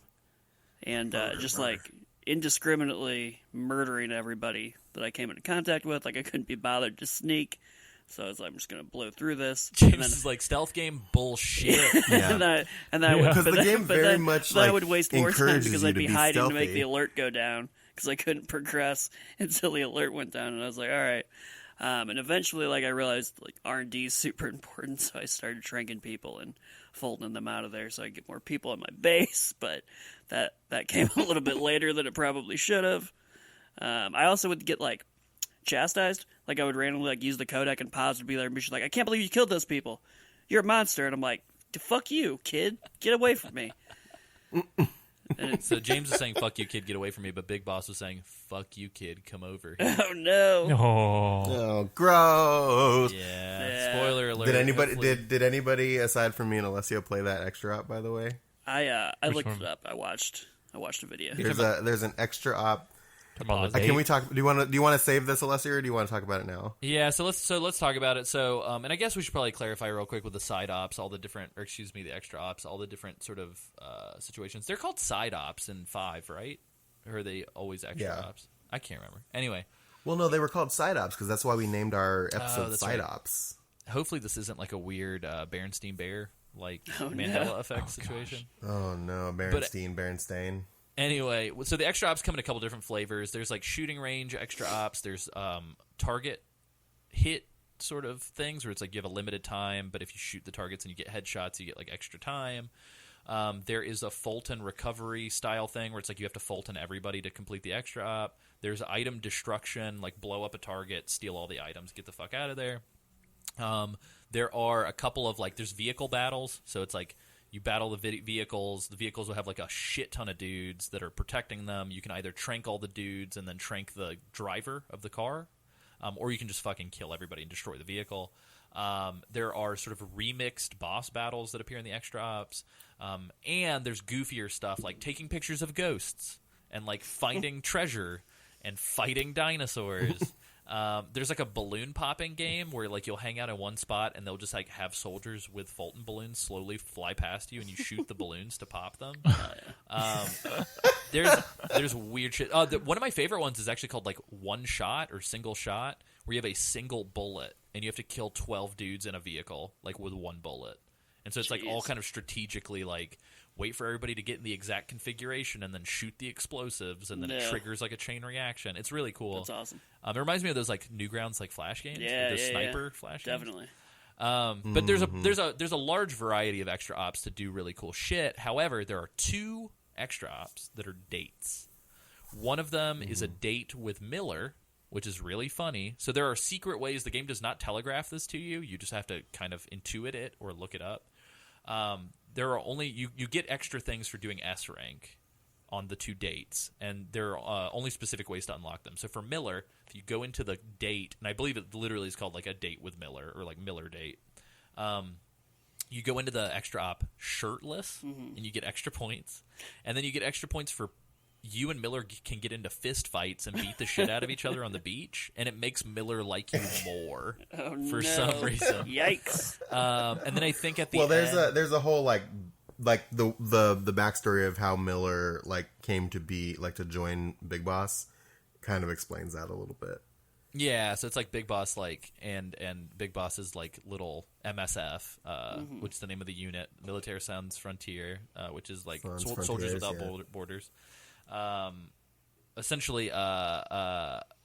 just like indiscriminately murdering everybody that I came into contact with. Like I couldn't be bothered to sneak, so I was like, I'm just gonna blow through this. James And then, is like stealth game bullshit. Yeah. and I would, Because but the then, game but very then, much, then I like, would waste more time encourages because you I'd to be be hiding to make stealthy. the alert go down because I couldn't progress until the alert went down, and I was like, all right. And eventually, like I realized, like R&D is super important, so I started shrinking people and folding them out of there so I get more people in my base. But that came a little bit later than it probably should have. I also would get like chastised, like I would randomly like use the codec and pause and be there and be like, I can't believe you killed those people. You're a monster, and I'm like, fuck you, kid, get away from me. And So James is saying, fuck you, kid, get away from me. But Big Boss was saying, fuck you, kid, come over here. oh no. Oh, Oh, gross. Yeah. Spoiler alert. Did anybody Hopefully- did anybody aside from me and Alessio play that extra op? By the way, I looked one? it up. I watched a video. there's an extra op. talking about the Can date? we talk? Do you want to save this, Alessio, or do you want to talk about it now? Yeah, so let's talk about it. So, and I guess we should probably clarify real quick with the side ops, all the different, or excuse me, the extra ops, all the different sort of situations. They're called side ops in 5, right? Or are they always extra Yeah. ops? I can't remember. Anyway, Well, no, they were called side ops because that's why we named our episode that's side right. ops. hopefully this isn't like a weird Berenstein Bear like Oh, no. Mandela effect situation. Oh no, Berenstain. Anyway, so the extra ops come in a couple different flavors. There's like shooting range extra ops. There's target hit sort of things where it's like you have a limited time, but if you shoot the targets and you get headshots, you get like extra time. There is a Fulton recovery style thing where it's like you have to Fulton everybody to complete the extra op. There's item destruction, like blow up a target, steal all the items, get the fuck out of there. There are a couple of like there's vehicle battles, so it's like you battle the vehicles. The vehicles will have like a shit ton of dudes that are protecting them. You can either trank all the dudes and then trank the driver of the car, or you can just fucking kill everybody and destroy the vehicle. There are sort of remixed boss battles that appear in the extra ops, and there's goofier stuff like taking pictures of ghosts and like finding treasure and fighting dinosaurs. There's like a balloon popping game where like you'll hang out in one spot and they'll just like have soldiers with Fulton balloons slowly fly past you and you shoot the balloons to pop them. There's weird shit. One of my favorite ones is actually called like one shot or single shot, where you have a single bullet and you have to kill 12 dudes in a vehicle like with one bullet. And so it's like all kind of strategically like wait for everybody to get in the exact configuration and then shoot the explosives and then it triggers like a chain reaction. It's really cool. That's awesome. It reminds me of those like Newgrounds like Flash games. Yeah, those yeah, sniper Flash games. Definitely. But there's a large variety of extra ops to do really cool shit. However, there are 2 extra ops that are dates. One of them is a date with Miller, which is really funny. So there are secret ways. The game does not telegraph this to you. You just have to kind of intuit it or look it up. There are only you get extra things for doing S rank on the 2 dates, and there are only specific ways to unlock them. So for Miller, if you go into the date, and I believe it literally is called like a date with Miller or like Miller date, you go into the extra op shirtless, and you get extra points, and then you get extra points for you and Miller can get into fist fights and beat the shit out of each other on the beach, and it makes Miller like you more for some reason. Yikes. And then I think at the there's a whole like the backstory of how Miller like came to be like to join Big Boss kind of explains that a little bit. Yeah, so it's like Big Boss like and Big Boss's like little MSF, which is the name of the unit, Militaire Sans Frontier, which is like Soldiers Frontiers, Without yeah. Borders. Essentially,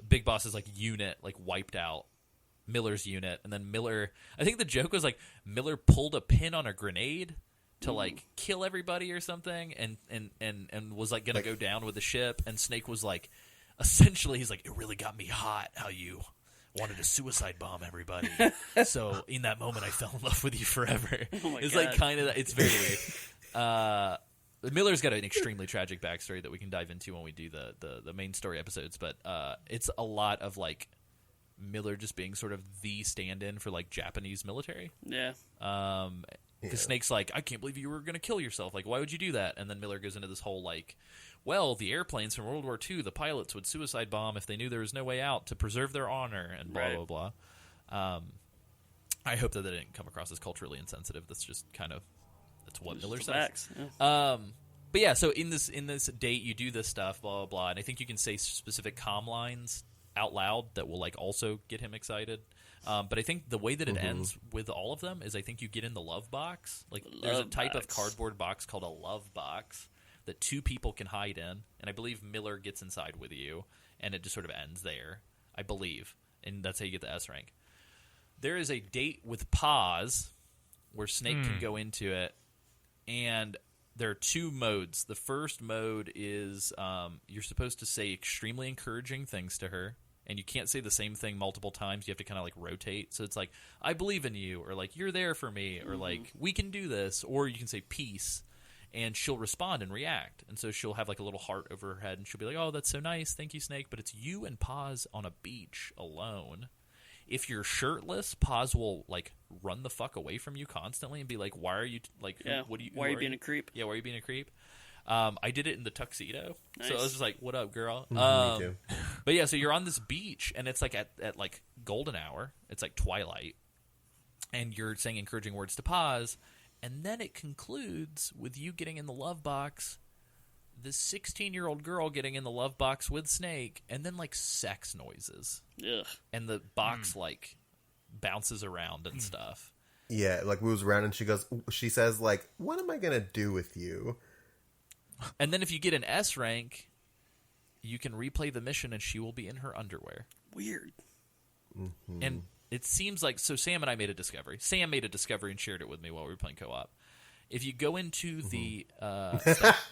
Big Boss's like unit like wiped out Miller's unit, and then Miller. I think the joke was like Miller pulled a pin on a grenade to like kill everybody or something, and was like gonna go down with the ship, and Snake was like, essentially, he's like, it really got me hot how you wanted to suicide bomb everybody. So in that moment, I fell in love with you forever. Oh my it's God. like kind of it's very weird. Miller's got an extremely tragic backstory that we can dive into when we do the main story episodes, but it's a lot of like Miller just being sort of the stand-in for like Japanese military. Yeah. Because Snake's like, I can't believe you were going to kill yourself. Like, why would you do that? And then Miller goes into this whole like, well, the airplanes from World War II, the pilots would suicide bomb if they knew there was no way out to preserve their honor, and blah, Right. blah, blah. I hope that didn't come across as culturally insensitive. That's just kind of That's what Miller says. Facts. Yeah. But yeah, so in this date, you do this stuff, blah blah blah, and I think you can say specific comm lines out loud that will like also get him excited. But I think the way that it ends with all of them is I think you get in the love box. Like there's a type of cardboard box called a love box that two people can hide in, and I believe Miller gets inside with you, and it just sort of ends there, I believe, and that's how you get the S rank. There is a date with Paz where Snake can go into it, and there are two modes. The first mode is you're supposed to say extremely encouraging things to her, and you can't say the same thing multiple times. You have to kind of like rotate. So it's like, I believe in you, or like, you're there for me, or like, we can do this, or you can say peace, and she'll respond and react. And so she'll have like a little heart over her head, and she'll be like, oh, that's so nice. Thank you, Snake. But it's you and Paz on a beach alone. If you're shirtless, Paz will like run the fuck away from you constantly and be like, "Why are you like? Yeah. What do you? Why are you being a creep?" Yeah, why are you being a creep? I did it in the tuxedo, Nice. so I was just like, "What up, girl?" Me too. But yeah, so you're on this beach, and it's like at like golden hour. It's like twilight, and you're saying encouraging words to Paz, and then it concludes with you getting in the love box. This 16-year-old girl getting in the love box with Snake, and then like sex noises. Ugh. And the box like bounces around and stuff. Yeah, like moves around, and she says like, "What am I gonna do with you?" And then if you get an S rank, you can replay the mission, and she will be in her underwear. Weird. And it seems like Sam and I made a discovery. Sam made a discovery and shared it with me while we were playing co-op. If you go into the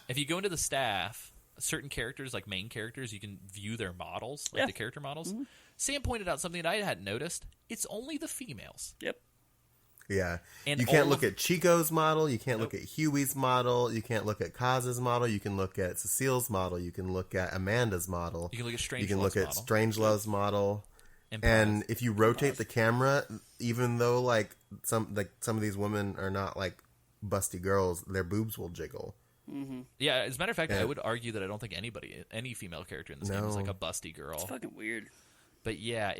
if you go into the staff, certain characters like main characters, you can view their models, like the character models. Sam pointed out something that I hadn't noticed. It's only the females. Yep. Yeah, And you can't all look of- at Chico's model. You can't look at Huey's model. You can't look at Kaz's model. You can look at Cecile's model. You can look at Amanda's model. You can look at Strangelove's You can look at model. Strangelove's model. And if you rotate the camera, even though like some of these women are not like busty girls, their boobs will jiggle. Yeah, as a matter of fact, Yeah. I would argue that I don't think any female character in this game is like a busty girl. It's fucking weird. But yeah,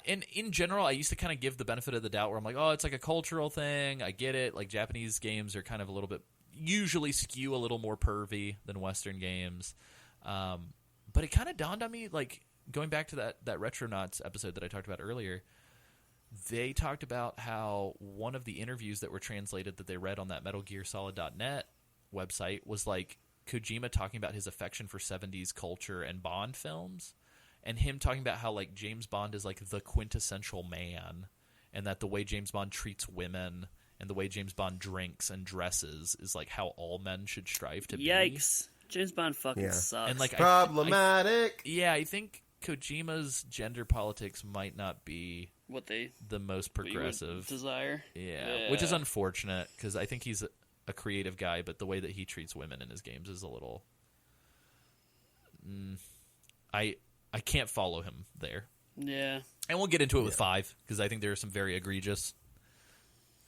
and in general, I used to kind of give the benefit of the doubt where I'm like, oh, it's like a cultural thing. I get it. Like Japanese games are kind of a little bit, usually skew a little more pervy than Western games. But it kind of dawned on me, like going back to that Retronauts episode that I talked about earlier, they talked about how one of the interviews that were translated that they read on that MetalGearSolid.net website was like Kojima talking about his affection for 70s culture and Bond films, and him talking about how like James Bond is like the quintessential man, and that the way James Bond treats women and the way James Bond drinks and dresses is like how all men should strive to be. Yikes. James Bond fucking Yeah. sucks. And like Problematic. I think Kojima's gender politics might not be what they the most what you would progressive. desire. Yeah, which is unfortunate because I think he's a creative guy, but the way that he treats women in his games is a little. I can't follow him there, Yeah. and we'll get into it with 5 because I think there are some very egregious,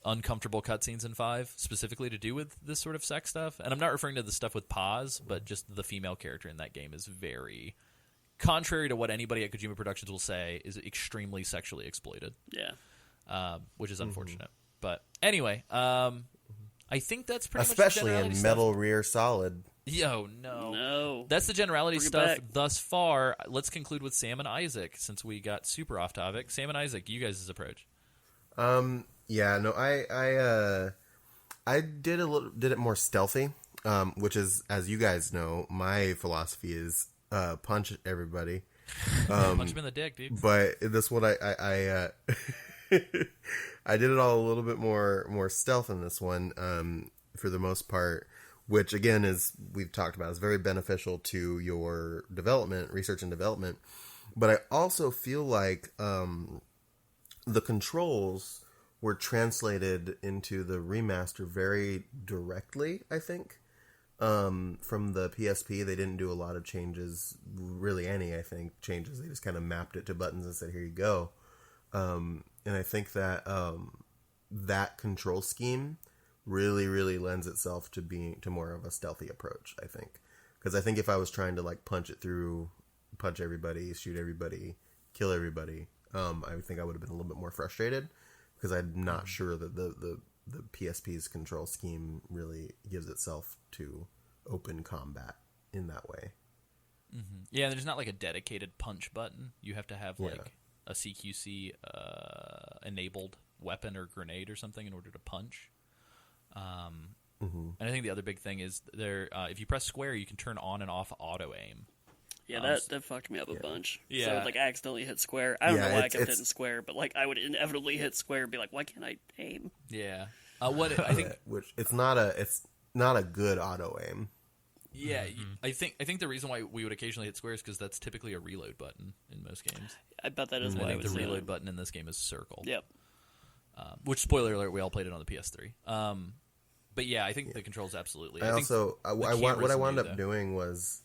uncomfortable cutscenes in 5 specifically to do with this sort of sex stuff. And I'm not referring to the stuff with Paz, but just the female character in that game is very, contrary to what anybody at Kojima Productions will say, is extremely sexually exploited. Yeah. Which is unfortunate. But anyway, I think that's pretty Especially much the in generality Metal stuff. Rear Solid. Yo, no. No. That's the generality Bring it stuff back. thus far. Let's conclude with Sam and Isaac, since we got super off topic. Sam and Isaac, you guys' approach. Yeah, no, I did it more stealthy, which is, as you guys know, my philosophy is punch everybody. Punch him in the dick, dude. But this one, I I did it all a little bit more stealth in this one, for the most part, which again is, we've talked about, is very beneficial to your development, research and development. But I also feel like the controls were translated into the remaster very directly, I think. From the PSP, they didn't do a lot of changes, really any, I think, changes. They just kind of mapped it to buttons and said, here you go. And I think that that control scheme really, really lends itself to more of a stealthy approach, I think. Because I think if I was trying to like punch everybody, shoot everybody, kill everybody, I think I would have been a little bit more frustrated, because I'm not sure that the PSP's control scheme really gives itself to open combat in that way. Mm-hmm. Yeah, there's not like a dedicated punch button. You have to have like Yeah. a CQC enabled weapon or grenade or something in order to punch. And I think the other big thing is there. If you press square, you can turn on and off auto aim. Yeah, that fucked me up a bunch. Yeah. So, like, I accidentally hit square. I don't Yeah, know why I kept it's- hitting square, but, like, I would inevitably hit square and be like, why can't I aim? Yeah. What I think. Which it's not a good auto aim. Yeah, I think the reason why we would occasionally hit square is because that's typically a reload button in most games. I bet that is I why I think the was doing reload it. button in this game is circle. Yep. Which, spoiler alert, we all played it on the PS3. But yeah, I think the controls absolutely. I think also the what I cameras wound new, up though. doing was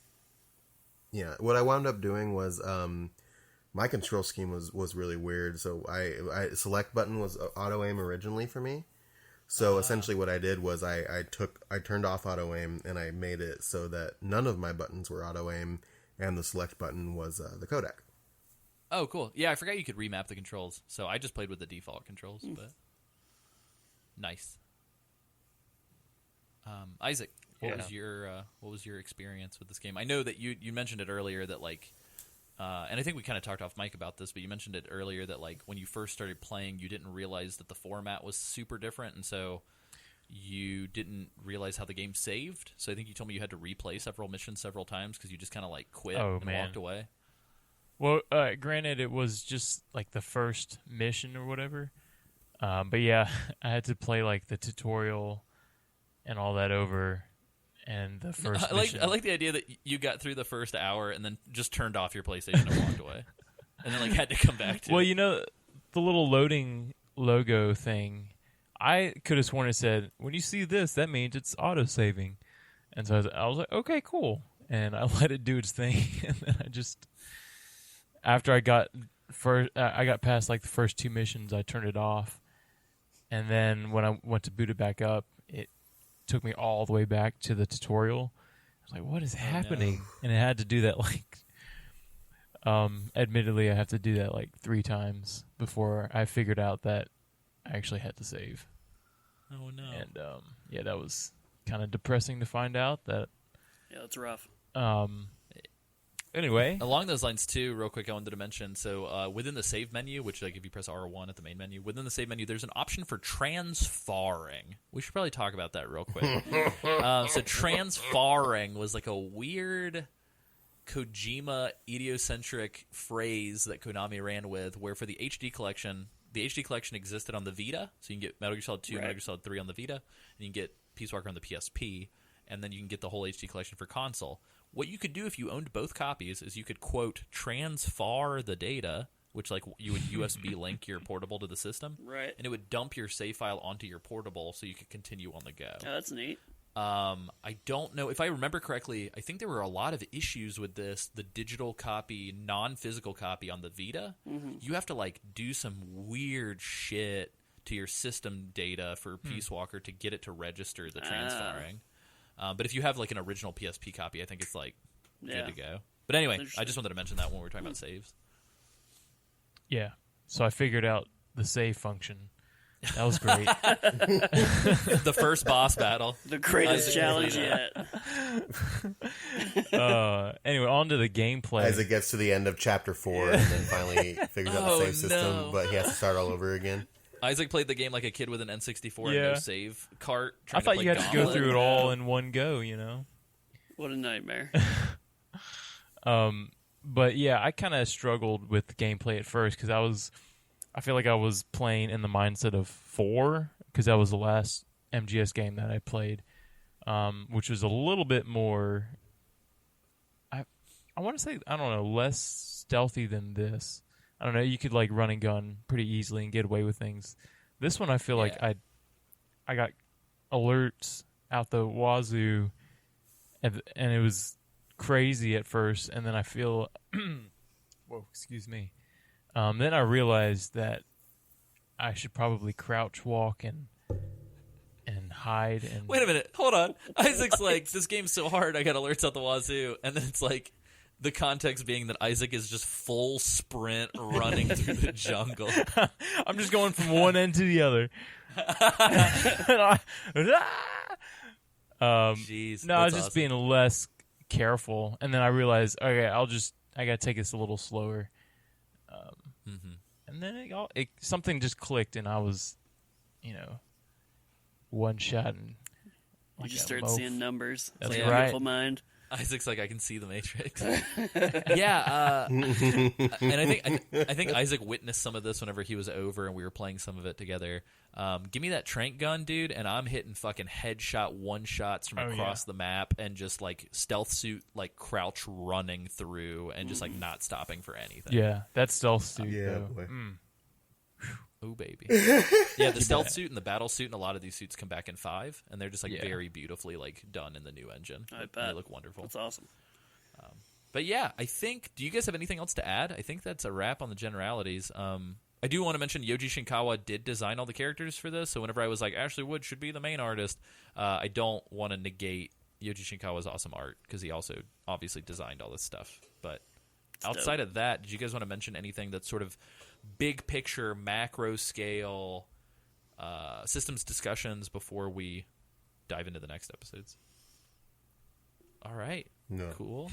my control scheme was really weird. So I select button was auto aim originally for me. So essentially what I did was I turned off auto aim and I made it so that none of my buttons were auto aim and the select button was the codec. Oh, cool. Yeah, I forgot you could remap the controls. So I just played with the default controls, but nice. Isaac, what was your experience with this game? I know that you mentioned it earlier that like, and I think we kind of talked off mic about this, but you mentioned it earlier that like when you first started playing, you didn't realize that the format was super different, and so you didn't realize how the game saved. So I think you told me you had to replay several missions several times because you just kind of like quit and walked away. Well, granted, it was just like the first mission or whatever. But yeah, I had to play like the tutorial and all that over. And the first mission. I like the idea that you got through the first hour and then just turned off your PlayStation and walked away. And then like had to come back to it. Well, you know, the little loading logo thing, I could have sworn it said, when you see this, that means it's auto-saving. And so I was like, okay, cool. And I let it do its thing. And then I just, after I got past like the first two missions, I turned it off. And then when I went to boot it back up, it took me all the way back to the tutorial. I was like, what is happening? No. And it had to do that like, admittedly, I have to do that like 3 times before I figured out that I actually had to save. Oh no. And yeah, that was kind of depressing to find out that. Yeah, that's rough. Anyway, along those lines too, real quick, I wanted to mention. So within the save menu, which like if you press R1 at the main menu, within the save menu, there's an option for transfarring. We should probably talk about that real quick. So transfarring was like a weird Kojima idiocentric phrase that Konami ran with, where for the HD collection existed on the Vita, so you can get Metal Gear Solid 2, Right. Metal Gear Solid 3 on the Vita, and you can get Peace Walker on the PSP, and then you can get the whole HD collection for console. What you could do if you owned both copies is you could, quote, transfar the data, which like you would USB link your portable to the system, Right. and it would dump your save file onto your portable so you could continue on the go. Oh, that's neat. I don't know. If I remember correctly, I think there were a lot of issues with this, the digital copy, non-physical copy on the Vita. Mm-hmm. You have to, like, do some weird shit to your system data for Peace Walker to get it to register the transferring. But if you have, like, an original PSP copy, I think it's, like, good to go. But anyway, I just wanted to mention that when we were talking about saves. yeah. So I figured out the save function. That was great. The first boss battle. The greatest Isaac challenge completed yet. Anyway, on to the gameplay. Isaac gets to the end of chapter 4 and then finally figures out Oh, the save system, no. but he has to start all over again. Isaac played the game like a kid with an N64 and Yeah. no save cart. I trying thought to play you had to go Gauntlet. through it all in one go, you know? What a nightmare. But yeah, I kind of struggled with the gameplay at first because I feel like I was playing in the mindset of 4 because that was the last MGS game that I played, which was a little bit more. I want to say, I don't know, less stealthy than this. I don't know. You could like run and gun pretty easily and get away with things. This one, I feel like I got alerts out the wazoo, and it was crazy at first, and then I feel whoa, excuse me. Then I realized that I should probably crouch walk and hide and Wait a minute, hold on. Isaac's like, this game's so hard, I got alerts out the wazoo, and then it's like the context being that Isaac is just full sprint running through the jungle. I'm just going from one end to the other. Jeez, No, I was that's just awesome. being less careful, and then I realized, okay, I gotta take this a little slower. And then something just clicked, and I was, one shot and You just started seeing numbers. It's That's like right. a beautiful mind. Isaac's like, I can see the Matrix. Yeah, and I think Isaac witnessed some of this whenever he was over and we were playing some of it together. Give me that trank gun, dude, and I'm hitting fucking headshot one shots from across the map and just like stealth suit, like crouch running through and just like not stopping for anything. Yeah, that stealth suit. Yeah, though. boy. Oh baby. Yeah, the stealth suit and the battle suit and a lot of these suits come back in 5, and they're just like very beautifully like done in the new engine. I bet. They look wonderful. That's awesome. But yeah, I think. Do you guys have anything else to add? I think that's a wrap on the generalities. I do want to mention Yoji Shinkawa did design all the characters for this. So whenever I was like, Ashley Wood should be the main artist, I don't want to negate Yoji Shinkawa's awesome art because he also obviously designed all this stuff. But outside of that, did you guys want to mention anything that's sort of big picture, macro scale systems discussions before we dive into the next episodes? All right. No. Cool.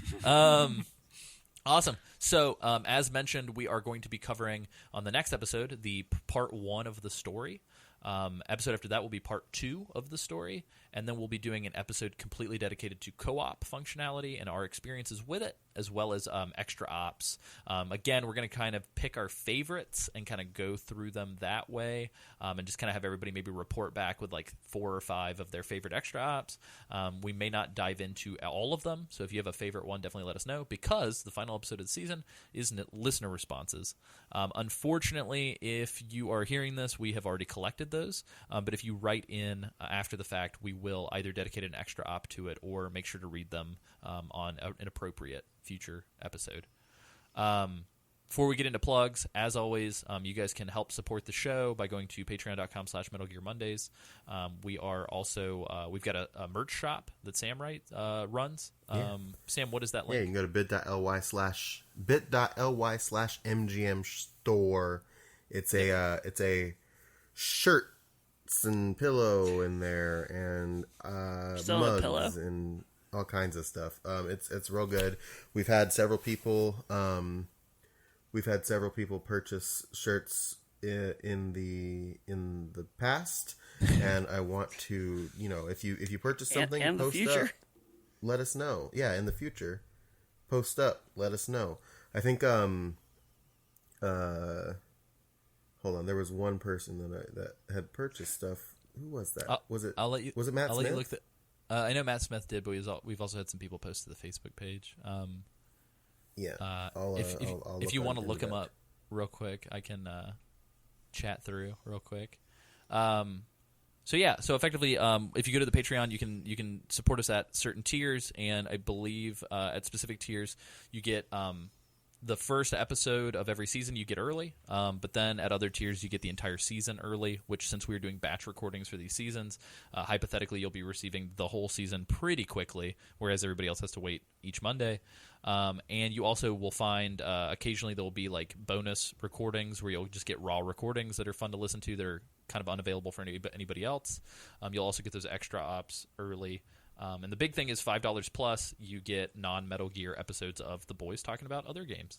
Awesome. So, as mentioned, we are going to be covering on the next episode the part 1 of the story. Episode after that will be part 2 of the story, and then we'll be doing an episode completely dedicated to co-op functionality and our experiences with it, as well as extra ops. Again, we're going to kind of pick our favorites and kind of go through them that way, and just kind of have everybody maybe report back with like 4 or 5 of their favorite extra ops. We may not dive into all of them, so if you have a favorite one, definitely let us know, because the final episode of the season is listener responses. Unfortunately, if you are hearing this, we have already collected those, but if you write in after the fact, we will either dedicate an extra op to it or make sure to read them on an appropriate future episode. Before we get into plugs, as always, you guys can help support the show by going to patreon.com/Metal Gear Mondays. We are also we've got a merch shop that Sam runs. Sam, what is that link? Yeah, you can go to bit.ly/MGM store. It's a shirts and pillow in there and Selling a mugs pillow? and all kinds of stuff. It's real good. We've had several people purchase shirts in the past, and I want to, if you purchase something, and the post future. up, let us know. Yeah, in the future, post up, let us know. I think hold on, there was one person that had purchased stuff. Who was that? Was it? I'll let you. Was it Matt I'll Smith? let you look. I know Matt Smith did, but we've also had some people post to the Facebook page. Yeah. If you want to look him that. up real quick, I can chat through real quick. So effectively, if you go to the Patreon, you can support us at certain tiers, and I believe at specific tiers you get the first episode of every season you get early, but then at other tiers you get the entire season early, which, since we're doing batch recordings for these seasons, hypothetically you'll be receiving the whole season pretty quickly, whereas everybody else has to wait each Monday. And you also will find occasionally there will be like bonus recordings where you'll just get raw recordings that are fun to listen to that are kind of unavailable for anybody else. You'll also get those extra ops early. And the big thing is $5 plus, you get non-Metal Gear episodes of the boys talking about other games.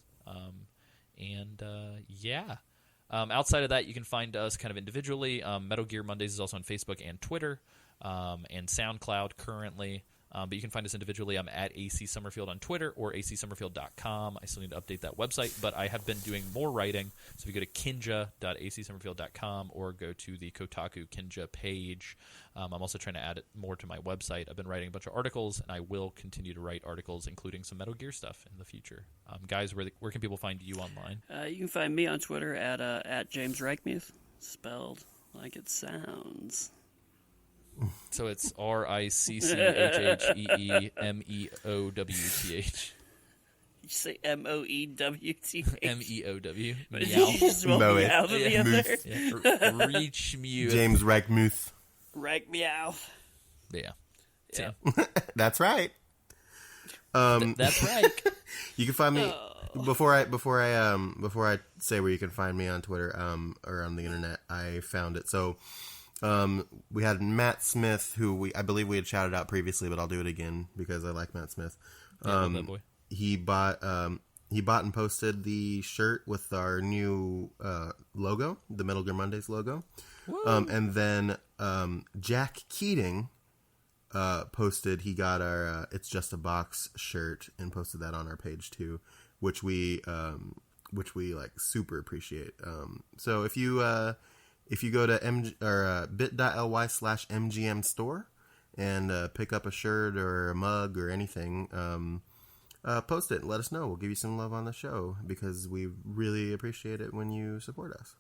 Outside of that, you can find us kind of individually. Metal Gear Mondays is also on Facebook and Twitter and SoundCloud currently. But you can find us individually. I'm at AC Summerfield on Twitter or acsummerfield.com. I still need to update that website, but I have been doing more writing. So if you go to kinja.acsummerfield.com or go to the Kotaku Kinja page, I'm also trying to add it more to my website. I've been writing a bunch of articles, and I will continue to write articles, including some Metal Gear stuff in the future. Guys, where can people find you online? You can find me on Twitter at James Reichmuth, spelled like it sounds. So it's RICCHHEEMEOWTH. You say MOEWTH. MEOW. You Meow. just roll Moe me it. out of the Yeah. other. Yeah. Reach Mew. James Reichmuth. Reich meow. Yeah. Yeah. That's right. That's right. You can find me before I say where you can find me on Twitter or on the internet. I found it. So We had Matt Smith, who I believe we had shouted out previously, but I'll do it again because I like Matt Smith. Yeah, love that boy. He bought and posted the shirt with our new logo, the Metal Gear Mondays logo. And then Jack Keating posted, he got our It's Just a Box shirt and posted that on our page too, which we like super appreciate. So if you go to bit.ly/MGM store and pick up a shirt or a mug or anything, post it and let us know. We'll give you some love on the show because we really appreciate it when you support us.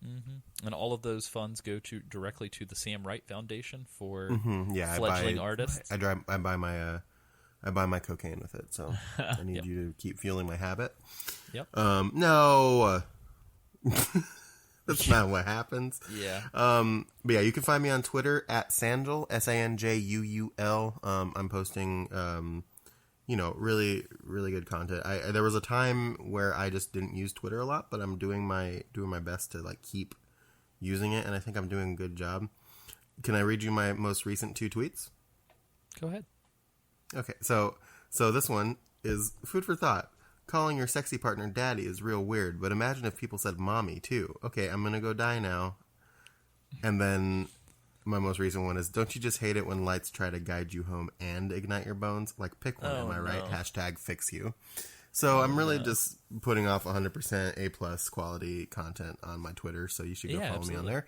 Mm-hmm. And all of those funds go directly to the Sam Wright Foundation for fledgling artists. I buy my cocaine with it, so I need you to keep fueling my habit. Yep. No. That's not what happens. Yeah. But yeah, you can find me on Twitter at Sanjul, Sanjuul. I'm posting, really, really good content. There was a time where I just didn't use Twitter a lot, but I'm doing my best to like keep using it, and I think I'm doing a good job. Can I read you my most recent 2 tweets? Go ahead. Okay, so this one is food for thought. Calling your sexy partner daddy is real weird, but imagine if people said mommy too. Okay, I'm gonna go die now. And then my most recent one is, don't you just hate it when lights try to guide you home and ignite your bones? Like, pick one, am I right? Hashtag fix you. So I'm really just putting off 100% A+ quality content on my Twitter, so you should go follow me on there.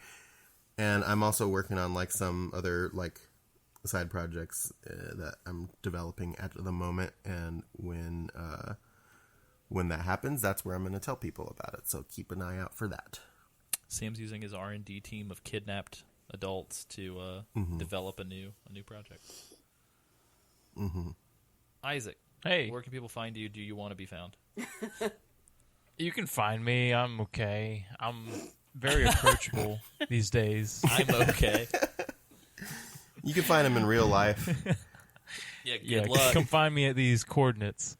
And I'm also working on like some other like side projects that I'm developing at the moment, and when that happens, that's where I'm going to tell people about it. So keep an eye out for that. Sam's using his R&D team of kidnapped adults to develop a new project. Mm-hmm. Isaac, Hey, where can people find you? Do you want to be found? you can find me. I'm okay. I'm very approachable these days. I'm okay. You can find him in real life. Yeah, good luck. Come find me at these coordinates.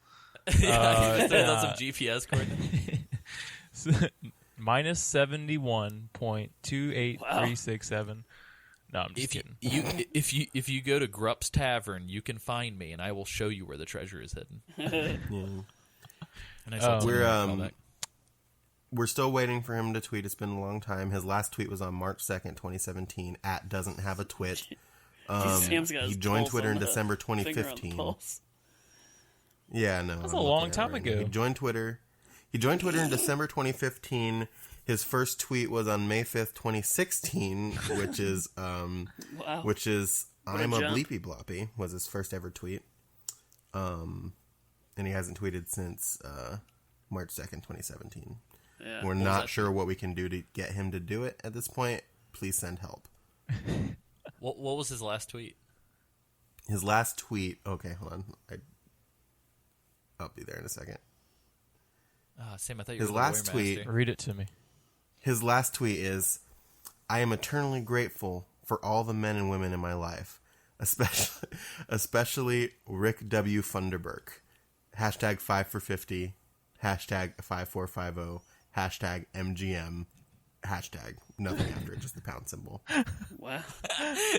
Throw out some GPS coordinates. Minus 71.28367. No, I'm just kidding. If you go to Grupp's Tavern, you can find me, and I will show you where the treasure is hidden. We're still waiting for him to tweet. It's been a long time. His last tweet was on March 2nd, 2017. At doesn't have a twit. Sam's got his He joined pulse Twitter on in the December finger on the 2015. pulse. Yeah, no. That's a long time ago. He joined Twitter. He joined Twitter in December 2015. His first tweet was on May 5th, 2016, which is Wow. which is What a I'm a jump. bleepy bloppy was his first ever tweet. And he hasn't tweeted since March 2nd, 2017. Yeah. We're not sure what we can do to get him to do it at this point. Please send help. What was his last tweet? His last tweet. Okay, hold on. I'll be there in a second. Sam, I thought you His were the last lawyer tweet. master. Read it to me. His last tweet is, I am eternally grateful for all the men and women in my life, especially Rick W. Funderburk. Hashtag 5 for 50. Hashtag 5450. Hashtag MGM. Hashtag nothing after it, just the pound symbol. Wow.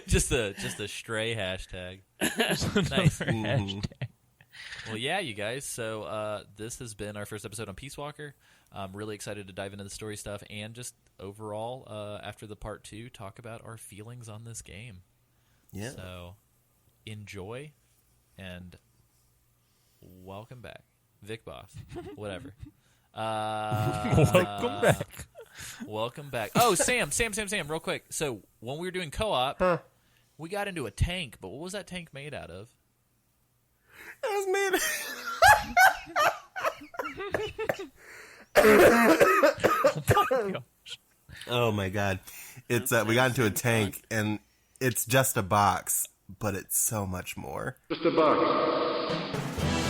just a stray hashtag. Nice. Hashtag. Well, yeah, you guys. So this has been our first episode on Peace Walker. I'm really excited to dive into the story stuff and just overall, after the part 2, talk about our feelings on this game. Yeah. So enjoy and welcome back, Vic Boss. Whatever. Welcome back. Welcome back. Oh, Sam, real quick. So when we were doing co-op, we got into a tank, but what was that tank made out of? It was made. Oh my god! It's we got into a tank, and it's just a box, but it's so much more. Just a box.